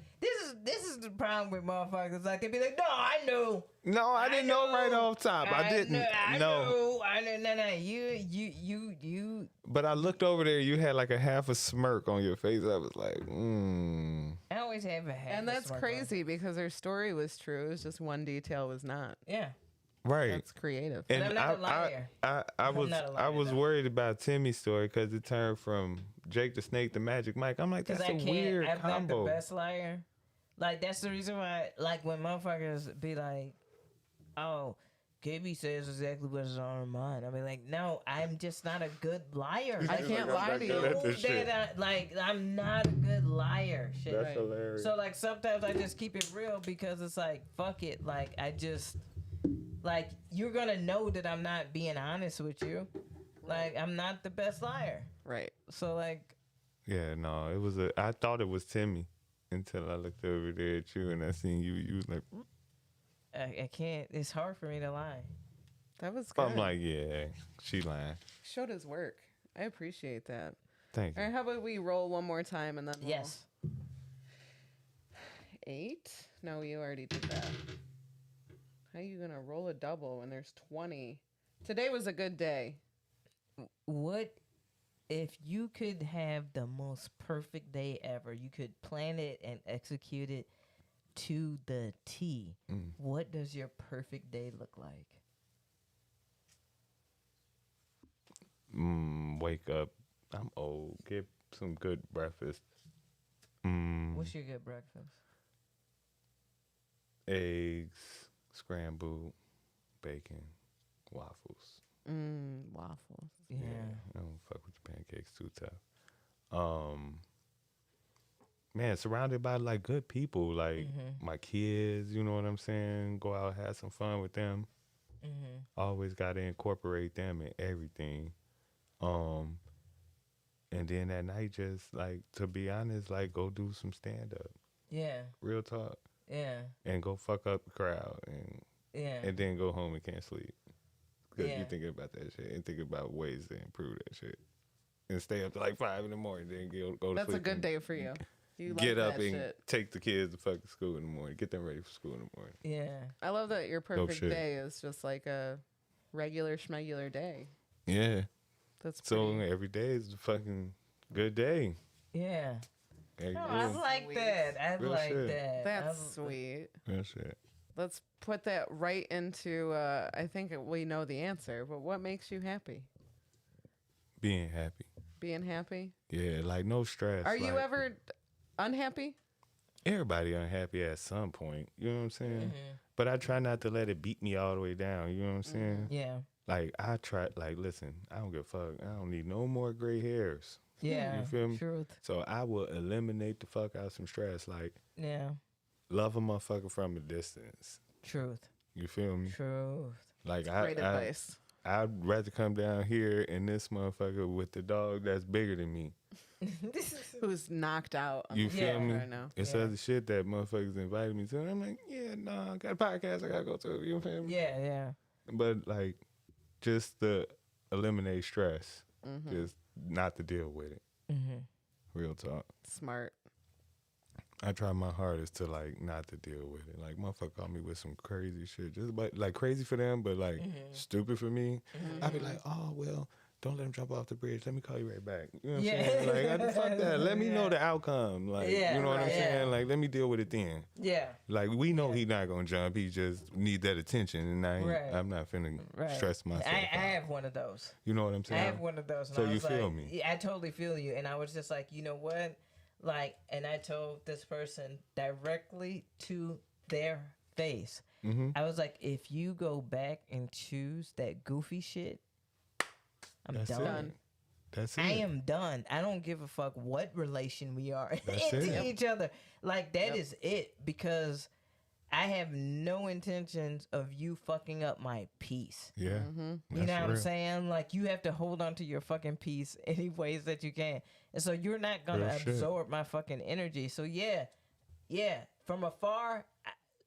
this is the problem with motherfuckers. Like they be like, no, I knew. No, I didn't know right off top. I didn't. I No. knew. I knew. No. You. But I looked over there. You had like a half a smirk on your face. I was like, I always have a hat. And that's crazy because her story was true. It was just one detail was not. Yeah. right. That's creative. And I'm not a liar. I I'm was not a liar, I was though. worried about Timmy's story because it turned from Jake the Snake to Magic Mike. I'm like, Because that's I a can't. weird I'm combo. not the best liar. Like that's the reason why. Like when motherfuckers be like, "Oh, KB says exactly what's on her mind." I mean, like, no, I'm just not a good liar. I can't lie to you. At this shit. I'm not a good liar. Shit. That's Right. hilarious. So like sometimes I just keep it real because it's like fuck it. Like I just like you're gonna know that I'm not being honest with you. Like I'm not the best liar. Right. So like Yeah, no, it was I thought it was Timmy until I looked over there at you and I seen you. You was like, I can't. It's hard for me to lie. That was good. I'm like, yeah, she lying. Showed his work. I appreciate that. Thank All you. right, how about we roll one more time and then we'll... Yes. 8? No, you already did that. How you gonna roll a double when there's 20? Today was a good day. What if you could have the most perfect day ever? You could plan it and execute it to the T. What does your perfect day look like? Wake up. I'm old. Get some good breakfast. What's your good breakfast? Eggs, scrambled, bacon, waffles. Waffles. Yeah. I don't fuck with the pancakes too tough. Man, surrounded by like good people, like my kids, you know what I'm saying? Go out, have some fun with them. Always got to incorporate them in everything. And then at night, just like, to be honest, like go do some stand up, Yeah. real talk, Yeah. and go fuck up the crowd, Yeah. and then go home and can't sleep because Yeah. you're thinking about that shit and thinking about ways to improve that shit, and stay up to like 5 in the morning, then go to That's sleep. a good and day for you. You Get like up that and shit. take the kids to fucking school in the morning. Get them ready for school in the morning. Yeah. I love that your perfect shit. day is just like a regular schmegular day. Yeah. That's So pretty. every day is a fucking good day. Yeah. Hey, No, I boom. like Sweet. that. I Real like shit. that. That's sweet. Real shit. Let's put that right into, I think we know the answer, but what makes you happy? Being happy. Being happy? Yeah, like no stress. Are you like, ever unhappy? Everybody unhappy at some point. You know what I'm saying? But I try not to let it beat me all the way down. You know what I'm saying? Yeah. Like I try. Like listen, I don't give a fuck. I don't need no more gray hairs. Yeah. You feel me? Truth. So I will eliminate the fuck out some stress. Like Yeah. love a motherfucker from a distance. Truth. You feel me? Truth. Like Great advice. I'd rather come down here and this motherfucker with the dog that's bigger than me. Who's knocked out on You the feel phone me? right now. It's Yeah. other shit that motherfuckers invited me to. And I'm like, yeah, nah, I got a podcast I gotta go to. You feel me? Yeah. Yeah. But like, just to eliminate stress, just not to deal with it. Real talk. Smart. I try my hardest to like not to deal with it. Like motherfucker call me with some crazy shit, just like crazy for them, but like stupid for me. I'd be like, oh well, don't let him jump off the bridge. Let me call you right back. You know what I'm Yeah. saying? Like fuck that. Let me know the outcome. Like Yeah, you know what I'm right. saying? Yeah. Like let me deal with it then. Yeah. Like we know he not gonna jump. He just need that attention, and Right. I'm not finna Right. stress myself. I out. have one of those. You know what I'm I saying? have one of those. And So I you was feel like, me? Yeah, I totally feel you. And I was just like, you know what? Like, and I told this person directly to their face. I was like, if you go back and choose that goofy shit, I'm That's done. it. Done. That's it. I am done. I don't give a fuck what relation we are That's into it. each other. Like that is it, because I have no intentions of you fucking up my peace. Yeah. You know what I'm real. saying? Like you have to hold on to your fucking peace any ways that you can. And so you're not gonna Real shit. absorb my fucking energy. So yeah, from afar,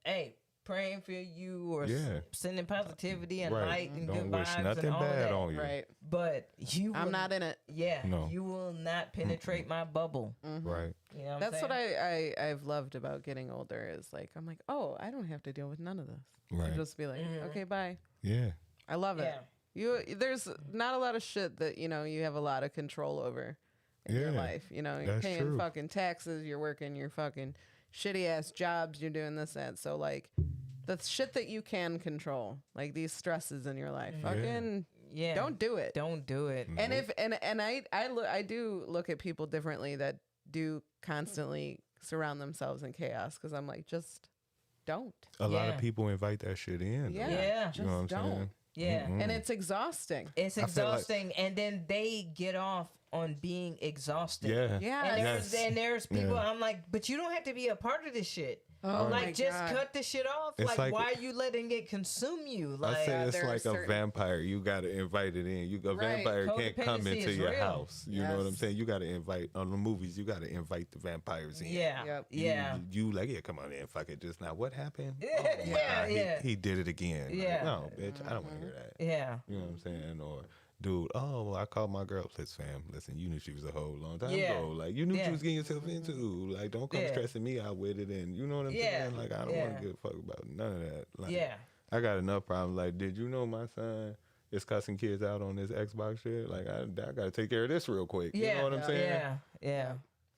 hey, praying for you or Yeah. sending positivity and Right. light and Don't good wish vibes nothing and all bad that. on you. Right. But I'm not in it. Yeah, No. you will not penetrate my bubble. Right. You know what That's I'm what saying? I've loved about getting older is like, I'm like, oh, I don't have to deal with none of this. Right. I'll just be like, okay, bye. Yeah. I love it. Yeah. There's not a lot of shit that, you have a lot of control over in your Yeah, life. You're that's paying true. fucking taxes, you're working your fucking shitty ass jobs, you're doing this, that. So like the shit that you can control, like these stresses in your life, fucking Yeah. don't do it. Don't do it. And if and I do look at people differently that do constantly surround themselves in chaos, because I'm like, just don't. A lot of Yeah. people invite that shit in. though. Yeah, Yeah. just You know what I'm don't. saying? Yeah. And it's exhausting. It's I feel like- exhausting, and then they get off on being exhausted. Yeah. Yeah. And there's, Yes. and there's people, Yeah. I'm like, but you don't have to be a part of this shit. Oh my Like, just God. cut this shit off. It's like- why are you letting it consume you? Like, I say it's there are like a certain- vampire. You got to invite it in. A Right. vampire can't come Codependency into is your real. house. You know what I'm Yes. saying? You got to invite on the movies. You got to invite the vampires in. yeah, Yep. yeah. You like, yeah, come on in, fuck it. Just now, what happened? Yeah, Oh my yeah, God, yeah. He did it again. Like, Yeah. no, bitch, I don't want to hear that. Yeah. You know what I'm saying? Or, dude, oh, well, I called my girl. Listen, fam, listen, you knew she was a hoe long time Yeah. ago. Like, you knew Yeah. you was getting yourself into. Like, don't come Yeah. stressing me out with it. And you know what I'm Yeah. saying? Like, I don't want Yeah. to give a fuck about none of that. Like, Yeah. I got enough problems. Like, did you know my son is cussing kids out on this Xbox shit? Like, I got to take care of this real quick. Yeah. You know what I'm saying? Yeah. Yeah.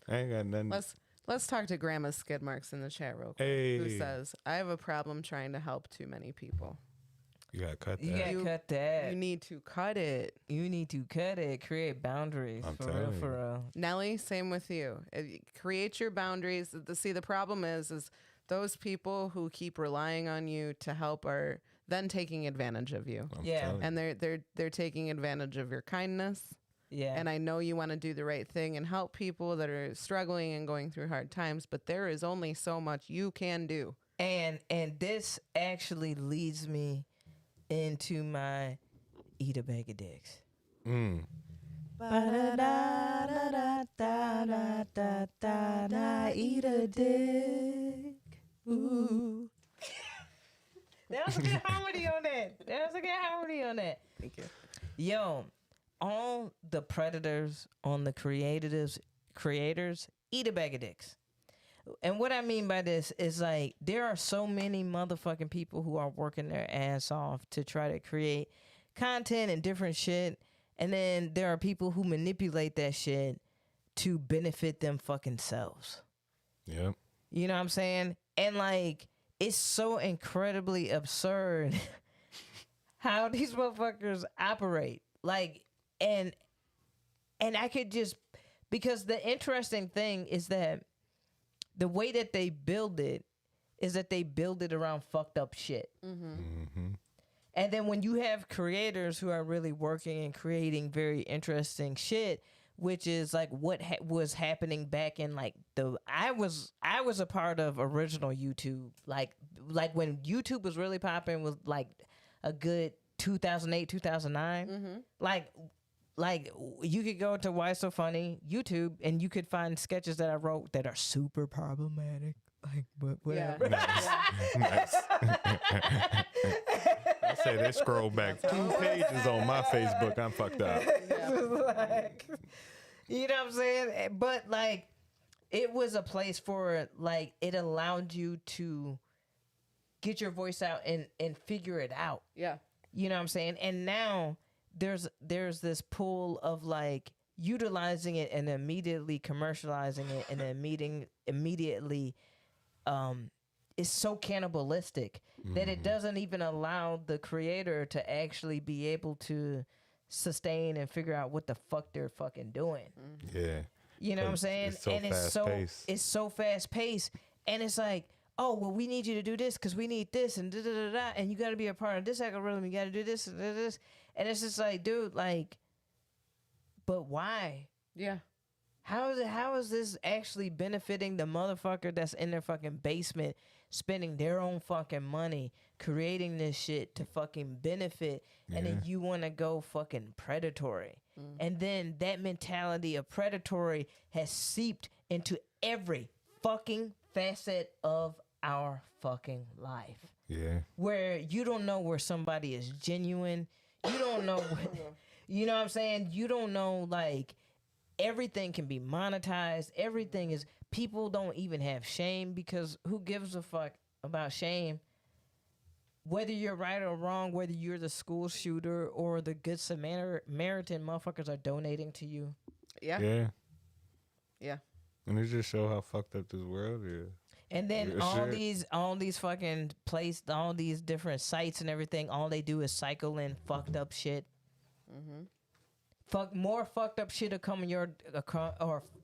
I ain't got nothing. Let's talk to Grandma's skid marks in the chat real quick. Hey. Who says, I have a problem trying to help too many people. You got to cut that. You gotta cut that. You need to cut it. You need to cut it. Create boundaries. I'm For real, telling for you. real. Nelly, same with you. Create your boundaries. The problem is those people who keep relying on you to help are then taking advantage of you. I'm Yeah. telling you. And they're taking advantage of your kindness. Yeah. And I know you want to do the right thing and help people that are struggling and going through hard times, but there is only so much you can do. And this actually leads me into my eat a bag of dicks. Mm. Eat a dick. Ooh. That was a good harmony on that. Thank you. Yo, all the predators on the creators, eat a bag of dicks. And what I mean by this is like there are so many motherfucking people who are working their ass off to try to create content and different shit. And then there are people who manipulate that shit to benefit them fucking selves. Yep. You know what I'm saying? And like it's so incredibly absurd how these motherfuckers operate. Like and I could just because the interesting thing is that the way that they build it is that they build it around fucked up shit. Mm-hmm. And then when you have creators who are really working and creating very interesting shit, which is like what was happening back in like I was a part of original YouTube, like when YouTube was really popping was like a good 2008, 2009. Like you could go to Why So Funny YouTube and you could find sketches that I wrote that are super problematic. Like, but whatever. Nice. I say they scroll back 2 pages on my Facebook. I'm fucked up. Like, you know what I'm saying? But like, it was a place for like it allowed you to get your voice out and figure it out. Yeah. You know what I'm saying? And now there's this pool of like utilizing it and immediately commercializing it and then immediately is so cannibalistic that it doesn't even allow the creator to actually be able to sustain and figure out what the fuck they're fucking doing. Yeah. You know what I'm saying? It's so and fast-paced. it's so fast paced. And it's like, oh, well, we need you to do this because we need this and da da da da. And you got to be a part of this algorithm. You got to do this and this. And it's just like, dude, like, but why? Yeah. How is this actually benefiting the motherfucker that's in their fucking basement, spending their own fucking money, creating this shit to fucking benefit, and then you want to go fucking predatory. And then that mentality of predatory has seeped into every fucking facet of our fucking life. Yeah. Where you don't know where somebody is genuine. You don't know, you know what I'm saying? You don't know, like, everything can be monetized. Everything is, people don't even have shame because who gives a fuck about shame? Whether you're right or wrong, whether you're the school shooter or the good Samaritan, motherfuckers are donating to you. Yeah. Yeah. Yeah. And it just show how fucked up this world is. And then all these fucking all these different sites and everything, all they do is cycle in fucked up shit. More fucked up shit will come in your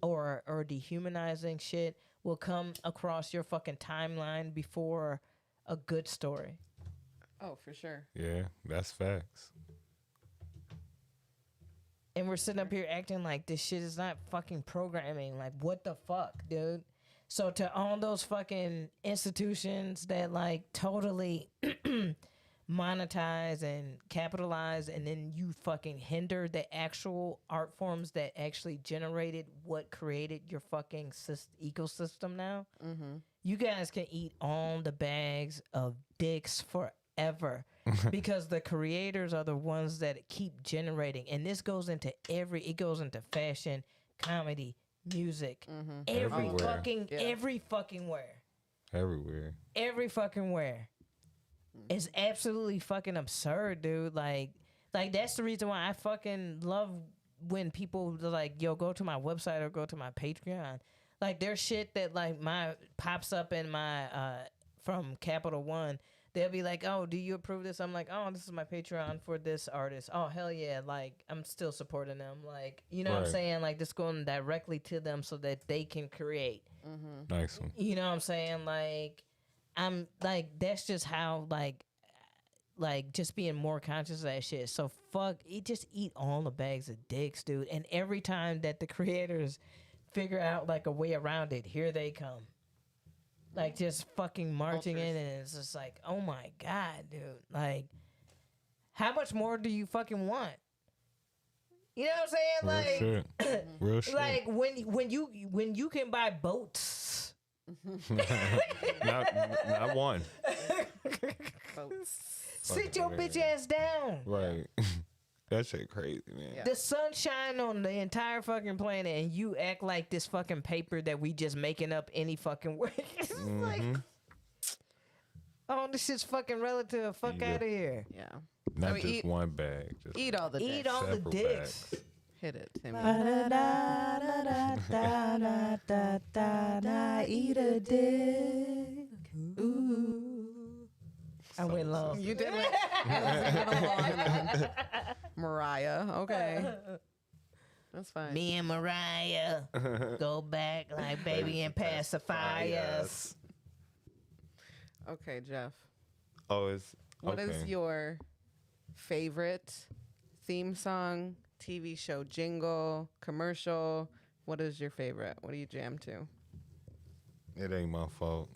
or dehumanizing shit will come across your fucking timeline before a good story. Oh, for sure. Yeah, that's facts. And we're sitting up here acting like this shit is not fucking programming. Like, what the fuck, dude? So to all those fucking institutions that like totally monetize and capitalize, and then you fucking hinder the actual art forms that actually generated what created your fucking ecosystem now. You guys can eat all the bags of dicks forever because the creators are the ones that keep generating. And this goes into it goes into fashion, comedy, music, every fucking where. Every fucking where. It's absolutely fucking absurd, dude. Like that's the reason why I fucking love when people like, yo, go to my website or go to my Patreon. Like, there's shit that like pops up in my from Capital One. They'll be like, oh, do you approve this? I'm like, oh, this is my Patreon for this artist. Oh, hell yeah. Like, I'm still supporting them. Like, you know what I'm saying? Like, just going directly to them so that they can create. Nice one. You know what I'm saying? Like, I'm like, that's just how like just being more conscious of that shit. So just eat all the bags of dicks, dude. And every time that the creators figure out like a way around it, here they come. Like, just fucking marching in, and it's just like, oh my God, dude. Like, how much more do you fucking want? You know what I'm saying? Real shit. Like, when you can buy boats. not one. Sit your bitch ass down. Right. That shit crazy, man. Yeah. The sun shine on the entire fucking planet, and you act like this fucking paper that we just making up any fucking way. It's like, oh, this shit's fucking relative. Fuck out of here. Yeah. Not just one bag. Just Eat all the dicks. Eat all the dicks. bags. Hit it, Timmy. Eat a dick. Ooh. I went long. You did it. Mariah. Okay. That's fine. Me and Mariah go back like baby and pacify us. Okay, Jeff. Oh, it's What is okay. your favorite theme song, TV show jingle, commercial? What is your favorite? What do you jam to? It ain't my fault.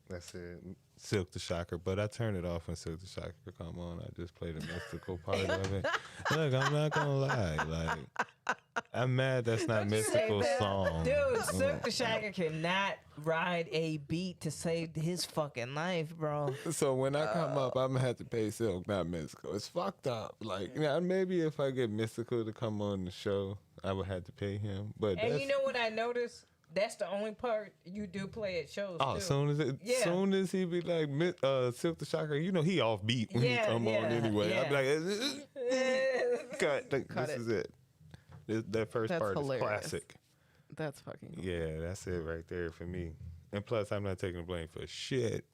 That's it. Silk the Shocker, but I turn it off when Silk the Shocker come on. I just play the mystical part of it. Look, I'm not gonna lie. Like, I'm mad that's not mystical song. Dude, Silk the Shocker cannot ride a beat to save his fucking life, bro. So when I come up, I'm gonna have to pay Silk, not mystical. It's fucked up. Like, now maybe if I get mystical to come on the show, I would have to pay him. But And you know what I noticed? That's the only part you do play at shows. oh, too. soon as he be like Silk the Shocker, you know he off beat when he come on anyway. Yeah. I be like, cut. This is it. That first That's part hilarious. is classic. That's fucking. Yeah, that's it right there for me. And plus, I'm not taking the blame for shit.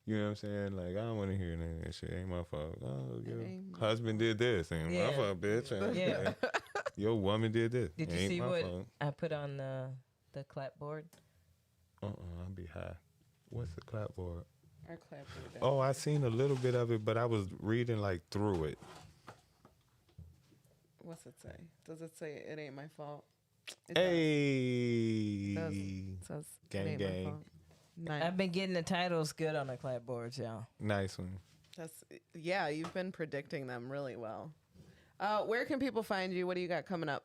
You know what I'm saying? Like, I don't want to hear none of that shit. Ain't my fault. Oh, your husband did this. Ain't my fault, bitch. Yeah. Your woman did this. Did you Ain't see my what fault. I put on the clapboard? I'll be high. What's the clapboard? Our clapboard. Oh, I seen a little bit of it, but I was reading like through it. What's it say? Does it say it ain't my fault? It Hey. does. It says Gang, it ain't my gang. fault. Nice. I've been getting the titles good on the clapboards, y'all. Nice one. Yeah, you've been predicting them really well. Where can people find you? What do you got coming up?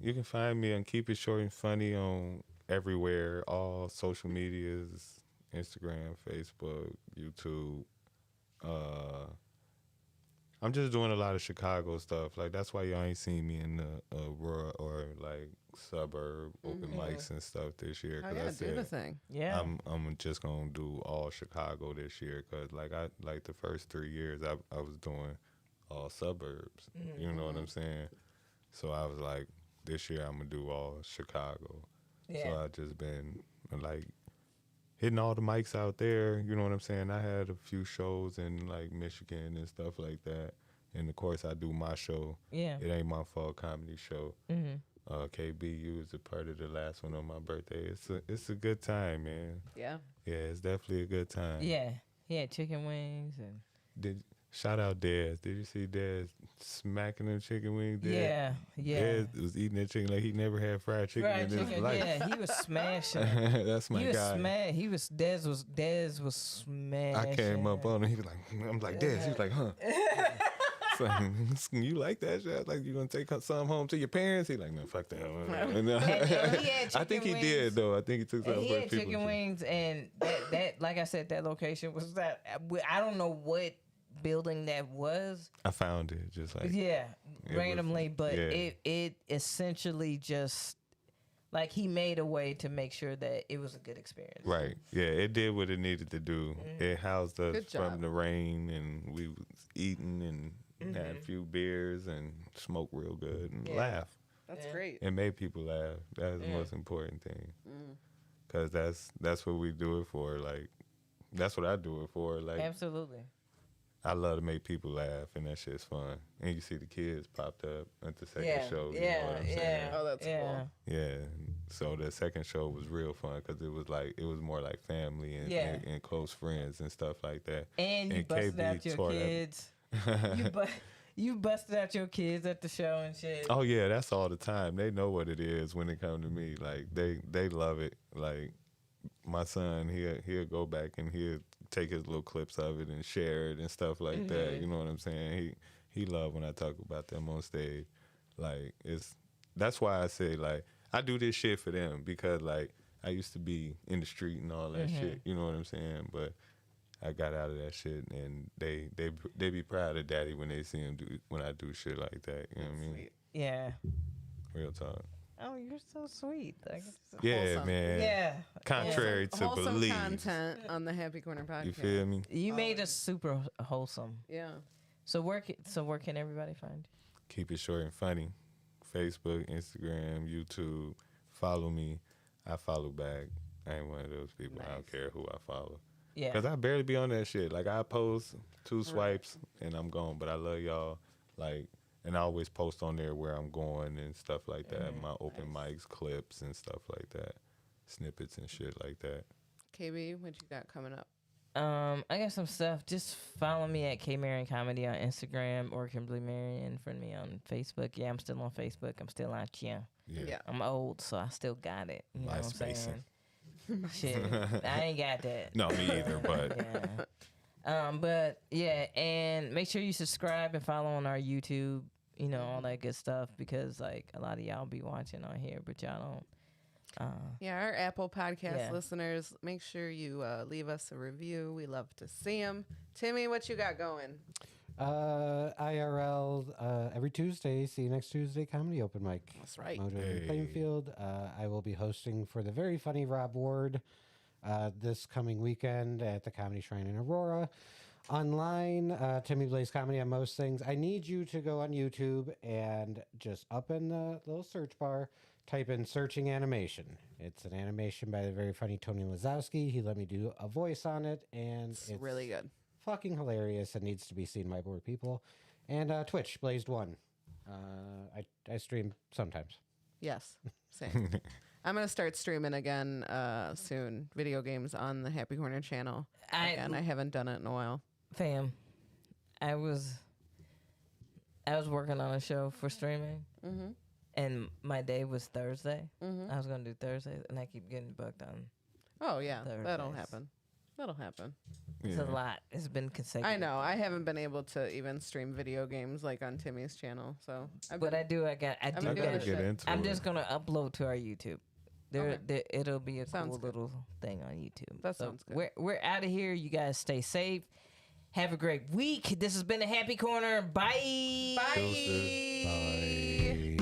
You can find me on Keep It Short and Funny on everywhere, all social medias, Instagram, Facebook, YouTube. I'm just doing a lot of Chicago stuff. Like, that's why y'all ain't seen me in the rural or like suburb open mics and stuff this year. Oh, Cause yeah, I do said the thing. Yeah. I'm just gonna do all Chicago this year. Cause like the first 3 years I was doing all suburbs. You know what I'm saying? So I was like, this year I'm gonna do all Chicago. Yeah. So I just been like hitting all the mics out there. You know what I'm saying? I had a few shows in like Michigan and stuff like that. And of course I do my show. Yeah. It Ain't My Fault comedy show. Mm-hmm. KBU is a part of the last one on my birthday. It's a good time, man. Yeah. Yeah, it's definitely a good time. Yeah. He had chicken wings and Shout out Dez. Did you see Dez smacking them chicken wings? yeah. Dez was eating that chicken like he never had fried chicken Fried in his chicken, life. yeah, he was smashing. That's my he was guy. Dez was smashing. I came up on him. He was like, I'm like, Dez. He was like, huh? So, you like that shit? I was like, you gonna take some home to your parents? He like, no, fuck that. And he had I think he chicken did wings. though. I think he took And some he for had people. chicken wings, and that like I said, that location was that. I don't know what building that was. I found it just like Yeah, was- randomly, but yeah. it essentially just like he made a way to make sure that it was a good experience. right. Yeah, it did what it needed to do. It housed us Good job. from the rain, and we was eating and had a few beers and smoked real good and Yeah. laugh. That's Yeah. great. It made people laugh. That's the most important thing. Cause that's what we do it for. Like, that's what I do it for. Like, Absolutely. I love to make people laugh, and that shit's fun. And you see the kids popped up at the second Yeah, show. You yeah, know what I'm saying? yeah. Oh, that's yeah. cool. Yeah. So the second show was real fun because it was more like family and, Yeah. and close friends and stuff like that. And you busted KB out your tore that- kids. You busted out your kids at the show and shit. Oh yeah, that's all the time. They know what it is when it come to me. Like they love it. Like my son, he'll go back and he'll take his little clips of it and share it and stuff like that. You know what I'm saying? He love when I talk about them on stage. Like that's why I say like I do this shit for them because like I used to be in the street and all that shit. You know what I'm saying? But I got out of that shit, and they be proud of daddy when they see him when I do shit like that. You know what I mean? Sweet. Yeah. Real talk. Oh, you're so sweet. Like, Yeah, Wholesome. man. yeah. Contrary to Wholesome belief. content on the Happy Corner podcast. You feel me? You made us super wholesome. Yeah. So where can everybody find you? Keep it short and funny. Facebook, Instagram, YouTube. Follow me. I follow back. I ain't one of those people. I don't care who I follow. Yeah. Because I barely be on that shit. Like, I post 2 swipes and I'm gone. But I love y'all. Like, and I always post on there where I'm going and stuff like that. My open mics, clips and stuff like that. Snippets and shit like that. KB, what you got coming up? I got some stuff. Just follow me at K Marion Comedy on Instagram or Kimberly Marion. Friend me on Facebook. Yeah, I'm still on Facebook. I'm still out here. Yeah. I'm old, so I still got it. You know what I'm MySpace. saying? Shit, I ain't got that. No, me either, but Yeah. But yeah, and make sure you subscribe and follow on our YouTube. You know, all that good stuff, because like a lot of y'all be watching on here, but y'all don't. Yeah, our Apple Podcast Yeah. listeners, make sure you leave us a review. We love to see them. Timmy, what you got going? IRL every Tuesday. See you next Tuesday. Comedy open mic. That's right. Mojo in Plainfield. I will be hosting for the very funny Rob Ward this coming weekend at the Comedy Shrine in Aurora. Online, Timmy Blaze Comedy on most things. I need you to go on YouTube and just up in the little search bar, type in Searching Animation. It's an animation by the very funny Tony Lazowski. He let me do a voice on it, and It's really good. fucking hilarious and needs to be seen by more people. And Twitch, Blazed1. I stream sometimes. Yes, same. I'm going to start streaming again soon, video games on the Happy Corner channel. Again, I haven't done it in a while. Fam, I I was working on a show for streaming, and my day was Thursday. I was gonna do Thursdays, and I keep getting booked on. Oh yeah, that'll Thursdays. happen. That'll happen. It's a lot. It's been consecutive. I know. I haven't been able to even stream video games like on Timmy's channel. So, But I do. I do. been I doing gotta that get shit. into I'm it. just gonna upload to our YouTube. It'll be a Sounds cool good. little thing on YouTube. That sounds good. We're out of here. You guys stay safe. Have a great week. This has been a Happy Corner. Bye. Bye. Bye.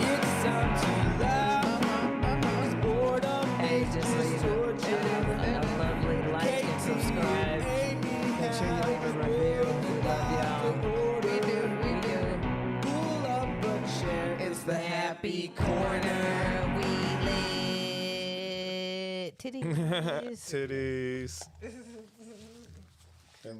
It's time to laugh. 'Cause boredom Hey, makes just so this you know, torture. a lovely like and subscribe. Make sure you leave a review. We love y'all. We do. Pull up a chair. It's the Happy Corner. We lit. Titties. Titties.